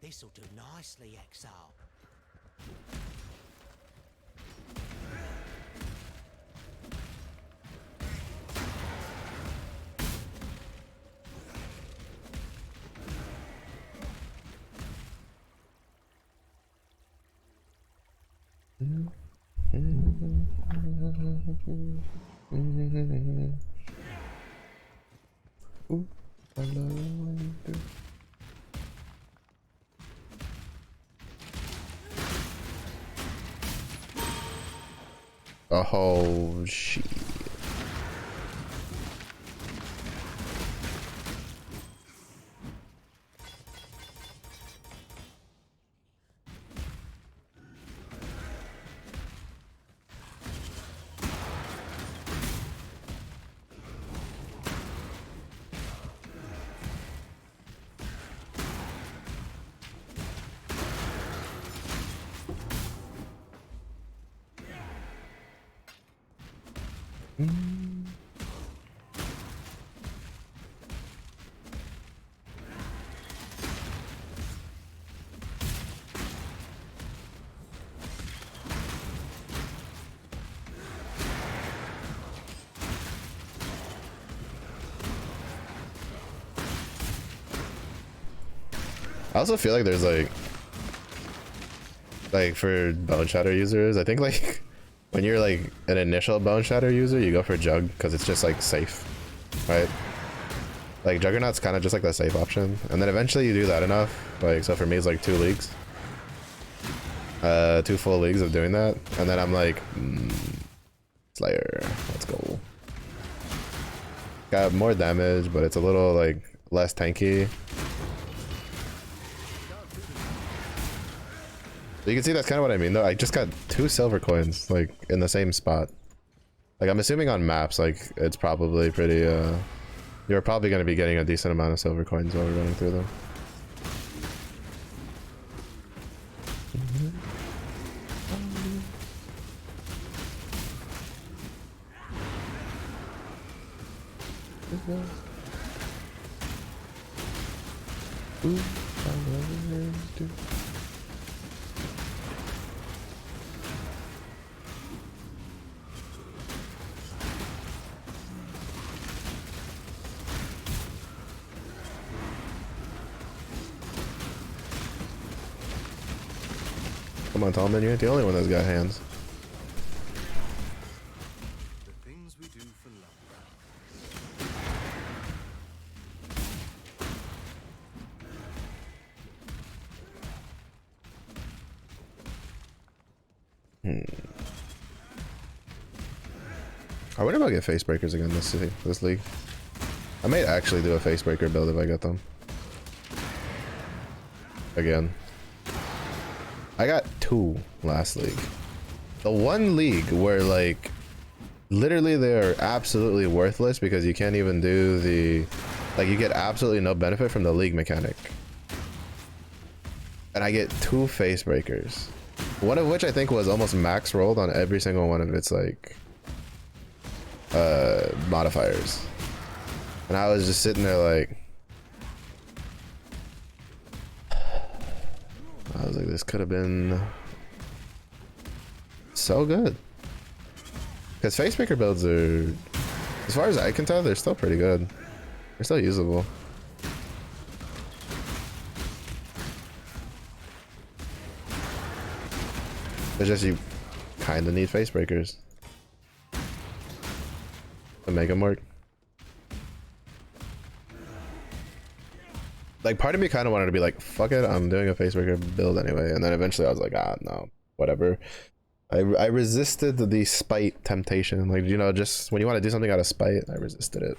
This'll do nicely, Exile. Ooh, I love when you do. Oh shit. I also feel like there's like for Bone Shatter users, I think like when you're like an initial Bone Shatter user, you go for Jug because it's just like safe, right? Like Juggernaut's kind of just like the safe option, and then eventually you do that enough. Like so for me, it's like 2 leagues, 2 full leagues of doing that, and then I'm like, Slayer, let's go. Got more damage, but it's a little like less tanky. You can see that's kind of what I mean though. I just got 2 silver coins like in the same spot. Like I'm assuming on maps like it's probably pretty you're probably going to be getting a decent amount of silver coins while we're running through them. Come on, Tallman, you ain't the only one that's got hands. The things we do for love. I wonder if I'll get face breakers again this league. I may actually do a face breaker build if I get them. Again. I got 2 last league. The one league where like literally they're absolutely worthless because you can't even do the like you get absolutely no benefit from the league mechanic. And I get 2 face breakers. One of which I think was almost max rolled on every single one of its like modifiers. And I was just sitting there like I was like, this could have been so good. Because facebreaker builds are, as far as I can tell, they're still pretty good. They're still usable. It's just you kind of need facebreakers to make them work. Like part of me kind of wanted to be like, fuck it, I'm doing a facebreaker build anyway. And then eventually I was like, ah, no, whatever. I resisted the spite temptation. Like, you know, just when you want to do something out of spite, I resisted it.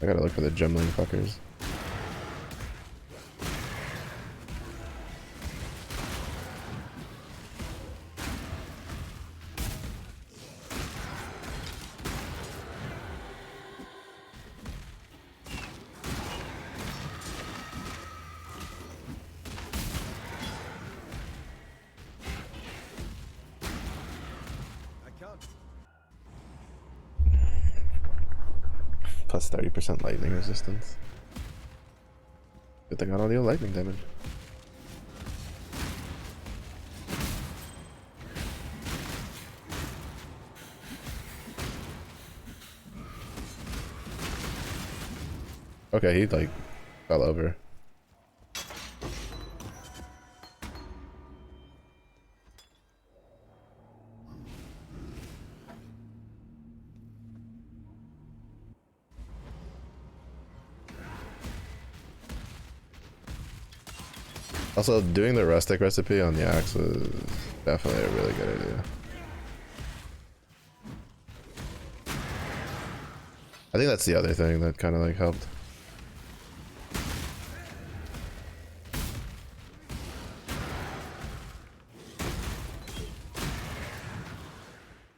I gotta look for the gemling fuckers. Plus 30% lightning resistance. Good thing I don't deal lightning damage. Okay, he like fell over. Also, doing the rustic recipe on the axe was definitely a really good idea. I think that's the other thing that kind of like helped.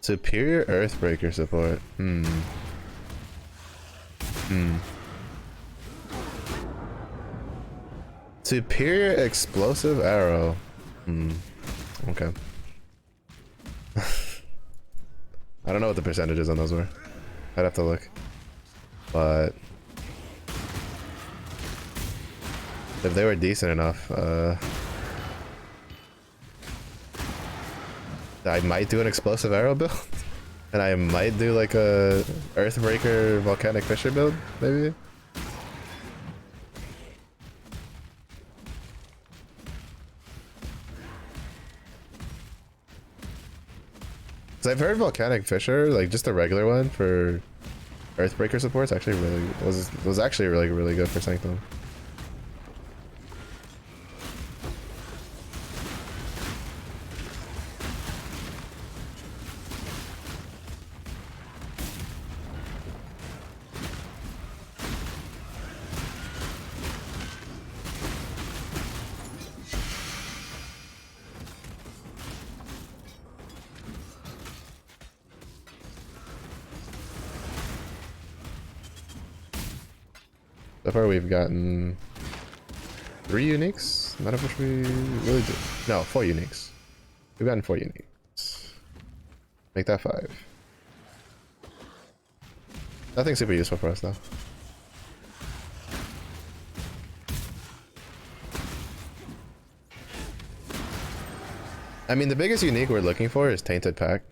Superior Earthbreaker support. Superior Explosive Arrow. Okay. I don't know what the percentages on those were. I'd have to look. But if they were decent enough, I might do an explosive arrow build. And I might do like a Earthbreaker Volcanic Fisher build, maybe. 'Cause I've heard Volcanic Fisher, like just a regular one for Earthbreaker supports, actually was actually really good for Sanctum. So far we've gotten 3 uniques, none of which we really did. No, 4 uniques. We've gotten 4 uniques. Make that 5. Nothing super useful for us though. I mean, the biggest unique we're looking for is Tainted Pact.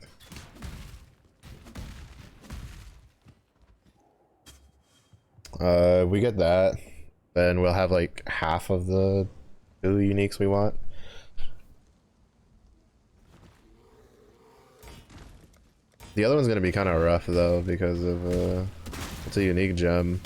We get that, then we'll have like half of the 2 uniques we want. The other one's gonna be kind of rough though because of it's a unique gem.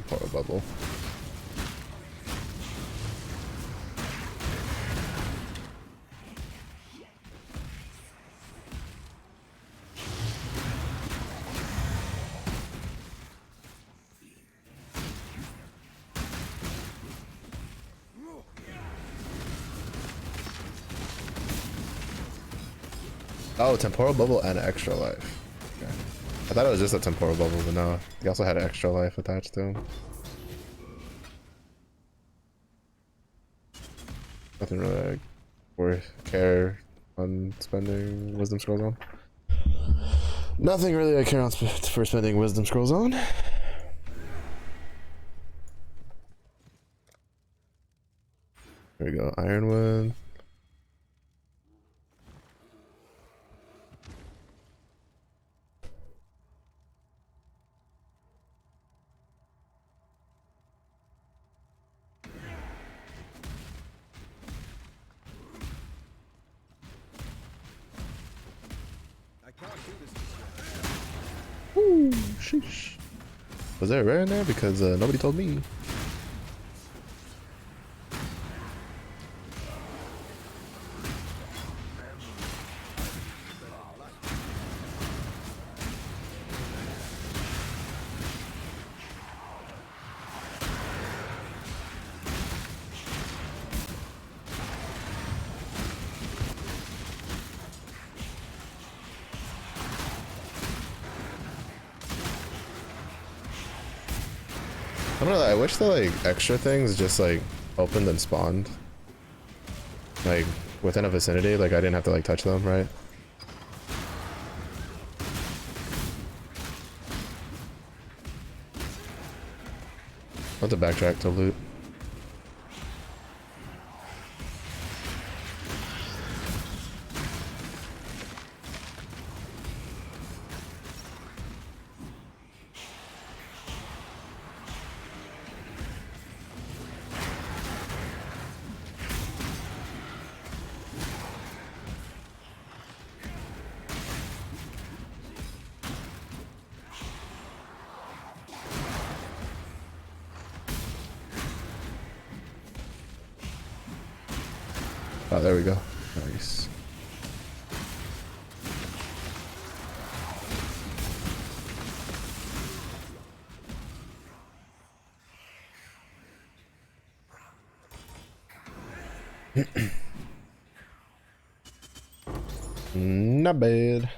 Pour a bubble. Oh, temporal bubble and extra life. Okay. I thought it was just a temporal bubble, but no. He also had extra life attached to him. Nothing really worth care on spending wisdom scrolls on. Nothing really I care on for spending wisdom scrolls on. There we go, Ironwood. Ooh, sheesh. Was there a rare in there? Because nobody told me. I don't know, I wish the like extra things just like opened and spawned. Like within a vicinity, like I didn't have to like touch them, right? I'll have to backtrack to loot. Oh, there we go. Nice. Not bad.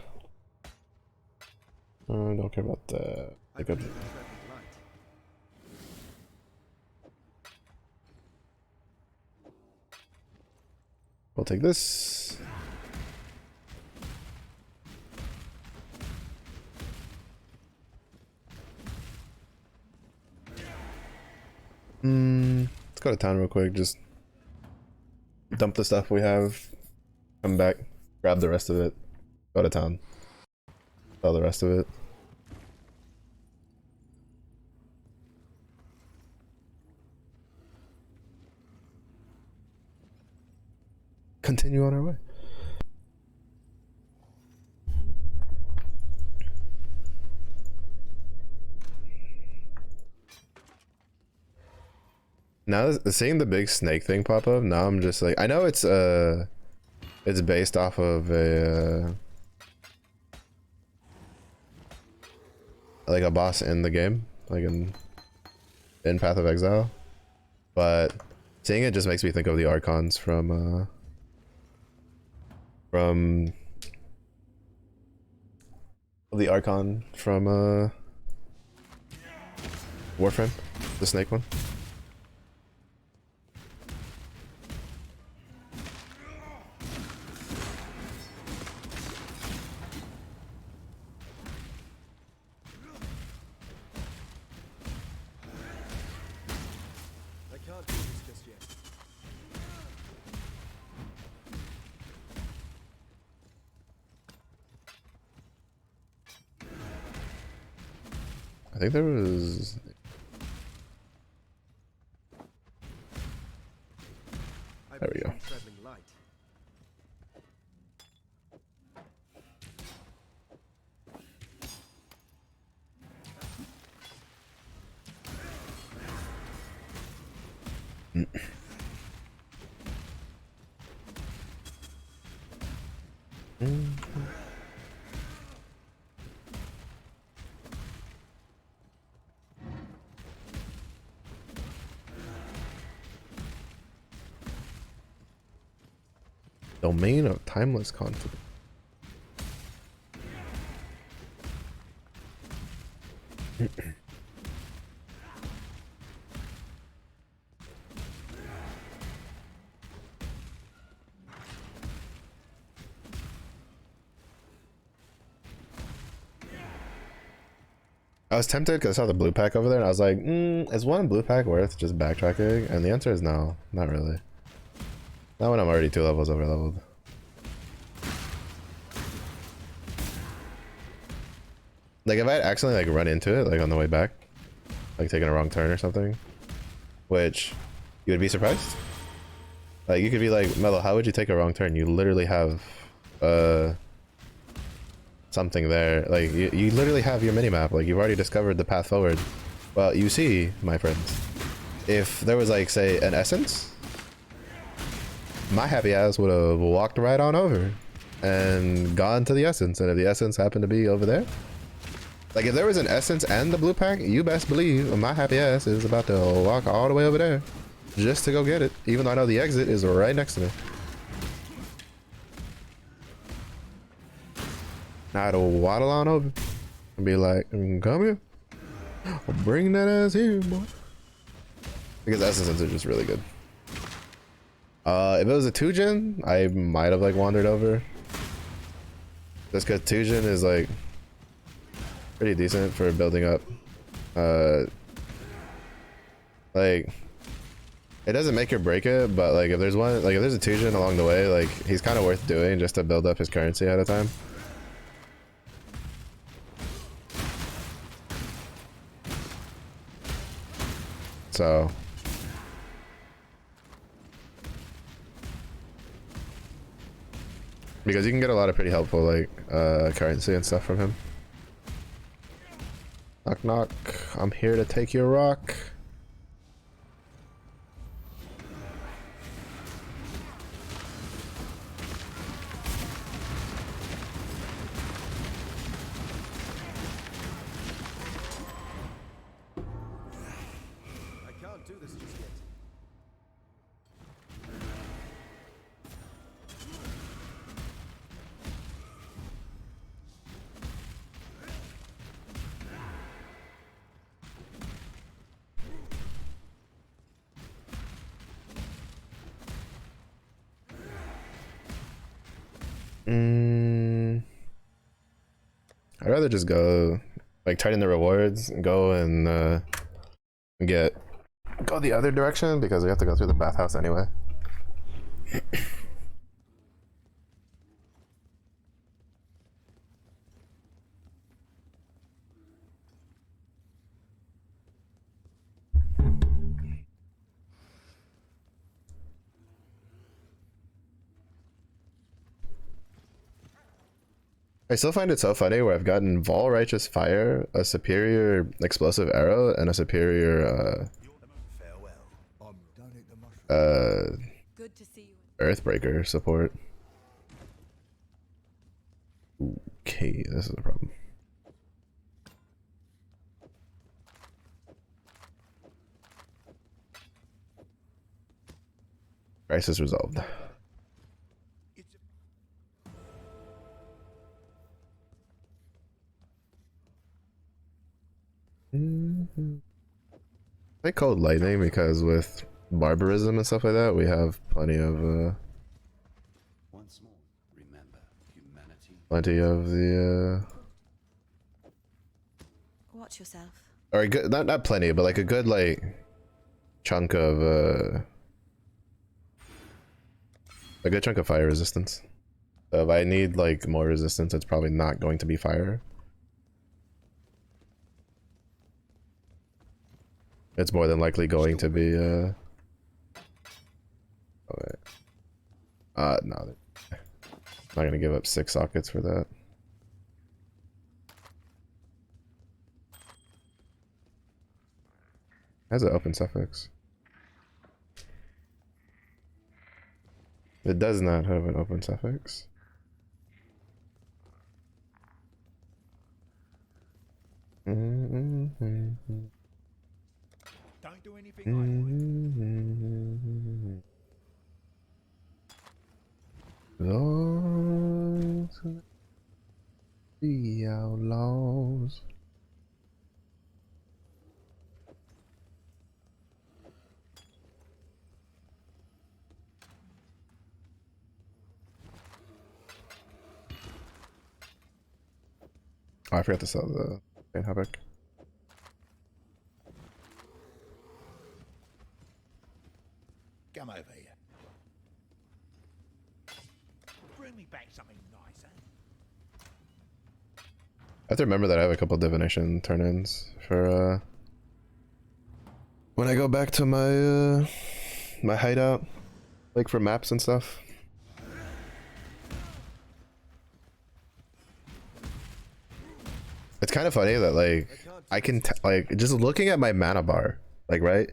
Don't care about that. I believe in treading light. We'll take this. Let's go to town real quick. Just dump the stuff we have. Come back. Grab the rest of it. Go to town. Sell the rest of it. Continue on our way. Now seeing the big snake thing pop up, now I'm just like, I know it's based off of a like a boss in the game, like in Path of Exile, but seeing it just makes me think of the Archons from the Archon from Warframe, the snake one. I can't do this just yet. I think there was. I There we believe go. in treading light. Domain of timeless conflict. I was tempted because I saw the blue pack over there and I was like, is one blue pack worth just backtracking? And the answer is no, not really. Not when I'm already 2 levels over leveled. Like if I accidentally like run into it like on the way back, like taking a wrong turn or something, which you would be surprised. Like you could be like, Mello, how would you take a wrong turn? You literally have something there. Like you literally have your minimap. Like you've already discovered the path forward. Well, you see, my friends, if there was like say an essence, my happy ass would have walked right on over and gone to the essence. And if the essence happened to be over there, like if there was an essence and the blue pack, you best believe my happy ass is about to walk all the way over there just to go get it, even though I know the exit is right next to me. Now I'd waddle on over and be like, come here, I'll bring that ass here, boy. Because essences are just really good. If it was a 2-gen, I might have like wandered over. Just because 2-gen is like pretty decent for building up. Like it doesn't make or break it, but like if there's one, like if there's a 2-gen along the way, like he's kind of worth doing just to build up his currency ahead of time. So because you can get a lot of pretty helpful like currency and stuff from him. Knock knock, I'm here to take your rock. I can't do this just yet. I'd rather just go like tighten the rewards and go and go the other direction because we have to go through the bathhouse anyway. I still find it so funny where I've gotten Vol Righteous Fire, a superior explosive arrow, and a superior Farewell. I'm done at the mushroom. Good to see you. Earthbreaker support. Okay, this is a problem. Crisis resolved. I called lightning because with barbarism and stuff like that, we have plenty of Once more, remember, humanity. plenty of the Watch yourself. or a good, not plenty, but like a good like chunk of a good chunk of fire resistance. So if I need like more resistance, it's probably not going to be fire. It's more than likely going to be oh wait. No, I'm not gonna give up 6 sockets for that. Has an open suffix. It does not have an open suffix. Don't do anything I Long the outlaws. Oh, I forgot to sell the Pain Havoc. Come over here. Bring me back something nicer. I have to remember that I have a couple divination turn-ins for when I go back to my my hideout, like for maps and stuff. It's kind of funny that like I can like just looking at my mana bar, like right,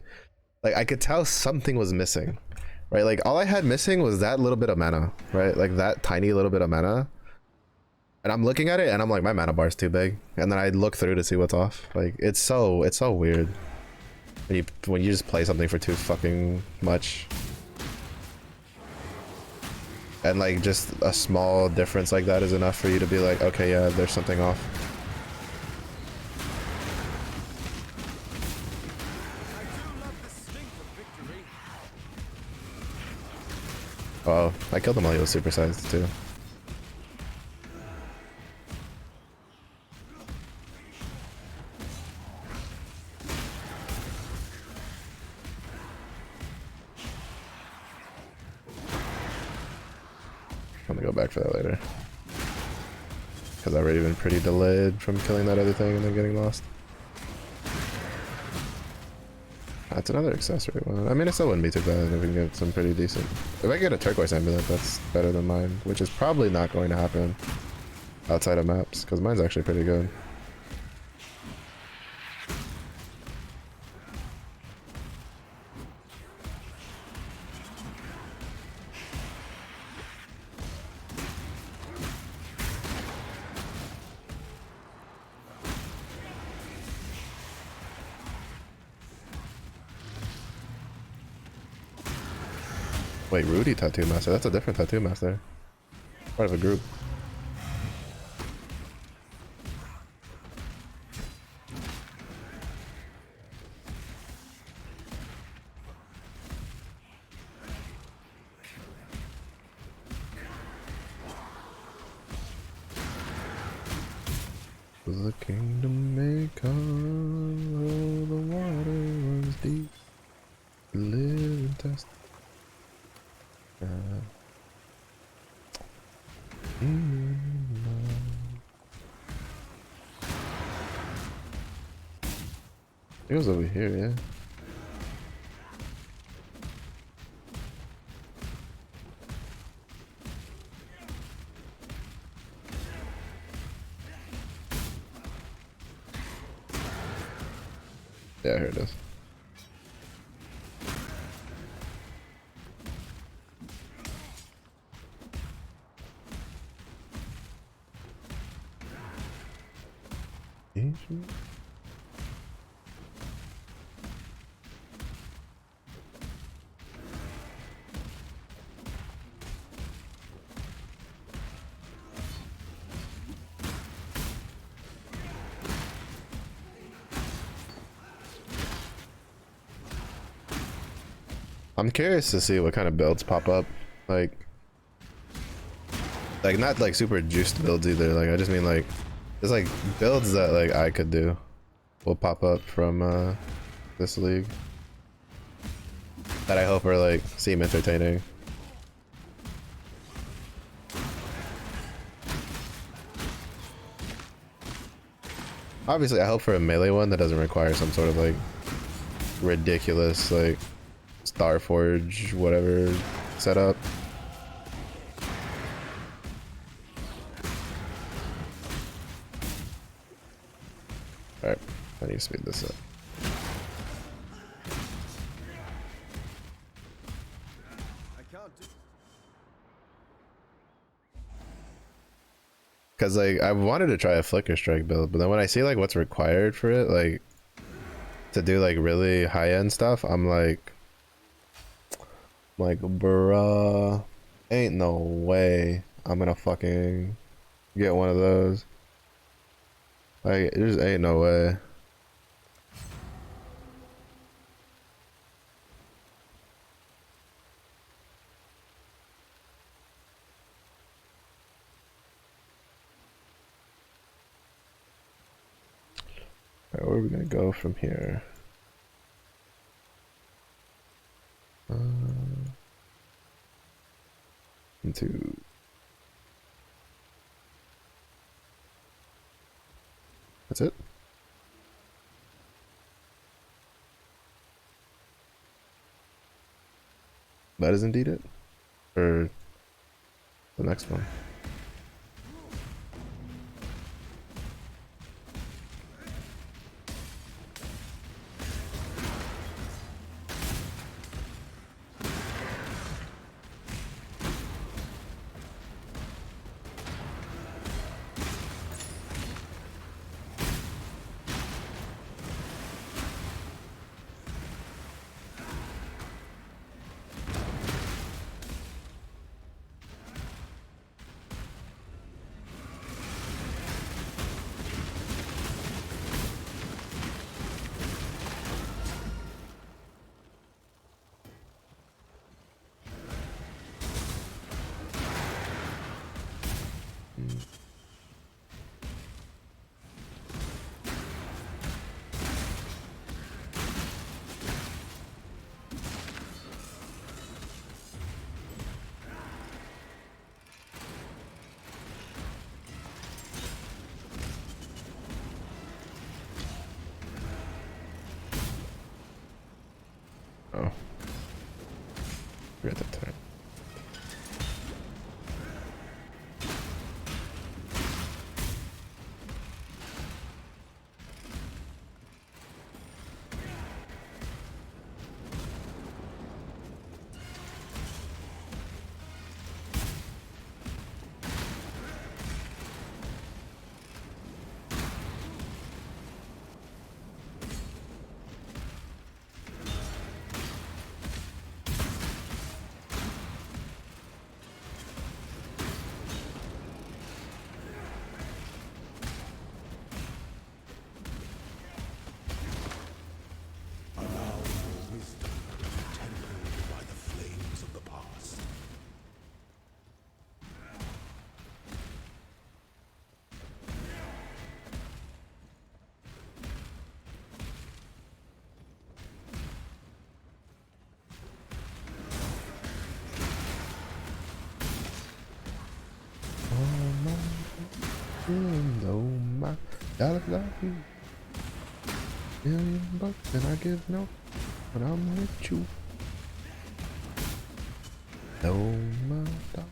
like I could tell something was missing, right? Like all I had missing was that little bit of mana, right? Like that tiny little bit of mana. And I'm looking at it and I'm like, my mana bar's too big. And then I look through to see what's off. Like it's so weird when you just play something for too fucking much. And like just a small difference like that is enough for you to be like, okay, yeah, there's something off. I do love the stink of Oh, I killed him while he was supersized too. I'm gonna go back for that later. Because I've already been pretty delayed from killing that other thing and then getting lost. That's another accessory one. I mean, it still wouldn't be too bad if we can get some pretty decent... If I get a turquoise amulet, that's better than mine, which is probably not going to happen outside of maps, because mine's actually pretty good. Wait, Rudy Tattoo Master? That's a different Tattoo Master. Part of a group. The kingdom may come, oh, the water runs deep. Live and test. It was over here, yeah. Yeah, here it is. I'm curious to see what kind of builds pop up, like not like super juiced builds either. Like I just mean like there's like builds that like I could do will pop up from this league that I hope are like seem entertaining. Obviously, I hope for a melee one that doesn't require some sort of like ridiculous like Starforge whatever setup. Alright, I need to speed this up. I can't do. Cause like I wanted to try a Flicker Strike build, but then when I see like what's required for it, like to do like really high end stuff, I'm like bruh, ain't no way I'm gonna fucking get one of those. Like, it just ain't no way. Alright, where are we gonna go from here? Into... That's it? That is indeed it? Or the next one? Oh. Forget that turn. Allow your wisdom to be tempered by the flames of the past. Oh my, gotta love you. $1,000,000 and I give no when I'm with you. No my dog.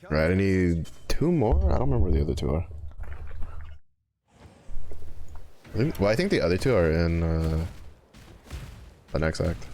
Right, I need 2 more? I don't remember where the other 2 are. Well, I think the other 2 are in the next act.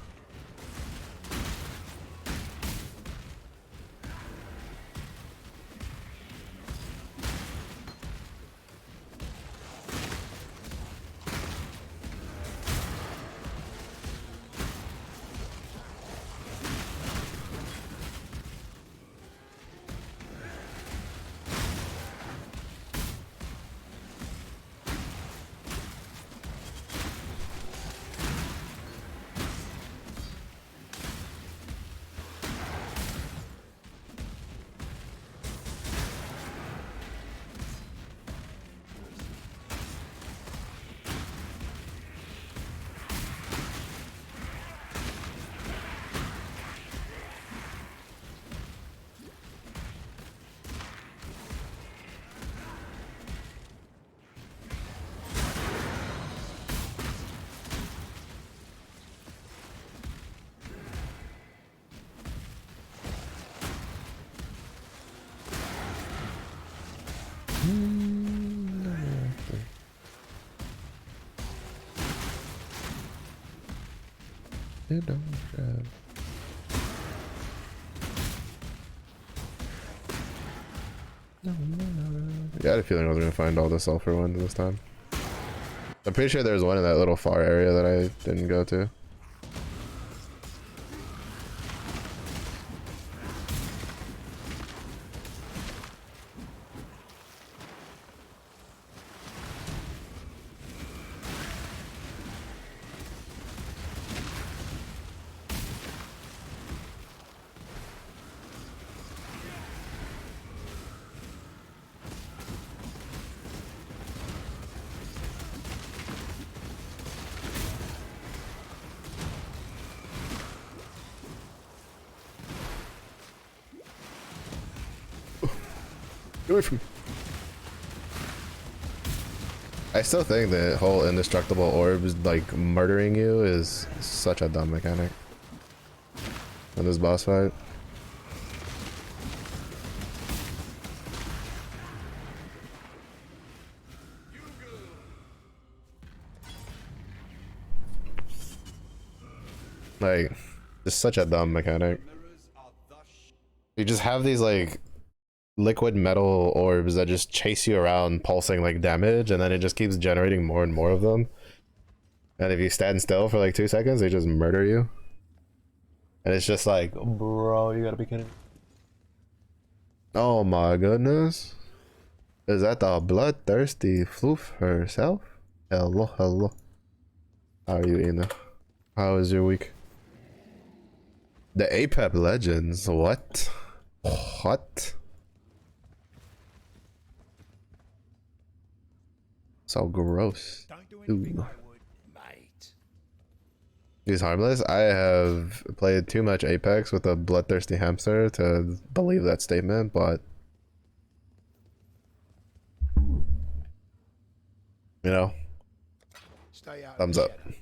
It don't drive. Yeah, I had a feeling I was gonna find all the sulfur ones this time. I'm pretty sure there's one in that little far area that I didn't go to. Get away from me. I still think the whole indestructible orbs like murdering you is such a dumb mechanic in this boss fight. Like, just such a dumb mechanic. You just have these like liquid metal orbs that just chase you around pulsing like damage, and then it just keeps generating more and more of them, and if you stand still for like 2 seconds they just murder you, and it's just like, bro, you gotta be kidding me. Oh my goodness, is that the bloodthirsty floof herself? Hello, hello. How are you, Ina? How is your week? The APEP legends, what so gross. Don't do anything Ooh. I would, mate. He's harmless. I have played too much Apex with a bloodthirsty hamster to believe that statement, but you know, Stay out thumbs of the up. shadows.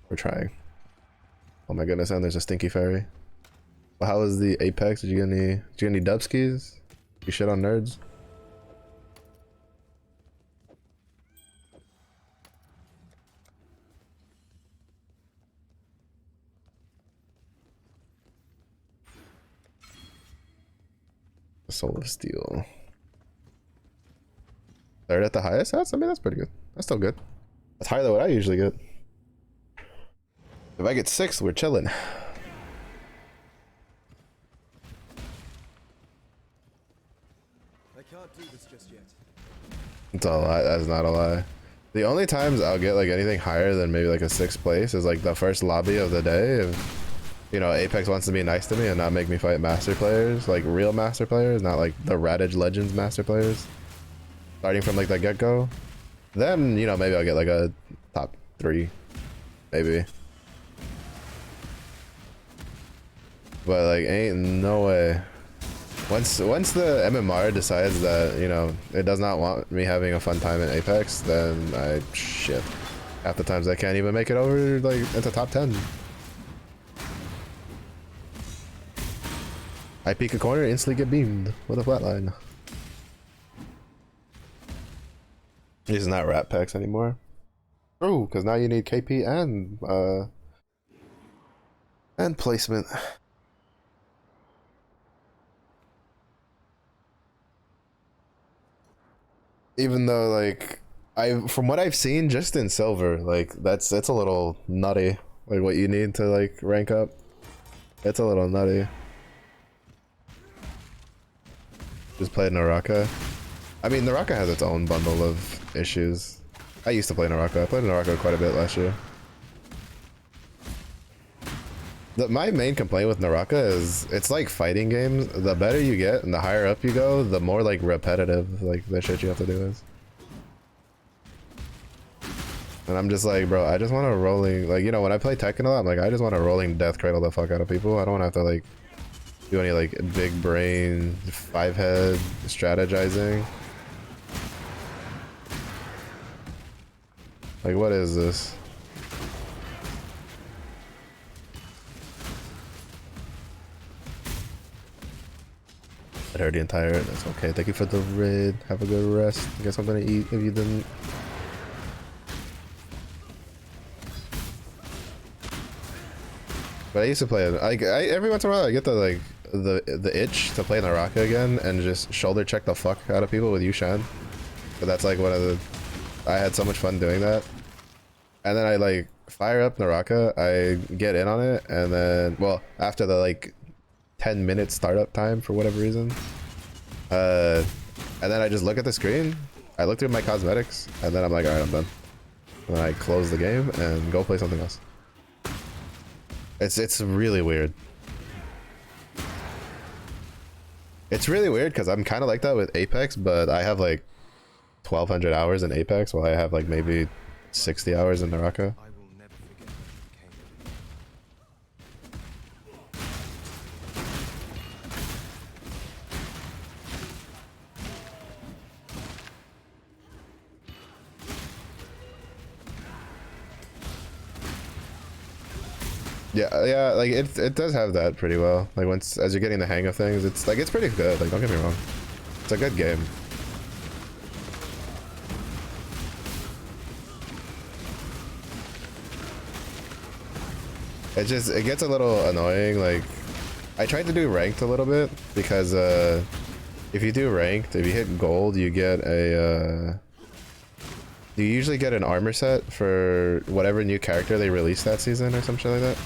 We're trying. Oh my goodness, and there's a stinky fairy. Well, how was the Apex? Did you get any dubskis? You shit on nerds? Soul of Steel. Third at the highest? I mean, that's pretty good. That's still good. That's higher than what I usually get. If I get 6th, we're chilling. I can't do this just yet. It's a lie. That's not a lie. The only times I'll get like anything higher than maybe like a 6th place is like the first lobby of the day. If, you know, Apex wants to be nice to me and not make me fight master players, like real master players, not like the Radage Legends master players. Starting from like the get-go. Then, you know, maybe I'll get like a top 3. Maybe. But like, ain't no way. Once the MMR decides that, you know, it does not want me having a fun time in Apex, then shit. Half the times I can't even make it over like into top 10. I peek a corner, instantly get beamed with a flatline. He's not rat packs anymore. Oh, because now you need KP and placement. Even though like from what I've seen just in silver, like that's a little nutty. Like what you need to like rank up. It's a little nutty. Just played Naraka. I mean, Naraka has its own bundle of issues. I used to play Naraka. I played Naraka quite a bit last year. My main complaint with Naraka is it's like fighting games. The better you get and the higher up you go, the more like repetitive like the shit you have to do is. And I'm just like, bro, I just want a rolling, like, you know, when I play Tekken a lot, I'm like, I just want a rolling death cradle the fuck out of people. I don't want to have to like do any like big brain 5-head strategizing. Like, what is this? I heard the entire. That's okay. Thank you for the raid. Have a good rest. Get something to eat if you didn't. But I used to play it. Every once in a while I get the itch to play Naraka again and just shoulder check the fuck out of people with Yushan. But that's like one of the. I had so much fun doing that. And then I like fire up Naraka. I get in on it, and then well after the like 10-minute startup time for whatever reason. And then I just look at the screen. I look through my cosmetics, and then I'm like, all right, I'm done. And then I close the game and go play something else. It's really weird. It's really weird because I'm kind of like that with Apex, but I have like 1,200 hours in Apex, while I have like maybe 60 hours in Naraka. I will never forget what became of me. Yeah, like it does have that pretty well. Like as you're getting the hang of things, it's like it's pretty good. Like don't get me wrong, it's a good game. It gets a little annoying. Like I tried to do ranked a little bit because if you do ranked, if you hit gold, you get a you usually get an armor set for whatever new character they release that season or some shit like that.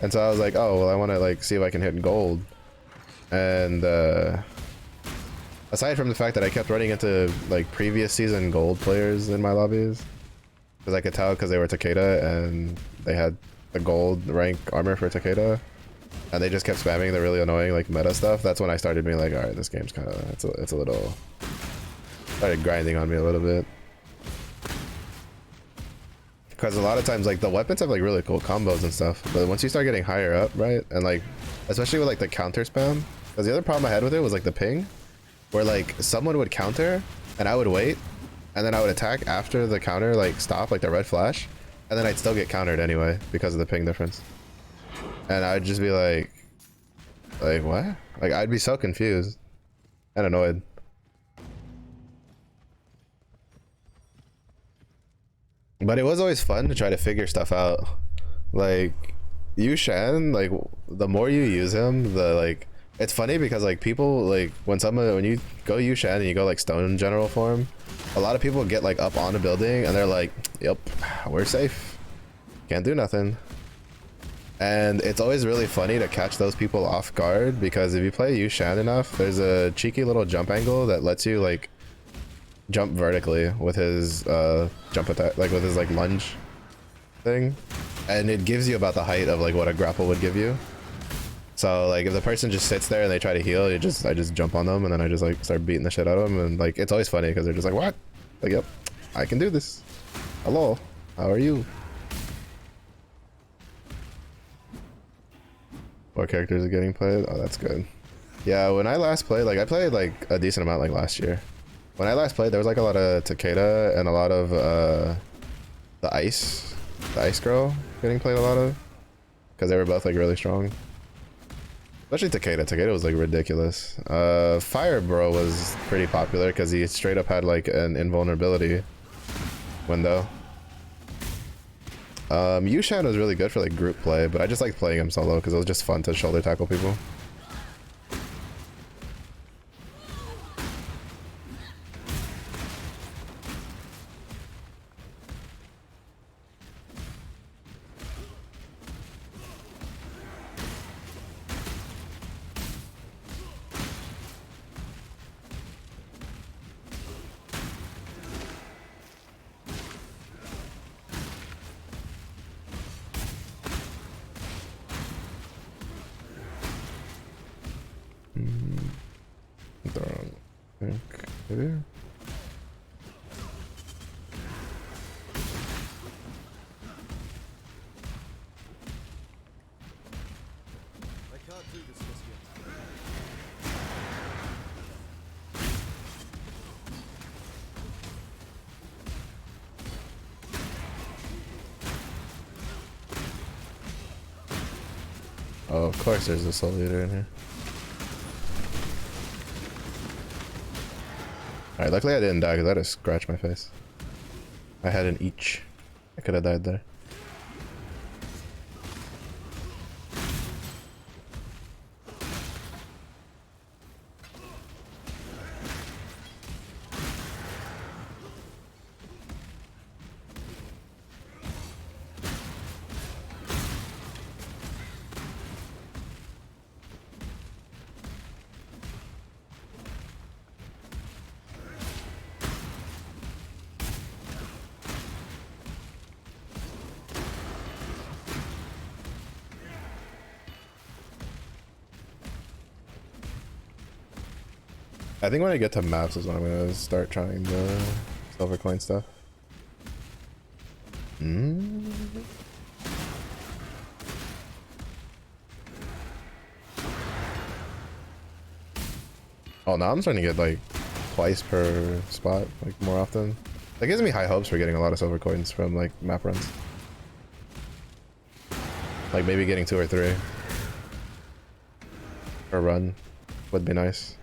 And so I was like, oh well, I want to like see if I can hit gold. And aside from the fact that I kept running into like previous season gold players in my lobbies, because I could tell because they were Takeda and they had the gold rank armor for Takeda, and they just kept spamming the really annoying like meta stuff. That's when I started being like, all right, this game's kind of it's a little started grinding on me a little bit. because a lot of times like the weapons have like really cool combos and stuff, but once you start getting higher up, right, and like especially with like the counter spam, because the other problem I had with it was like the ping, where like someone would counter and I would wait, and then I would attack after the counter like stop, like the red flash, and then I'd still get countered anyway because of the ping difference, and I'd just be like what? Like I'd be so confused and annoyed. But it was always fun to try to figure stuff out. Like Yu Shan, like the more you use him, the like it's funny because like people like when you go Yu Shan and you go like stone general form, a lot of people get like up on a building and they're like, yep, we're safe. Can't do nothing. And it's always really funny to catch those people off guard because if you play Yu Shan enough, there's a cheeky little jump angle that lets you like jump vertically with his jump attack, like with his like lunge thing, and it gives you about the height of like what a grapple would give you. So like if the person just sits there and they try to heal, I just jump on them and then I just like start beating the shit out of them, and like it's always funny because they're just like, what? Like, yep, I can do this. Hello, how are you? What characters are getting played? Oh, that's good. Yeah, when I last played, like I played like a decent amount like last year. When I last played, there was like a lot of Takeda and a lot of the ice girl getting played a lot of, because they were both like really strong. Especially Takeda. Takeda was like ridiculous. Fire Bro was pretty popular because he straight up had like an invulnerability window. Yu Shan was really good for like group play, but I just like playing him solo because it was just fun to shoulder tackle people. Oh, of course there's a soul leader in here. Alright, luckily I didn't die because I just scratched my face. I had an each. I could have died there. I think when I get to maps is when I'm gonna start trying the silver coin stuff. Oh, now I'm starting to get like twice per spot, like more often. That gives me high hopes for getting a lot of silver coins from like map runs. Like maybe getting 2 or 3 per run would be nice.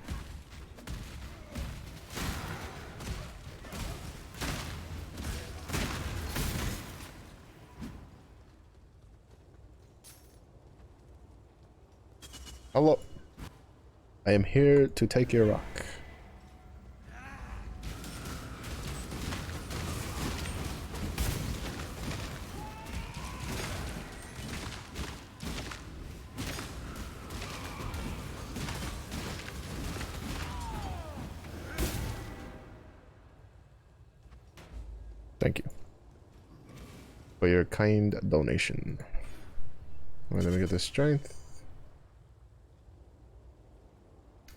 Hello. I am here to take your rock. Thank you for your kind donation. Alright, let me get the strength.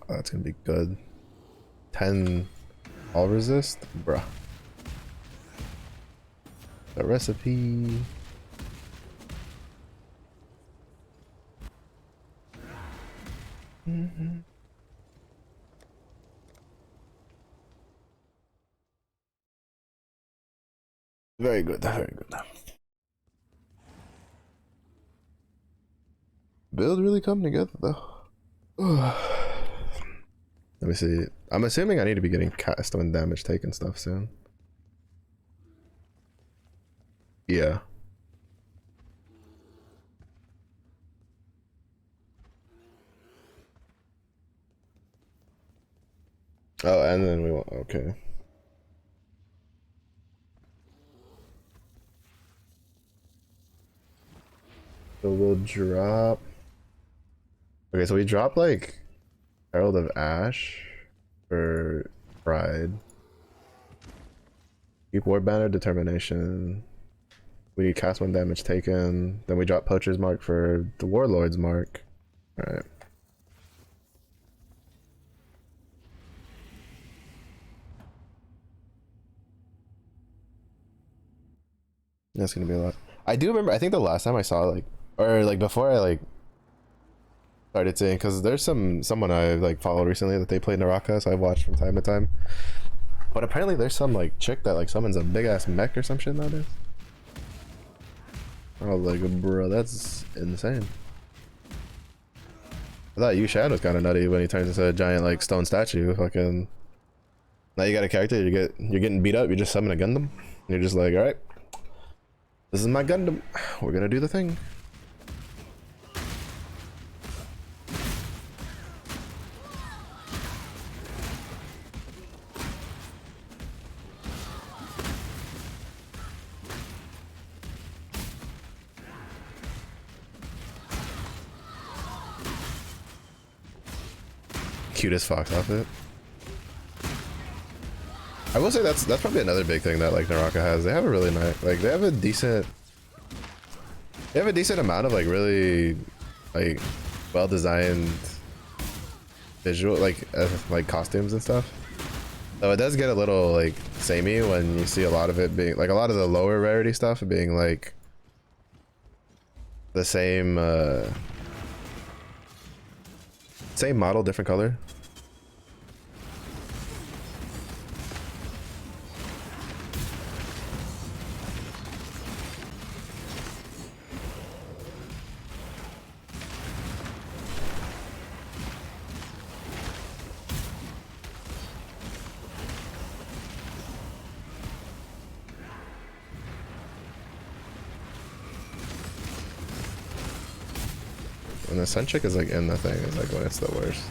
Oh, that's gonna be good. 10 all resist? Bruh. The recipe. Very good, very good. Build really come together though. Let me see. I'm assuming I need to be getting cast when damage taken stuff soon. Yeah. Oh, and then we want, okay. So we'll drop. Okay, so we drop like Herald of Ash for Pride. Keep War Banner, Determination. We cast one damage taken. Then we drop Poacher's Mark for the Warlord's Mark. Alright. That's gonna be a lot. I do remember, I think the last time I saw like, or like before I like started seeing, because there's someone I like followed recently that they played Naraka, so I've watched from time to time. But apparently there's some like chick that like summons a big ass mech or some shit nowadays. I was like, bro, that's insane. I thought Yushan was kind of nutty when he turns into a giant like stone statue. Fucking. Now you got a character, you're getting beat up, you just summon a Gundam. And you're just like, all right, this is my Gundam. We're gonna do the thing. Cutest fox outfit. I will say that's probably another big thing that like Naraka has. They have a really nice, like they have a decent amount of like really like well designed visual like costumes and stuff. Though it does get a little like samey when you see a lot of it being like a lot of the lower rarity stuff being like the same same model, different color. When the sun chick is like in the thing, it's like when it's the worst.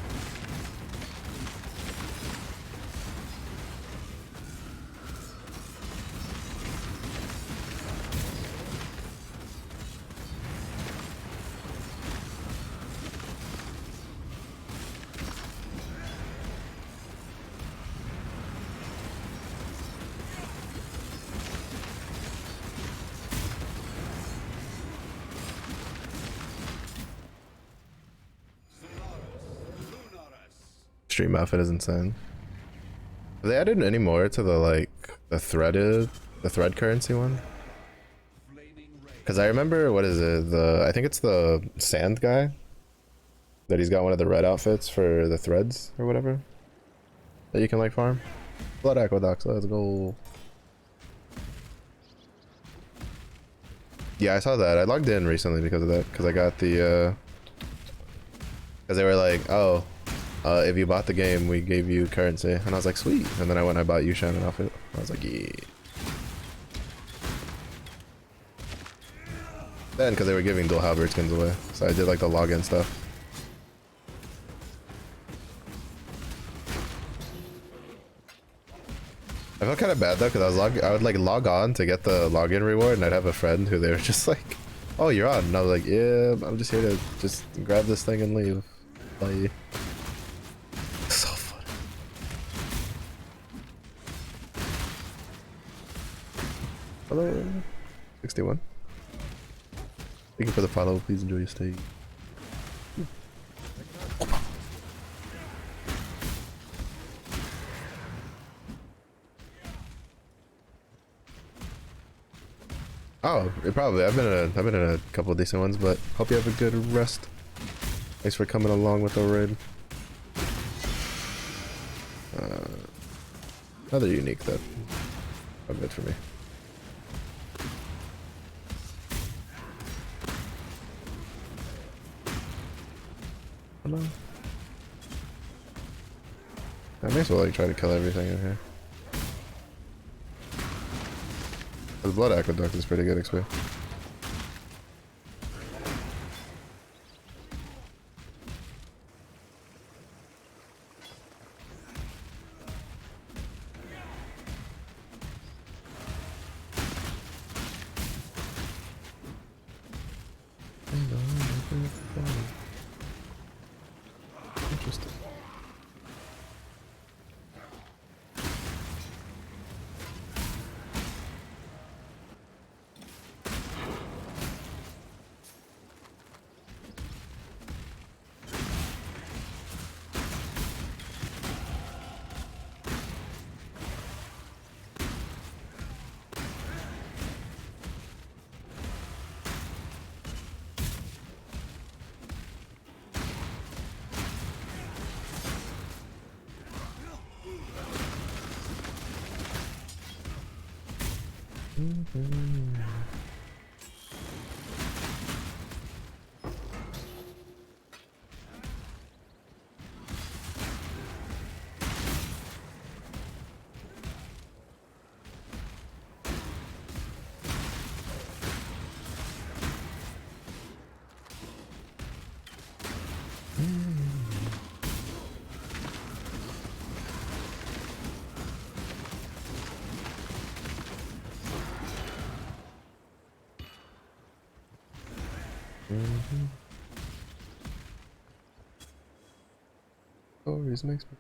Stream outfit is insane. Have they added any more to the like the thread currency one? Because I remember, what is it, I think it's the sand guy that he's got one of the red outfits for the threads or whatever that you can like farm. Blood Aqueducts, let's go. Yeah, I saw that. I logged in recently because of that, because I got the because they were like, oh, if you bought the game, we gave you currency. And I was like, sweet. And then I went and I bought Yushan an outfit. I was like, yeah. Then, because they were giving dual halberd skins away. So I did like the login stuff. I felt kind of bad though, because I would like log on to get the login reward, and I'd have a friend who they were just like, oh, you're on. And I was like, yeah, I'm just here to just grab this thing and leave. Bye. So funny. Hello. 61. Thank you for the follow. Please enjoy your stay. Oh, probably. I've been in a couple of decent ones, but hope you have a good rest. Thanks for coming along with the raid. Another unique that a bit for me. Hello. I may as well like try to kill everything in here. The blood aqueduct is pretty good XP. Interesting. Stories makes me.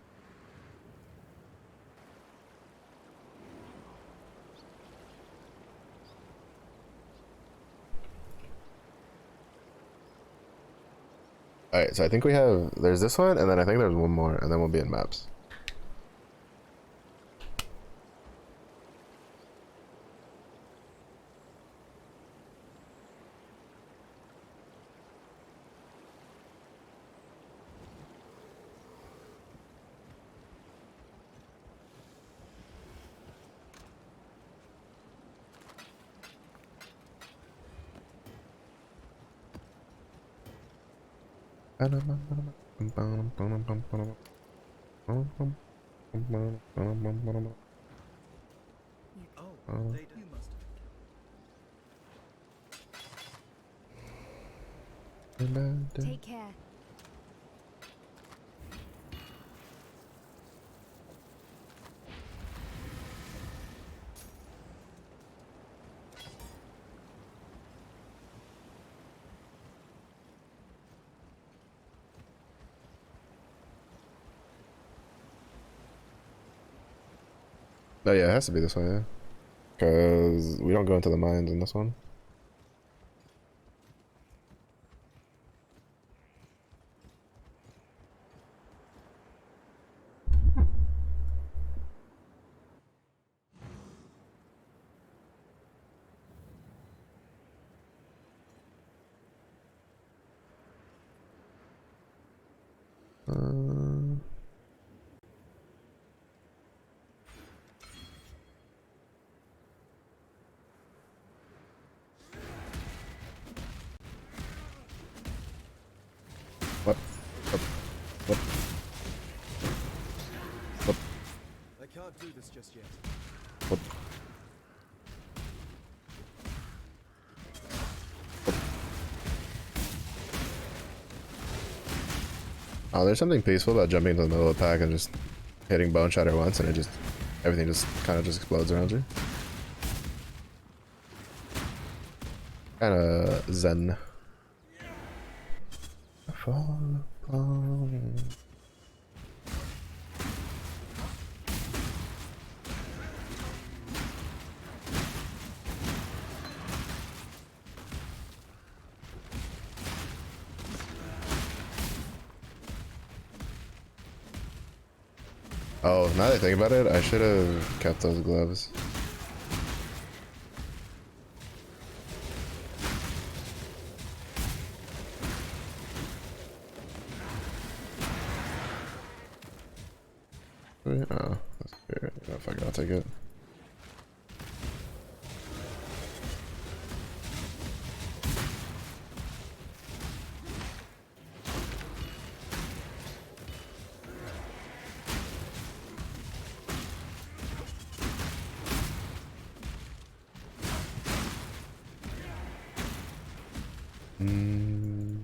Alright, so I think we have, there's this one, and then I think there's one more, and then we'll be in maps. Oh, they do. You must have. Take care. Oh yeah, it has to be this one, yeah. Because we don't go into the mines in this one. What? What? What? I can't do this just yet. What? Oh, there's something peaceful about jumping into the middle of the pack and just hitting Bone Shatter once, and it just, everything just kind of just explodes around you. Kinda zen. Fall apart. Oh, now that I think about it, I should have kept those gloves. Oh, that's fair. Yeah, fuck it, I'll take it. Mm.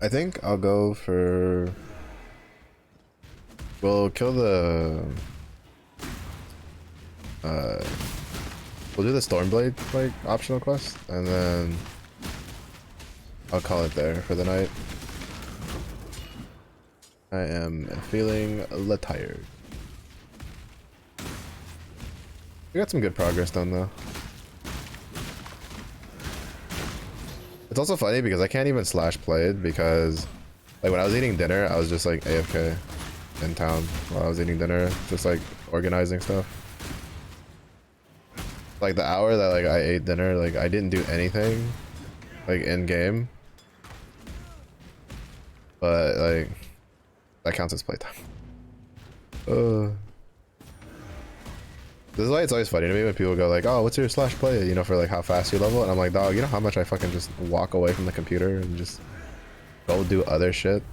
I think I'll go for. We'll kill the. We'll do the Stormblade like optional quest, and then I'll call it there for the night. I am feeling tired. We got some good progress done though. It's also funny because I can't even slash play it because like when I was eating dinner, I was just like AFK in town while I was eating dinner, just like organizing stuff. Like the hour that like I ate dinner, like I didn't do anything like in game. But like that counts as playtime. This is why it's always funny to me when people go like, oh, what's your slash play, you know, for like how fast you level, and I'm like, dog, you know how much I fucking just walk away from the computer and just go do other shit.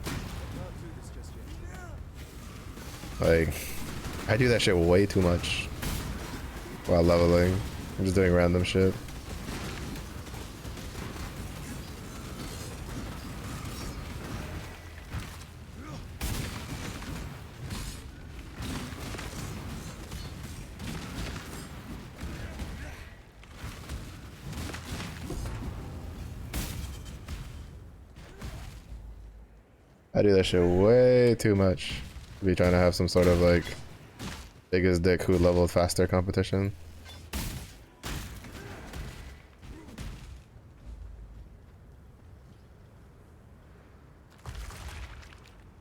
Like I do that shit way too much while leveling. I'm just doing random shit. I do that shit way too much to be trying to have some sort of like biggest dick who leveled faster competition.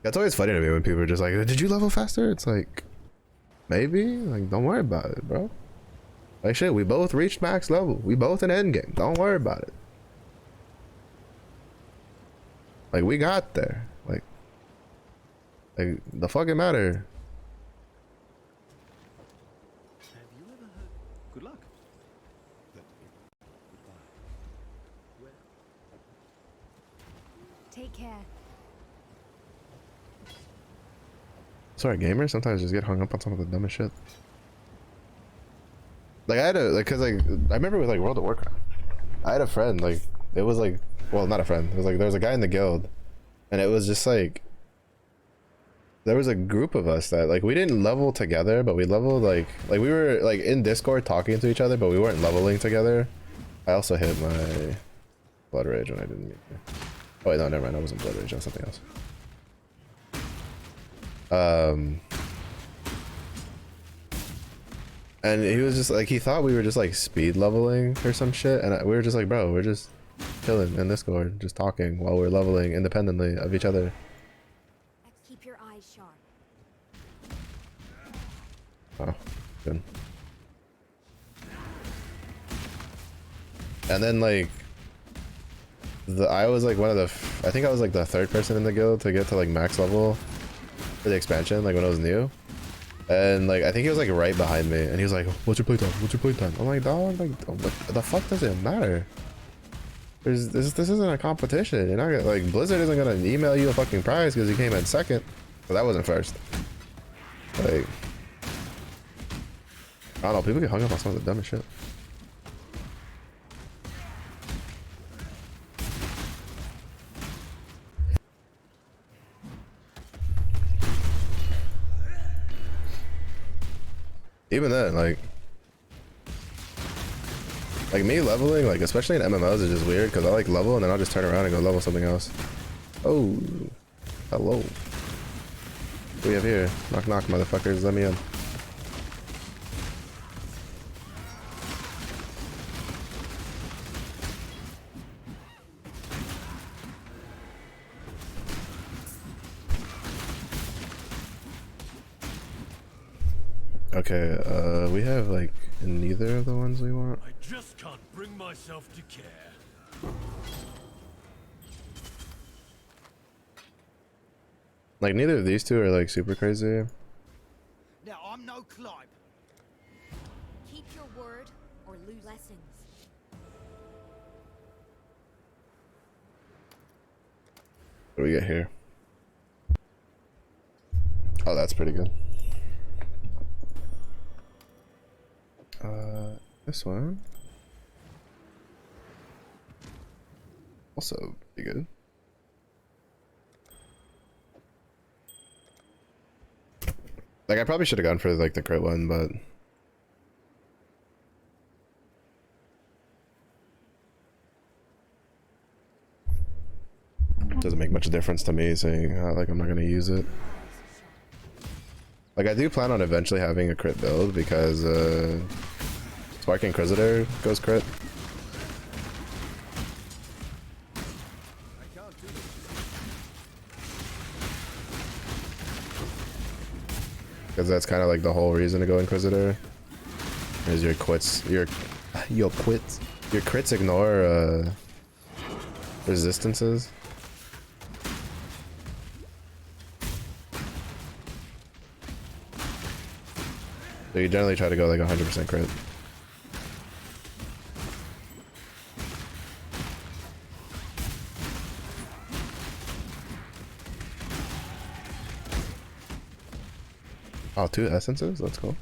That's always funny to me when people are just like, did you level faster? It's like, maybe, like, don't worry about it, bro. Like shit, we both reached max level. We both in endgame. Don't worry about it. Like we got there. Like the fucking matter. Have you ever heard? Good luck. Take care. Sorry, gamers sometimes just get hung up on some of the dumbest shit. Like I had a like, cause like I remember with like World of Warcraft, I had a friend like it was like, well, not a friend. It was like there was a guy in the guild, and it was just like there was a group of us that like we didn't level together, but we leveled like we were like in Discord talking to each other, but we weren't leveling together. I also hit my Blood Rage when I didn't mean to. Oh wait, no, never mind. That wasn't Blood Rage. That was something else. And he was just like, he thought we were just like speed leveling or some shit, and we were just like, bro, we're just chilling in Discord, just talking while we're leveling independently of each other. Keep your eyes sharp. Oh, good. And then like I was like one of the I think I was like the third person in the guild to get to like max level for the expansion, like when it was new. And like I think he was like right behind me, and he was like, what's your playtime? What's your playtime? I'm like, dog, like what the fuck does it matter? This isn't a competition. You're not gonna, like, Blizzard isn't gonna email you a fucking prize because you came in second. But that wasn't first. Like, I don't know, people get hung up on some of the dumbest shit. Even then, like, Like me leveling, like especially in MMOs, is just weird because I like level and then I'll just turn around and go level something else. Oh, hello. What do we have here? Knock knock, motherfuckers. Let me in. Okay, we have like neither of the ones we want. I just can't bring myself to care. Like neither of these two are like super crazy. Now, I'm no Clive. Keep your word or lose lessons. What do we get here? Oh, that's pretty good. This one also pretty good. Like I probably should have gone for like the crit one, but doesn't make much difference to me saying like I'm not gonna use it. Like I do plan on eventually having a crit build because Spark Inquisitor goes crit. Because that's kind of like the whole reason to go Inquisitor. Is your crits ignore resistances. So you generally try to go like 100% crit. Oh, 2 essences? That's cool.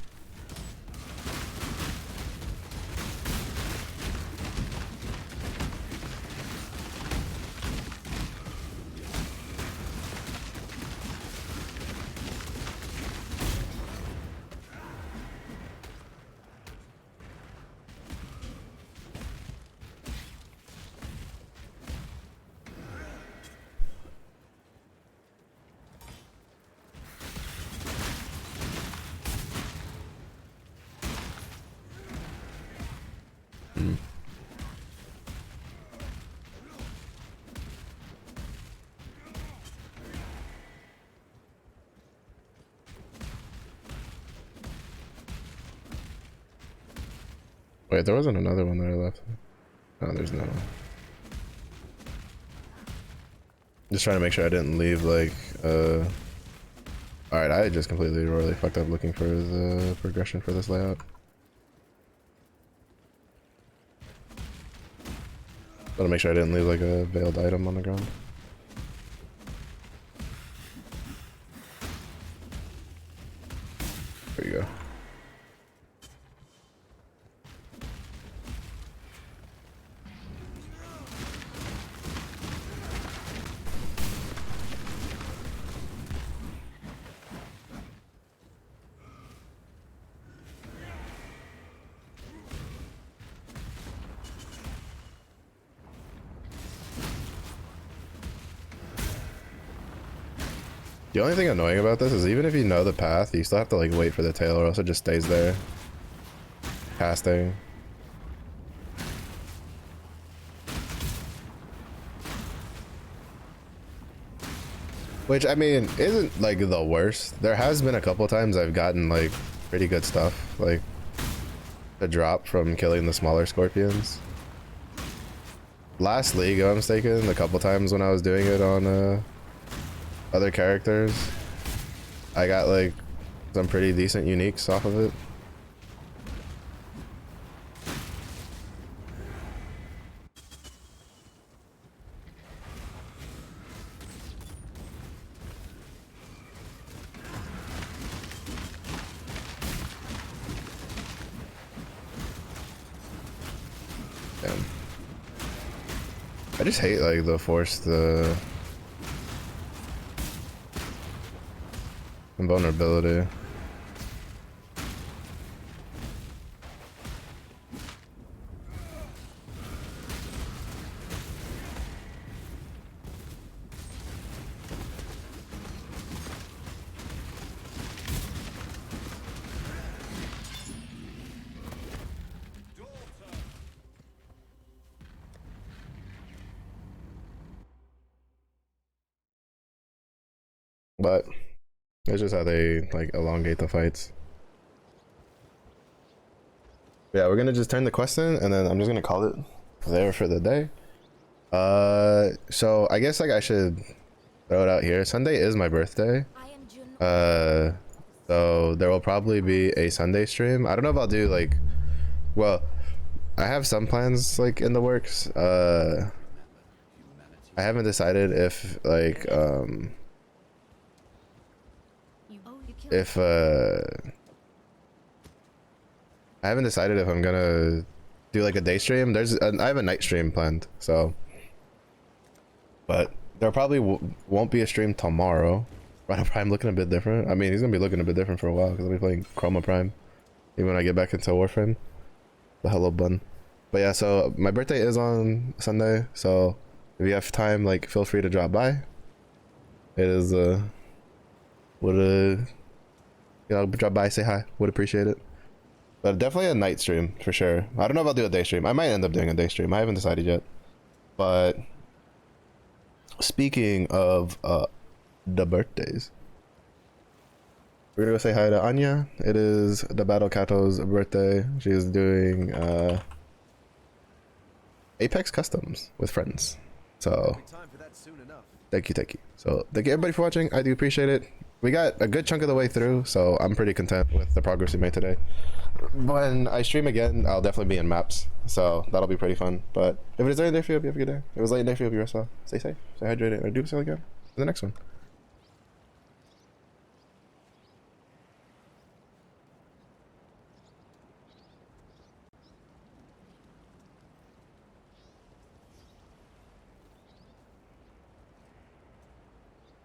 Wait, there wasn't another one that I left. No, there's no. Just trying to make sure I didn't leave like Alright, I just completely royally fucked up looking for the progression for this layout. Gotta make sure I didn't leave like a veiled item on the ground. There you go. The only thing annoying about this is even if you know the path, you still have to like wait for the tail or else it just stays there. Casting. Which, I mean, isn't like the worst. There has been a couple times I've gotten like pretty good stuff. Like a drop from killing the smaller scorpions. Last league, if I'm mistaken, a couple times when I was doing it on other characters, I got like some pretty decent uniques off of it. Damn. I just hate like the forced invulnerability. but it's just how they like elongate the fights. Yeah, we're gonna just turn the quest in, and then I'm just gonna call it there for the day. So I guess like I should throw it out here. Sunday is my birthday. I am Jun. So there will probably be a Sunday stream. I don't know if I'll do like, well, I have some plans like in the works. I haven't decided if like if I haven't decided if I'm gonna do like a day stream. I have a night stream planned, so. But there probably won't be a stream tomorrow. Rhino Prime looking a bit different. I mean, he's gonna be looking a bit different for a while because I'll be playing Chroma Prime. Even when I get back into Warframe. The hello bun. But yeah, so my birthday is on Sunday, so if you have time, like feel free to drop by. It is drop by, say hi. Would appreciate it. But definitely a night stream for sure. I don't know if I'll do a day stream. I might end up doing a day stream. I haven't decided yet. But speaking of the birthdays, we're gonna go say hi to Anya. It is the Battle Kato's birthday. She is doing Apex Customs with friends. So thank you. So thank you everybody for watching. I do appreciate it. We got a good chunk of the way through, so I'm pretty content with the progress we made today. When I stream again, I'll definitely be in maps, so that'll be pretty fun. But if it is late in the day for you, have a good day. If it was late in the day for you, be rest well. Stay safe, stay hydrated, and do so again in the next one.